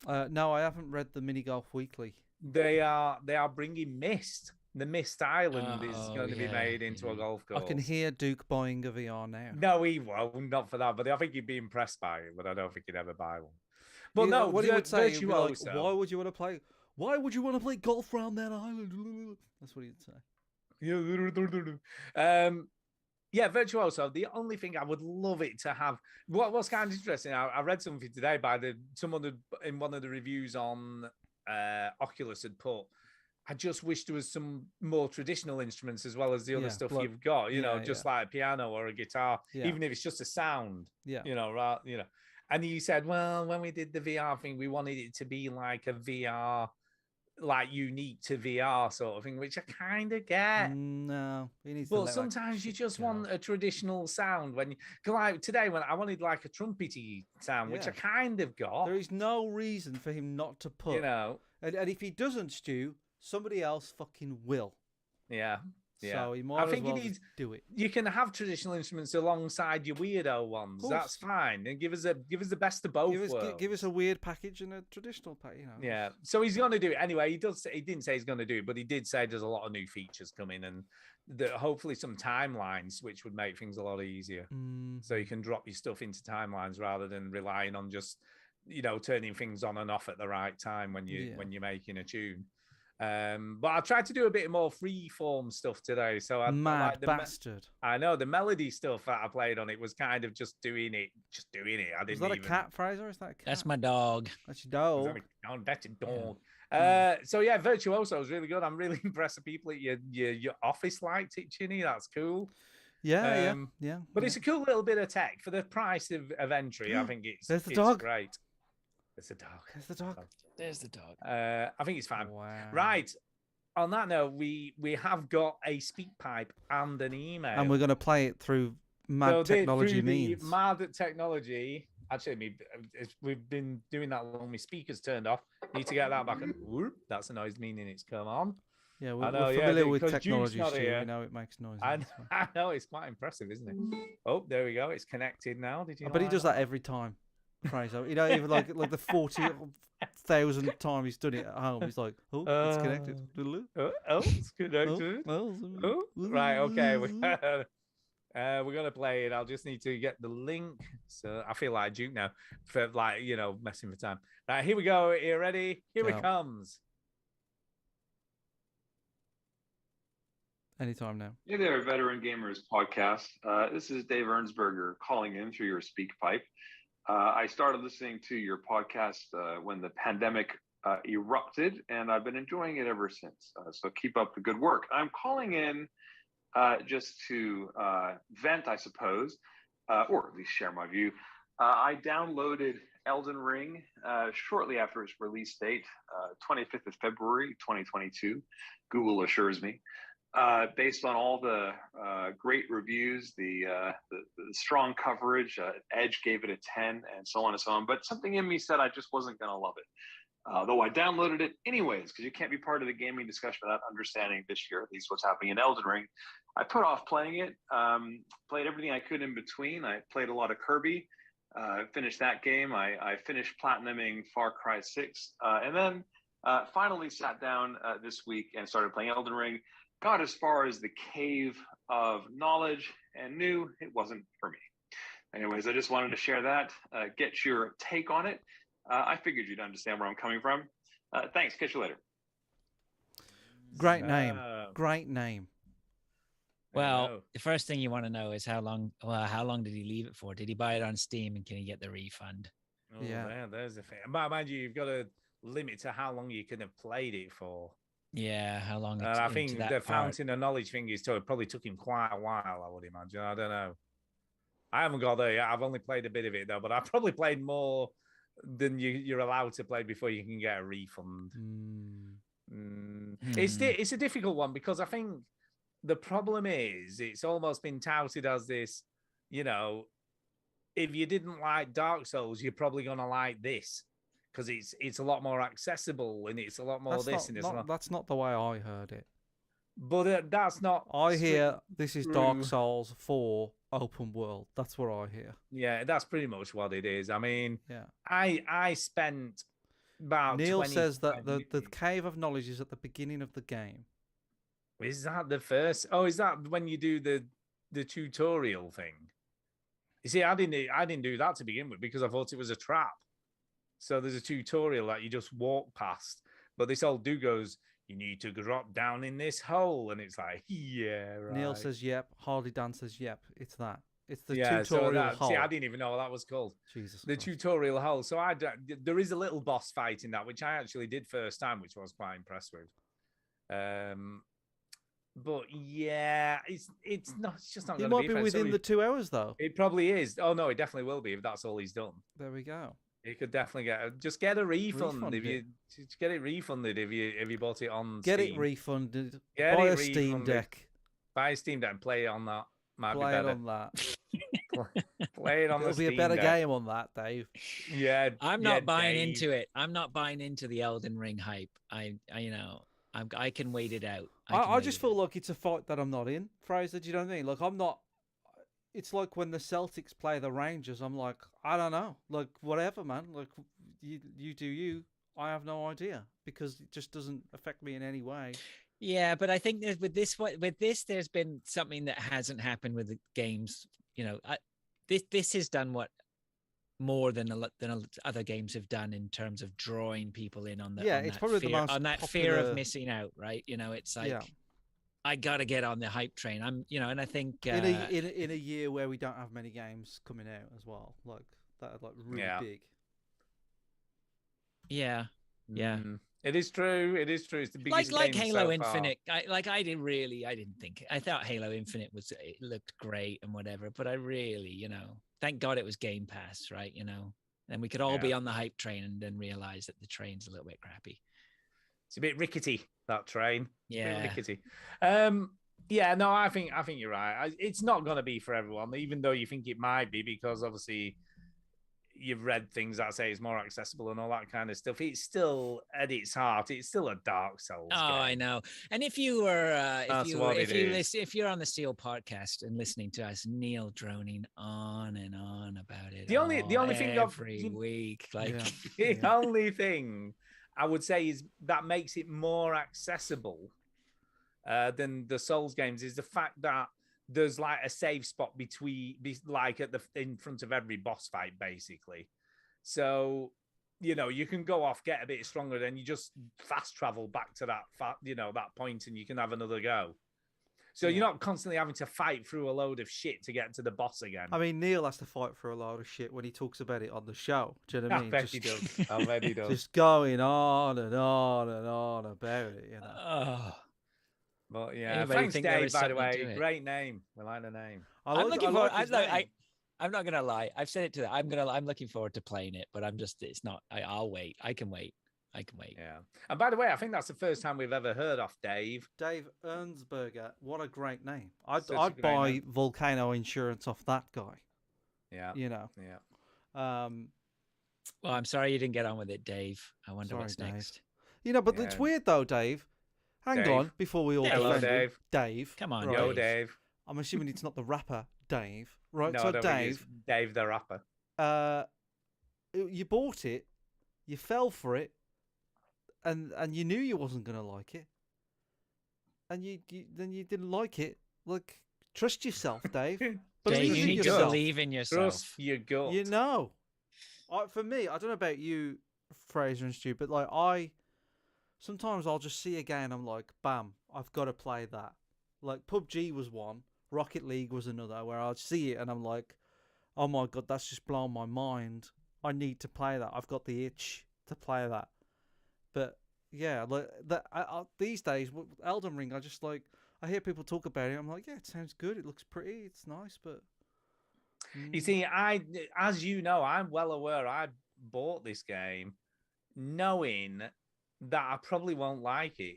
No, I haven't read the Mini Golf Weekly. They are bringing Myst. The Myst Island is going to be made into a golf course. I can hear Duke buying a VR now. No, he won't. Not for that. But I think he'd be impressed by it. But I don't think he'd ever buy one. But no, what he would say, Virtuoso. Why would you want to play? Why would you want to play golf around that island? That's what he'd say. Yeah, Virtuoso. The only thing I would love it to have, what's kind of interesting, I read something today by someone in one of the reviews on Oculus had put, I just wish there was some more traditional instruments as well as the other stuff you've got, just like a piano or a guitar, even if it's just a sound, right, And he said, well, when we did the VR thing, we wanted it to be like a VR, like unique to VR sort of thing, which I kind of get. No, but sometimes you just want a traditional sound. Like today, when I wanted like a trumpety sound, which I kind of got. There is no reason for him not to put. And if he doesn't, Stu, somebody else fucking will. Yeah. So he might as well do it. You can have traditional instruments alongside your weirdo ones. That's fine. And give us the best of both worlds. Give us a weird package and a traditional package. Yeah. So he's going to do it anyway. He didn't say he's going to do it, but he did say there's a lot of new features coming and hopefully some timelines, which would make things a lot easier. So you can drop your stuff into timelines rather than relying on just turning things on and off at the right time when you're making a tune. But I tried to do a bit more free form stuff today. So I like bastard. I know the melody stuff that I played on it was kind of just doing it. I didn't. Is that a cat, Fraser? Is that a cat? That's my dog. That's your dog. That's a dog. So yeah, Virtuoso was really good. I'm really impressed with people at your office liked it, Chinny. That's cool. Yeah. But it's a cool little bit of tech for the price of entry. I think it's dog. Great. There's the dog. There's the dog. There's the dog. I think it's fine. Wow. Right. On that note, we have got a speak pipe and an email. And we're going to play it through mad technology means. Mad technology. Actually, we've been doing that long. My speaker's turned off. Need to get that back. Whoop, that's a noise meaning it's come on. Yeah, we're familiar with technology, Stu. We know it makes noise. I know, it's quite impressive, isn't it? Oh, there we go. It's connected now. Did you? But he does that every time. Fraser, even like the 40,000th time he's done it at home, he's like, it's connected. It's connected. Right, okay. We're gonna play it. I'll just need to get the link. So I feel like Duke now for messing with time. Right, here we go. Are you ready? Here it comes. Anytime now. Hey there, Veteran Gamers podcast. This is Dave Ernsberger calling in through your speak pipe. I started listening to your podcast when the pandemic erupted, and I've been enjoying it ever since. So keep up the good work. I'm calling in just to vent, I suppose, or at least share my view. I downloaded Elden Ring shortly after its release date, 25th of February, 2022. Google assures me. Based on all the great reviews, the strong coverage, Edge gave it a 10, and so on and so on. But something in me said I just wasn't going to love it. Though I downloaded it anyways, because you can't be part of the gaming discussion without understanding this year, at least what's happening in Elden Ring. I put off playing it, played everything I could in between. I played a lot of Kirby, finished that game. I finished platinuming Far Cry 6, and then finally sat down this week and started playing Elden Ring. Got as far as the cave of knowledge and knew it wasn't for me. Anyways, I just wanted to share that, get your take on it. I figured you'd understand where I'm coming from. Thanks. Catch you later. Great name. Great name. Well, the first thing you want to know is how long did he leave it for? Did he buy it on Steam and can he get the refund? Oh, yeah, there's the thing. Mind you, you've got a limit to how long you can have played it for. Yeah, how long? I think the fountain of knowledge thing probably took him quite a while, I would imagine. I don't know. I haven't got there yet. I've only played a bit of it, though, but I've probably played more than you're allowed to play before you can get a refund. It's a difficult one because I think the problem is it's almost been touted as this, if you didn't like Dark Souls, you're probably going to like this. Because it's a lot more accessible and it's a lot more that's not the way I heard it. But that's not. I hear this is Dark Souls 4 open world. That's what I hear. Yeah, that's pretty much what it is. I mean, yeah. I spent about. Neil says that the Cave of Knowledge is at the beginning of the game. Is that the first? Oh, is that when you do the tutorial thing? You see, I didn't do that to begin with because I thought it was a trap. So there's a tutorial that you just walk past, but this old dude goes, "You need to drop down in this hole," and it's like, yeah, right. Neil says, "Yep." Harley Dan says, "Yep." It's that. It's the tutorial hole. See, I didn't even know what that was called. Jesus. The tutorial hole. So there is a little boss fight in that, which I actually did first time, which I was quite impressed with. But yeah, it's just not going to be. It might be within the 2 hours though. It probably is. Oh no, it definitely will be if that's all he's done. There we go. You could definitely get a refund if you get it refunded if you bought it on Steam. It refunded. Buy a Steam Deck. Buy a Steam Deck and play it on that. Play it on that. Play it on the Steam Deck. It'll be a better game on that, Dave. Yeah. I'm not buying into it. I'm not buying into the Elden Ring hype. I can wait it out. I just feel like it's a fight that I'm not in, Fraser. Do you know what I mean? Like I'm not. It's like when the Celtics play the Rangers. I'm like, I don't know. Like whatever, man. Like you do you. I have no idea because it just doesn't affect me in any way. Yeah, but I think with this, there's been something that hasn't happened with the games. This has done what more than other games have done in terms of drawing people in on the it's probably the most on that popular... fear of missing out, right? It's like I gotta get on the hype train. And I think in a year where we don't have many games coming out as well, like that are like really big. Yeah. It is true. It's the biggest like game Halo so Infinite. I didn't think Halo Infinite it looked great and whatever, but I really, thank God it was Game Pass, right? And we could all be on the hype train and then realize that the train's a little bit crappy. It's a bit rickety, that train. Yeah. Rickety. No, I think you're right. It's not going to be for everyone, even though you think it might be, because obviously you've read things that say it's more accessible and all that kind of stuff. It's still, at its heart, it's still a Dark Souls game. I know. And if you were, if you're on the Steel podcast and listening to us, Neil droning on and on about it. The only thing every week, the only thing I would say is that makes it more accessible than the Souls games is the fact that there's like a save spot in front of every boss fight, basically. So, you can go off, get a bit stronger, then you just fast travel back to that point and you can have another go. So you're not constantly having to fight through a load of shit to get to the boss again. I mean, Neil has to fight through a load of shit when he talks about it on the show. Do you know what I mean? I bet he does. Just going on and on and on about it, But yeah, thanks, Dave, by the way. Great name. We like the name. I'm not gonna lie. I've said it to them. I'm looking forward to playing it, but it's not. I'll wait. I can wait. Yeah. And by the way, I think that's the first time we've ever heard of Dave. Dave Ernsberger. What a great name. I'd buy Volcano insurance off that guy. Yeah. Yeah. Well, I'm sorry you didn't get on with it, Dave. I wonder what's next. But it's weird though, Dave. Hang on, before we all hello, Dave. Dave. Come on, right. Yo, Dave. I'm assuming it's not the rapper, Dave. Right, no, so Dave. Dave the rapper. You bought it, you fell for it, and you knew you wasn't going to like it. And you didn't like it. Like, trust yourself, Dave. Dave, you need to believe in yourself. Trust your gut. For me, I don't know about you, Fraser and Stu, but sometimes I'll just see a game and I'm like, bam, I've got to play that. Like PUBG was one, Rocket League was another, where I'd see it and I'm like, oh my God, that's just blown my mind. I need to play that. I've got the itch to play that. But yeah, these days, Elden Ring, I hear people talk about it. I'm like, yeah, it sounds good. It looks pretty. It's nice, but... You see, as you know, I'm well aware I bought this game knowing that I probably won't like it.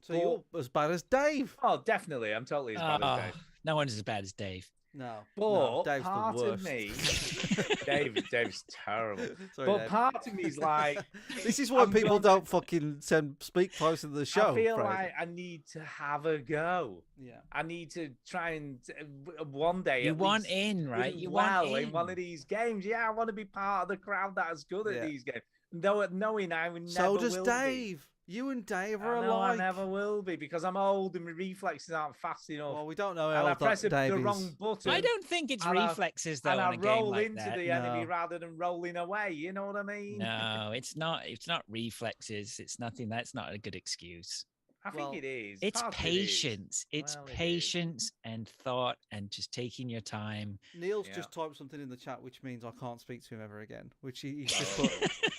So you're as bad as Dave. Oh, definitely. I'm totally as bad as Dave. No one's as bad as Dave. No. But Dave's part the worst. of me, Dave's terrible. Sorry, but Dave. part of me is like, this is why people don't fucking send speak close to the show. I feel like I need to have a go. Yeah, I need to try and one day. You want in, right? You want in one of these games. Yeah, I want to be part of the crowd that's good at these games. Though knowing I would never. So does Dave. You and Dave are alike. I never will be because I'm old and my reflexes aren't fast enough. Well, we don't know how old I press the wrong button. I don't think it's reflexes though. And I roll into the enemy rather than rolling away. You know what I mean? No, it's not. It's not reflexes. It's nothing. That's not a good excuse. I think it is. It's patience. It's patience and thought and just taking your time. Neil's just typed something in the chat, which means I can't speak to him ever again. Which he's just put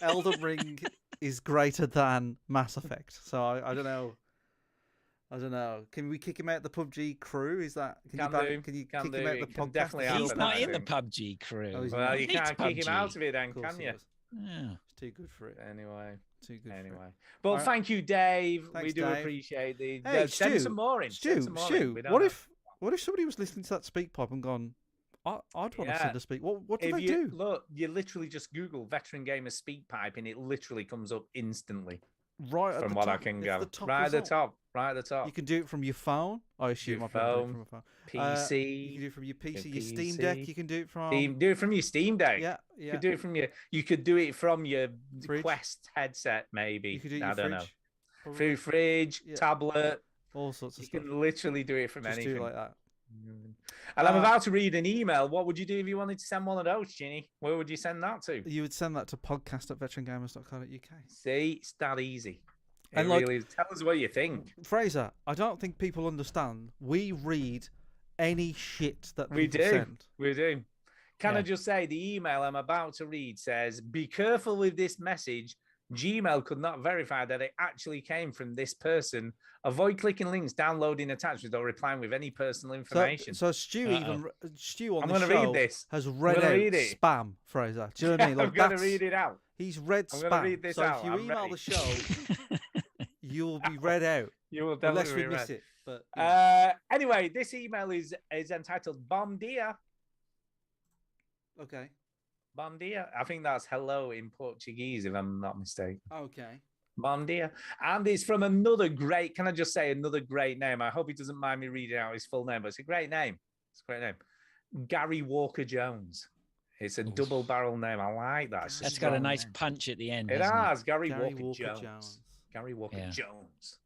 Elden Ring is greater than Mass Effect. So I don't know. I don't know. Can we kick him out the PUBG crew? Is that can you kick him out the podcast? Definitely he's not in the PUBG crew. Oh, well, you can't kick him out of it then, can you? Yeah. It's too good for it. Anyway. Too good. Anyway. But thank you, Dave. Thanks, we do Dave. appreciate the Stu, some more in. Stu, what if somebody was listening to that speak pipe and gone, I'd want to send a speak. What do they do? Look, you literally just Google veteran gamer speak pipe and it literally comes up instantly. Right at from the what top. I can go. Right at the top. Right at the top. You can do it from your phone. I assume your phone, from a phone. PC. You can do it from your PC, your Steam Deck. You can do it from. Do it from your Steam Deck. Yeah. You could do it from your. You could do it from your fridge. Quest headset, maybe. You could do it I don't know. Probably. Through fridge, tablet. All sorts of stuff. You can literally do it from anything. Just do it like that. And I'm about to read an email. What would you do if you wanted to send one of those, Chinny? Where would you send that to? You would send that to podcast@veterangamers.co.uk. See, it's that easy. And really is. Tell us what you think. Fraser, I don't think people understand. We read any shit that we people send. We do. Can I just say the email I'm about to read says, be careful with this message. Gmail could not verify that it actually came from this person. Avoid clicking links, downloading attachments, or replying with any personal information. So Stu on the show read this. has read out spam, Fraser. Do you know what I mean? Like, I'm going to read it out. He's read spam. I'm going to read this out. If you email the show, you'll be read out. You will definitely unless we miss it. But anyway, this email is entitled Bom Dia. Okay. Bom dia. I think that's hello in Portuguese, if I'm not mistaken. Okay. Bom dia. And it's from another great, can I just say another great name? I hope he doesn't mind me reading out his full name, but it's a great name. It's a great name. Gary Walker Jones. It's a double barrel name. I like that. That's got a nice punch at the end. It has. Gary Walker Jones. Jones. Gary Walker Jones.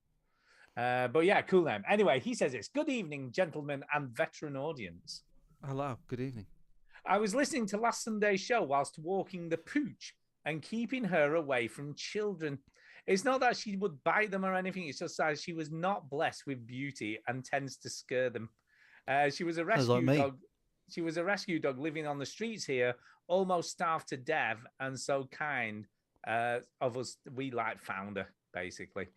But yeah, cool name. Anyway, he says this. Good evening, gentlemen and veteran audience. Hello. Good evening. I was listening to last Sunday's show whilst walking the pooch and keeping her away from children. It's not that she would bite them or anything. It's just that she was not blessed with beauty and tends to scare them. She was a rescue dog. She was a rescue dog living on the streets here, almost starved to death, and so kind of us. We found her basically.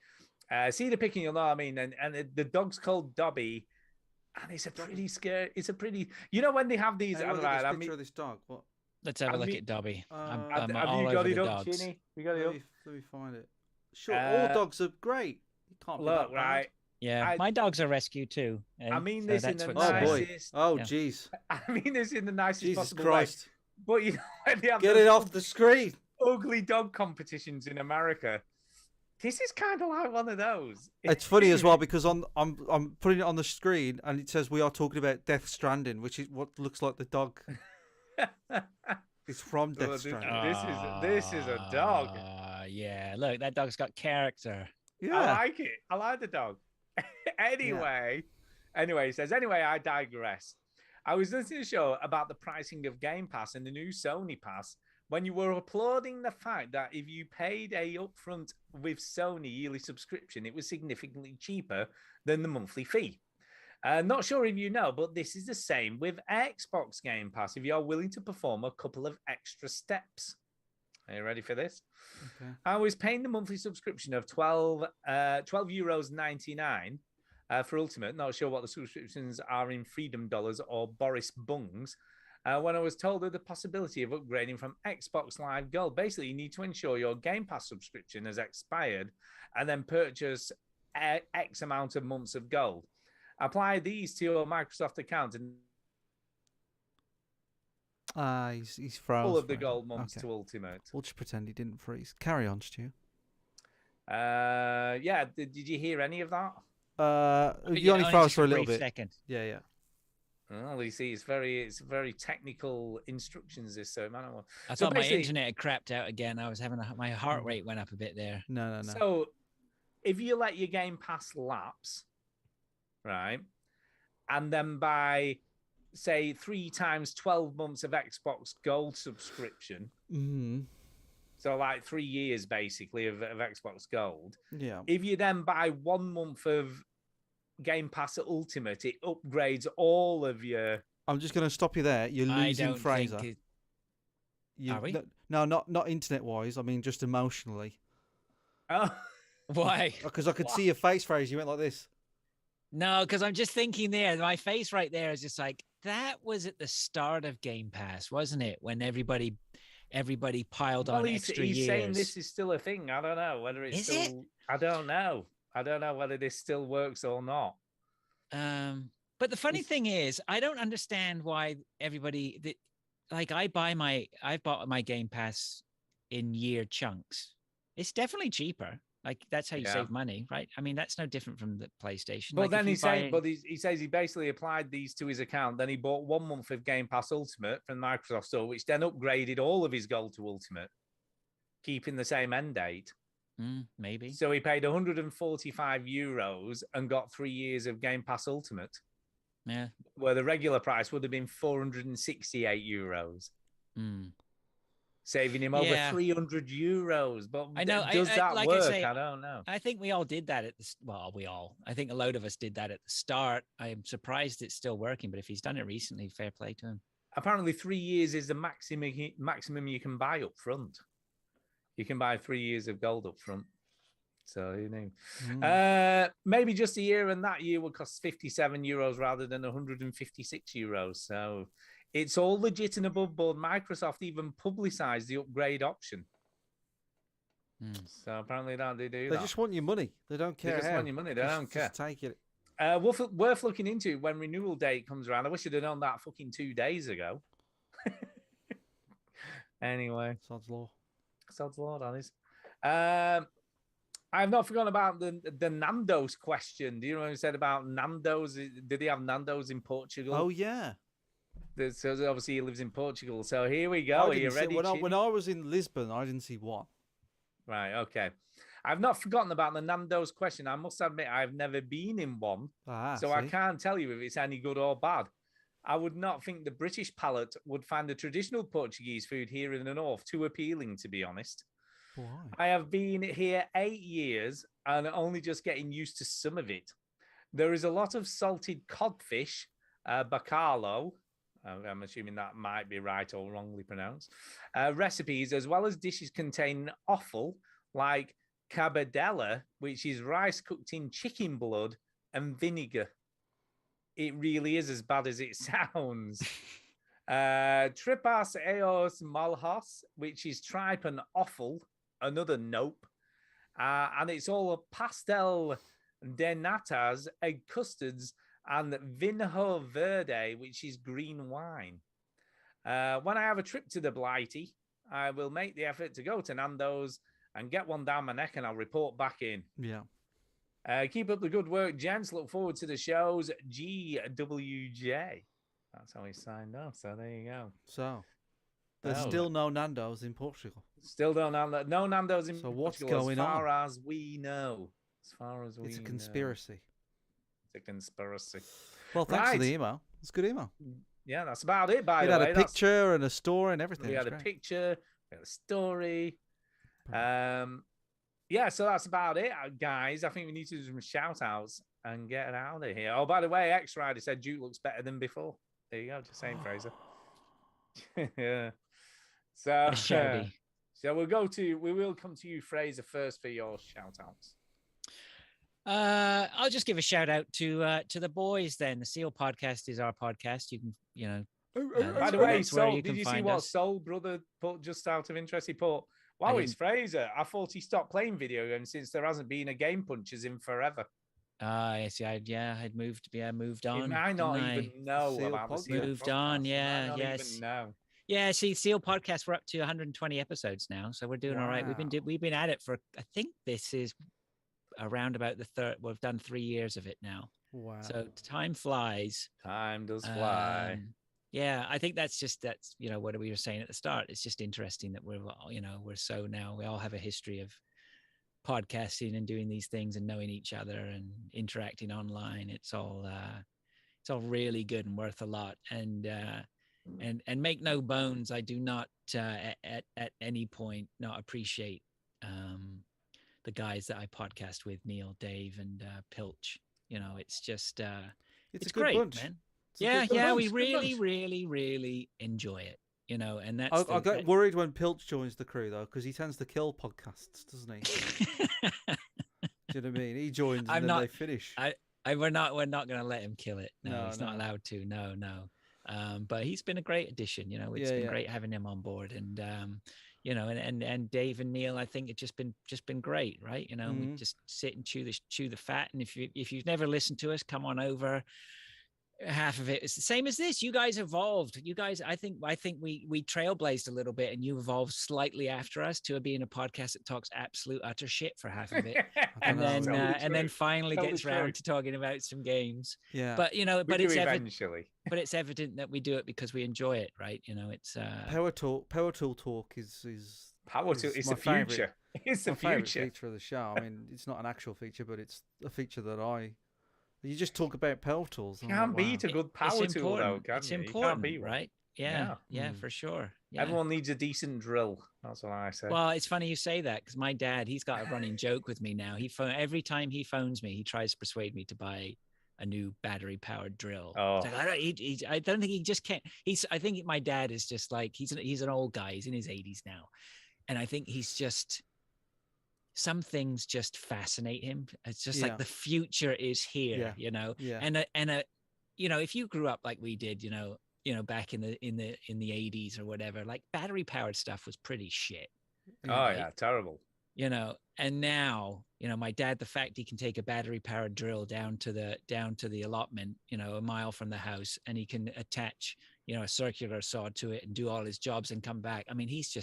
See the picking, you'll know what I mean. And the dog's called Dobby. And it's a pretty scary. It's a pretty. You know when they have these. Hey, look at this picture of this dog. What? Let's have a look at Dobby. Have you got it up, Chinny? We got it up. Let me find it. Sure, all dogs are great. You can't look right. Yeah, my dogs are rescued too. I mean this in the nicest. Oh jeez. I mean this in the nicest Jesus possible Christ. way. But you know when they have get it off the screen. Ugly dog competitions in America. This is kind of like one of those. It's funny as well because I'm putting it on the screen and it says we are talking about Death Stranding, which is what looks like the dog. It's from Death Stranding. This is a dog. Yeah, look, that dog's got character. Yeah, I like it. I like the dog. Anyway, he says, I digress. I was listening to a show about the pricing of Game Pass and the new Sony Pass when you were applauding the fact that if you paid a upfront with Sony yearly subscription, it was significantly cheaper than the monthly fee. Not sure if you know, but this is the same with Xbox Game Pass if you're willing to perform a couple of extra steps. Are you ready for this? Okay. I was paying the monthly subscription of €12.99 for Ultimate. Not sure what the subscriptions are in Freedom Dollars or Boris Bungs. When I was told of the possibility of upgrading from Xbox Live Gold. Basically, you need to ensure your Game Pass subscription has expired and then purchase X amount of months of gold. Apply these to your Microsoft account and He's froze. Full of the gold months to Ultimate. We'll just pretend he didn't freeze. Carry on, Stu. Yeah. Did you hear any of that? You only froze for a little bit. Second. Yeah. Well, you see, it's very technical instructions. This so man. I thought my internet had crapped out again. I was having my heart rate went up a bit there. No. So, if you let your Game Pass lapse, right, and then buy, say, 3 times 12 months of Xbox Gold subscription, so like 3 years basically of Xbox Gold. Yeah. If you then buy 1 month of Game Pass Ultimate, it upgrades all of your. I'm just going to stop you there. You're losing Fraser. Are we? No, not internet wise. I mean, just emotionally. Oh, why? Because I could see your face, Fraser. You went like this. No, because I'm just thinking there. My face right there is just like that was at the start of Game Pass, wasn't it? When everybody piled on extra years. He's saying this is still a thing. I don't know whether it's still. I don't know. I don't know whether this still works or not. But the funny thing is, I don't understand why everybody I've bought my Game Pass in year chunks. It's definitely cheaper. Like that's how you save money, right? I mean, that's no different from the PlayStation. But then he says he basically applied these to his account. Then he bought 1 month of Game Pass Ultimate from Microsoft Store, which then upgraded all of his gold to Ultimate, keeping the same end date. Maybe. So he paid €145 and got 3 years of Game Pass Ultimate. Yeah. Where the regular price would have been €468. Saving him over €300. But I know, does that like work? I say, I don't know. I think we all did that I think a load of us did that at the start. I'm surprised it's still working, but if he's done it recently, fair play to him. Apparently 3 years is the maximum you can buy up front. You can buy 3 years of gold up front. So, you know, maybe just a year, and that year would cost €57 rather than €156. So it's all legit and above board. Microsoft even publicized the upgrade option. So apparently they do. They just want your money. They don't care. They just want your money. They don't care. Just take it. Worth looking into when renewal date comes around. I wish I'd have known that fucking 2 days ago. Anyway. Sod's law. Sod's law, that is. I've not forgotten about the Nando's question. Do you know what I said about Nando's? Did they have Nando's in Portugal? Oh, yeah. So obviously he lives in Portugal. So here we go. Are you ready? When I was in Lisbon, I didn't see one. Right, okay. I've not forgotten about the Nando's question. I must admit, I've never been in one. So I can't tell you if it's any good or bad. I would not think the British palate would find the traditional Portuguese food here in the north too appealing, to be honest. Why? I have been here 8 years and only just getting used to some of it. There is a lot of salted codfish, bacalhau. I'm assuming that might be right or wrongly pronounced. Recipes, as well as dishes containing offal, like cabidela, which is rice cooked in chicken blood and vinegar. It really is as bad as it sounds. Tripas eos malhos, which is tripe and offal, another nope. And it's all a pastel de natas, egg custards, and vinho verde, which is green wine. When I have a trip to the Blighty, I will make the effort to go to Nando's and get one down my neck, and I'll report back in. Yeah. Keep up the good work, gents. Look forward to the shows. GWJ. That's how he signed off. So there you go. So there's still no Nando's in Portugal. Still no Nando's in Portugal. So what's going on? As far as we know. It's a conspiracy. It's a conspiracy. Well, thanks for the email. It's a good email. Yeah, that's about it, by the way. We had a picture and a story and everything. We had a picture. We had a story. Yeah, so that's about it, guys. I think we need to do some shout-outs and get out of here. Oh, by the way, X-Rider said Duke looks better than before. There you go, just saying, Fraser. Yeah. So we will come to you, Fraser, first for your shout-outs. I'll just give a shout-out to the boys then. The Seal Podcast is our podcast. You can, by the way, Soul, did you see what Soul Brother put just out of interest? He put, wow, it's Fraser. I thought he stopped playing video games since there hasn't been a Game Punches in forever. I see. I'd moved on. He might not even know about the moved on. Yeah, yes. No. Yeah, see, Seal Podcast, we're up to 120 episodes now, so we're doing all right. We've been at it for, I think this is around about the third. We've done 3 years of it now. Wow! So time flies. Time does fly. Yeah, I think that's what we were saying at the start. It's just interesting that we're so now we all have a history of podcasting and doing these things and knowing each other and interacting online. It's all really good and worth a lot. And make no bones, I do not at any point not appreciate the guys that I podcast with, Neil, Dave, and Pilch. It's just it's a good great, bunch. man. Yeah, we really enjoy it. And that's I get worried when Pilch joins the crew though, because he tends to kill podcasts, doesn't he? Do you know what I mean? He joins and then they finish. We're not going to let him kill it. No, he's not allowed to. No. But he's been a great addition. It's been great having him on board, and and Dave and Neil, I think it's just been great, right? We just sit and chew the fat. And if you've never listened to us, come on over. Half of it is the same as this. You guys evolved. You guys, I think we trailblazed a little bit, and you evolved slightly after us to being a podcast that talks absolute utter shit for half of it, and then finally gets around to talking about some games. Yeah. But but it's evident that we do it because we enjoy it, right? It's Power Tool talk is Power Tool. It's the future. It's the future feature of the show. I mean, it's not an actual feature, but it's a feature that you just talk about power tools. Can't beat a good power tool, though, can It's important, right? Yeah, for sure. Yeah. Everyone needs a decent drill. That's what I say. Well, it's funny you say that, because my dad, he's got a running joke with me now. Every time he phones me, he tries to persuade me to buy a new battery-powered drill. Oh. Like, I don't think he just can't. I think my dad is just like, he's an old guy. He's in his 80s now. And I think he's just... some things just fascinate him. It's just like the future is here, Yeah. And if you grew up like we did, back in the 80s or whatever, like battery powered stuff was pretty shit. Yeah, terrible. And now, my dad, the fact he can take a battery powered drill down to the allotment, a mile from the house, and he can attach, a circular saw to it and do all his jobs and come back. I mean, he's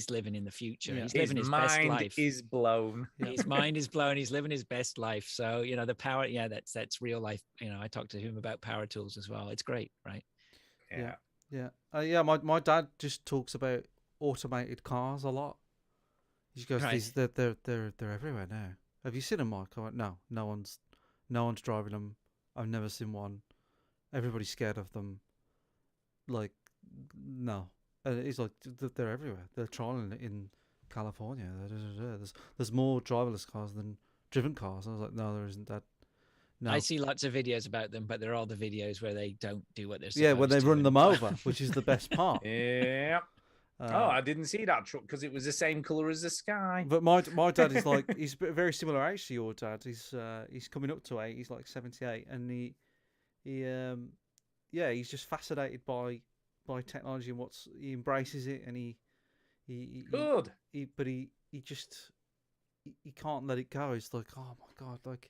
living in the future. He's living his best life. His mind is blown. His mind is blown. He's living his best life. So, the power, that's real life. I talked to him about power tools as well. It's great, right? Yeah. My dad just talks about automated cars a lot. He goes, they're everywhere now. Have you seen them, Mike? I went, no one's driving them. I've never seen one. Everybody's scared of them. Like, no. He's like, they're everywhere. They're trialing it in California. There's more driverless cars than driven cars. I was like, no, there isn't that. No. I see lots of videos about them, but they're all the videos where they don't do what they're supposed to. Yeah, when they run them over, which is the best part. Yeah. I didn't see that truck because it was the same color as the sky. But my dad is like, he's very similar age to your dad. He's coming up to 8. He's like 78, and he's just fascinated by technology and he embraces it, and he can't let it go. He's like, oh my God, like,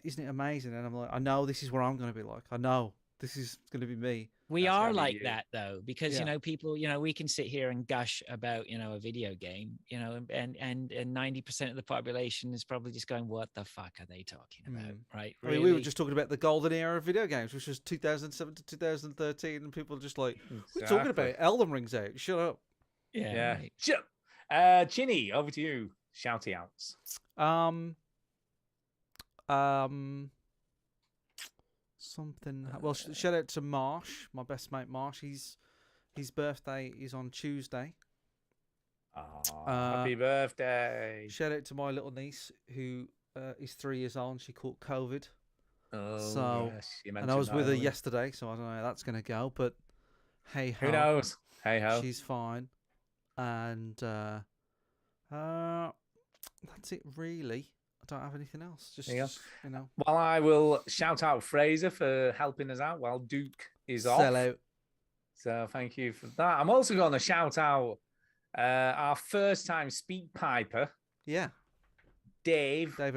isn't it amazing? And I'm like, I know this is where I'm going to be like. I know this is going to be me. We are like that though, because people, we can sit here and gush about a video game, and 90% of the population is probably just going, what the fuck are they talking about, right? Really? I mean, we were just talking about the golden era of video games, which was 2007 to 2013, and people are just like, we're talking about Elden Ring's out. Shut up. Yeah. Right. Shut. Chinny, over to you. Shouty outs. Something. Well, shout out to Marsh, my best mate Marsh. His birthday is on Tuesday. Happy birthday! Shout out to my little niece who is 3 years old. She caught COVID. Yes, and I was with her yesterday, so I don't know how that's gonna go. But hey ho, who knows? Hey ho, she's fine. And that's it really. I don't have anything else. Just Well, I will shout out Fraser for helping us out while Duke is off. Sell out. So thank you for that. I'm also going to shout out our first time speak piper. Yeah. Dave. Dave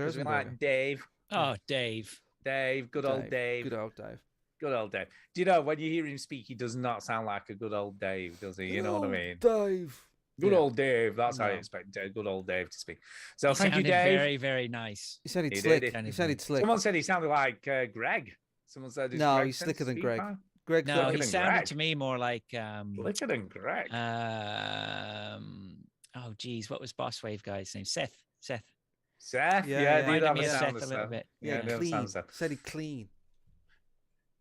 Dave. Oh, Dave. Dave. Good old Dave. Good old Dave. Good old Dave. Do you know, when you hear him speak, he does not sound like a good old Dave, does he? You know what I mean? Dave. Good old Dave. That's how you expect good old Dave to speak. So thank you, Dave. Very, very nice. He said he'd slick. He said he'd slick. Someone said he sounded like Greg. Someone said no, he's slicker than Greg. Greg. No, he sounded to me more like slicker than Greg. Oh geez, what was Boss Wave guy's name? Seth. Yeah, reminded me of Seth a little bit. Yeah, clean. Said he clean.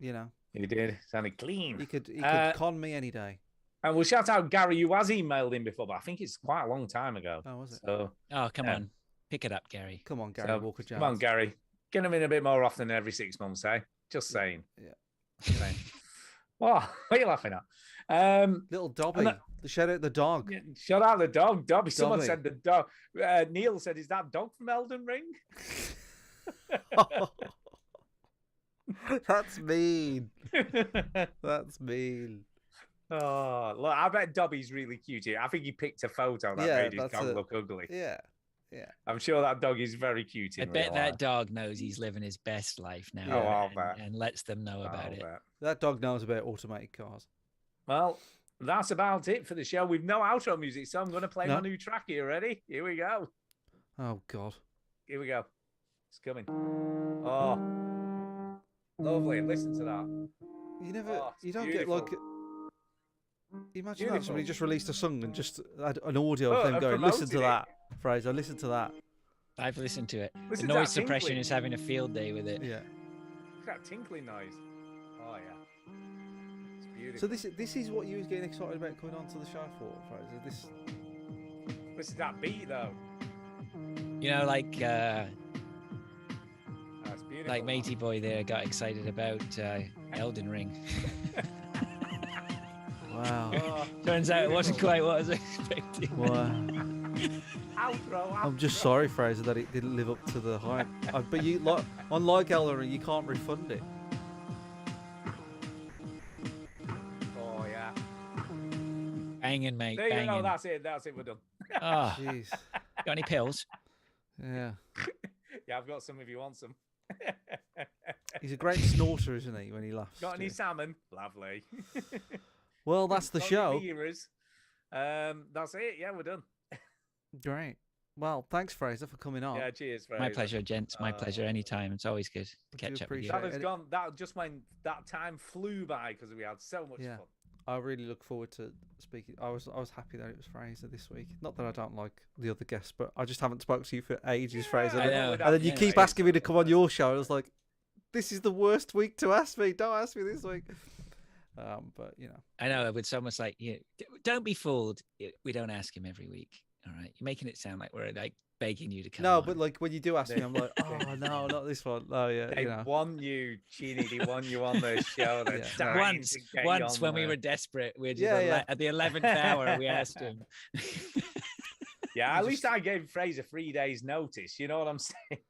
You know, he did. Sounded clean. He could con me any day. And we'll shout out Gary, who has emailed in before, but I think it's quite a long time ago. Oh, was it? So, come on, pick it up, Gary. Come on, Gary Walker-Jones. Come on, Gary. Get him in a bit more often than every 6 months, eh? Just saying. Yeah. What are you laughing at? Little Dobby. Shout out the dog. Yeah, shout out the dog, Dobby. Someone said the dog. Neil said, "Is that dog from Elden Ring?" That's mean. That's mean. Oh, look! I bet Dobby's really cute here. I think he picked a photo that made his dog look ugly. Yeah. I'm sure that dog is very cute. I bet that dog knows he's living his best life now, and lets them know about it. That dog knows about automated cars. Well, that's about it for the show. We've no outro music, so I'm going to play my new track here. Ready? Here we go. Oh God. Here we go. It's coming. Oh, lovely. Listen to that. You don't get like. Imagine that somebody just released a song and just had an audio of them going, "Listen to that, Fraser. Listen to that." I've listened to it. The noise suppression is having a field day with it. Yeah. That tinkling noise. Oh yeah. It's beautiful. So this is what you was getting excited about coming onto the show for, Fraser. This is that beat though. You know, like Matey Boy there got excited about Elden Ring. Wow. Turns out it wasn't quite what I was expecting. Wow. Outro. I'm just sorry, Fraser, that it didn't live up to the hype. But unlike Elden Ring, you can't refund it. Oh yeah. Banging, mate. There banging. you go. That's it. We're done. Oh, jeez. Got any pills? Yeah. Yeah, I've got some if you want some. He's a great snorter, isn't he, when he laughs? Got any salmon? Lovely. Well, that's the show. That's it. Yeah, we're done. Great. Well, thanks, Fraser, for coming on. Yeah, cheers, Fraser. My pleasure, gents. My pleasure. Anytime. It's always good to catch up with you. That has gone. That just when that time flew by because we had so much fun. I really look forward to speaking. I was happy that it was Fraser this week. Not that I don't like the other guests, but I just haven't spoken to you for ages, Fraser. And then you keep asking me to come on your show. I was like, this is the worst week to ask me. Don't ask me this week. But you know, I know it's almost like don't be fooled. We don't ask him every week. All right, you're making it sound like we're like begging you to come. No, on. But like when you do ask me, I'm like, oh no, not this one. Oh yeah, they want you, Chinny. They want you on the show. Once when we were desperate, we just at the 11th hour we asked him. Yeah, at least I gave Fraser 3 days notice. You know what I'm saying?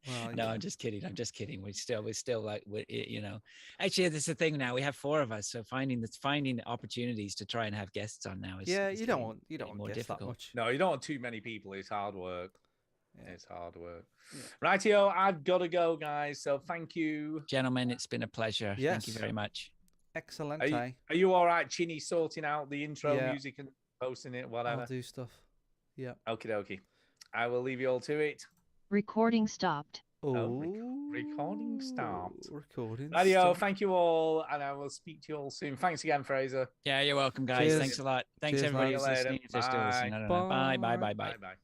Well, no, I'm just kidding. We're still like, you know, actually, that's the thing now. We have 4 of us, so finding opportunities to try and have guests on now is you don't want more difficult. That much. No, you don't want too many people. It's hard work. Yeah. It's hard work. Yeah. Rightio, I've got to go, guys. So thank you, gentlemen. It's been a pleasure. Yes. Thank you very much. Excellent. Are you all right, Chinny, sorting out the intro music and posting it, whatever? I'll do stuff. Yeah. Okie dokie. I will leave you all to it. Recording stopped. Oh, recording stopped. Recording. Radio, thank you all, and I will speak to you all soon. Thanks again, Fraser. Yeah, you're welcome, guys. Cheers. Thanks a lot. Thanks, everybody. Bye. Bye. Bye. Bye. Bye. Bye.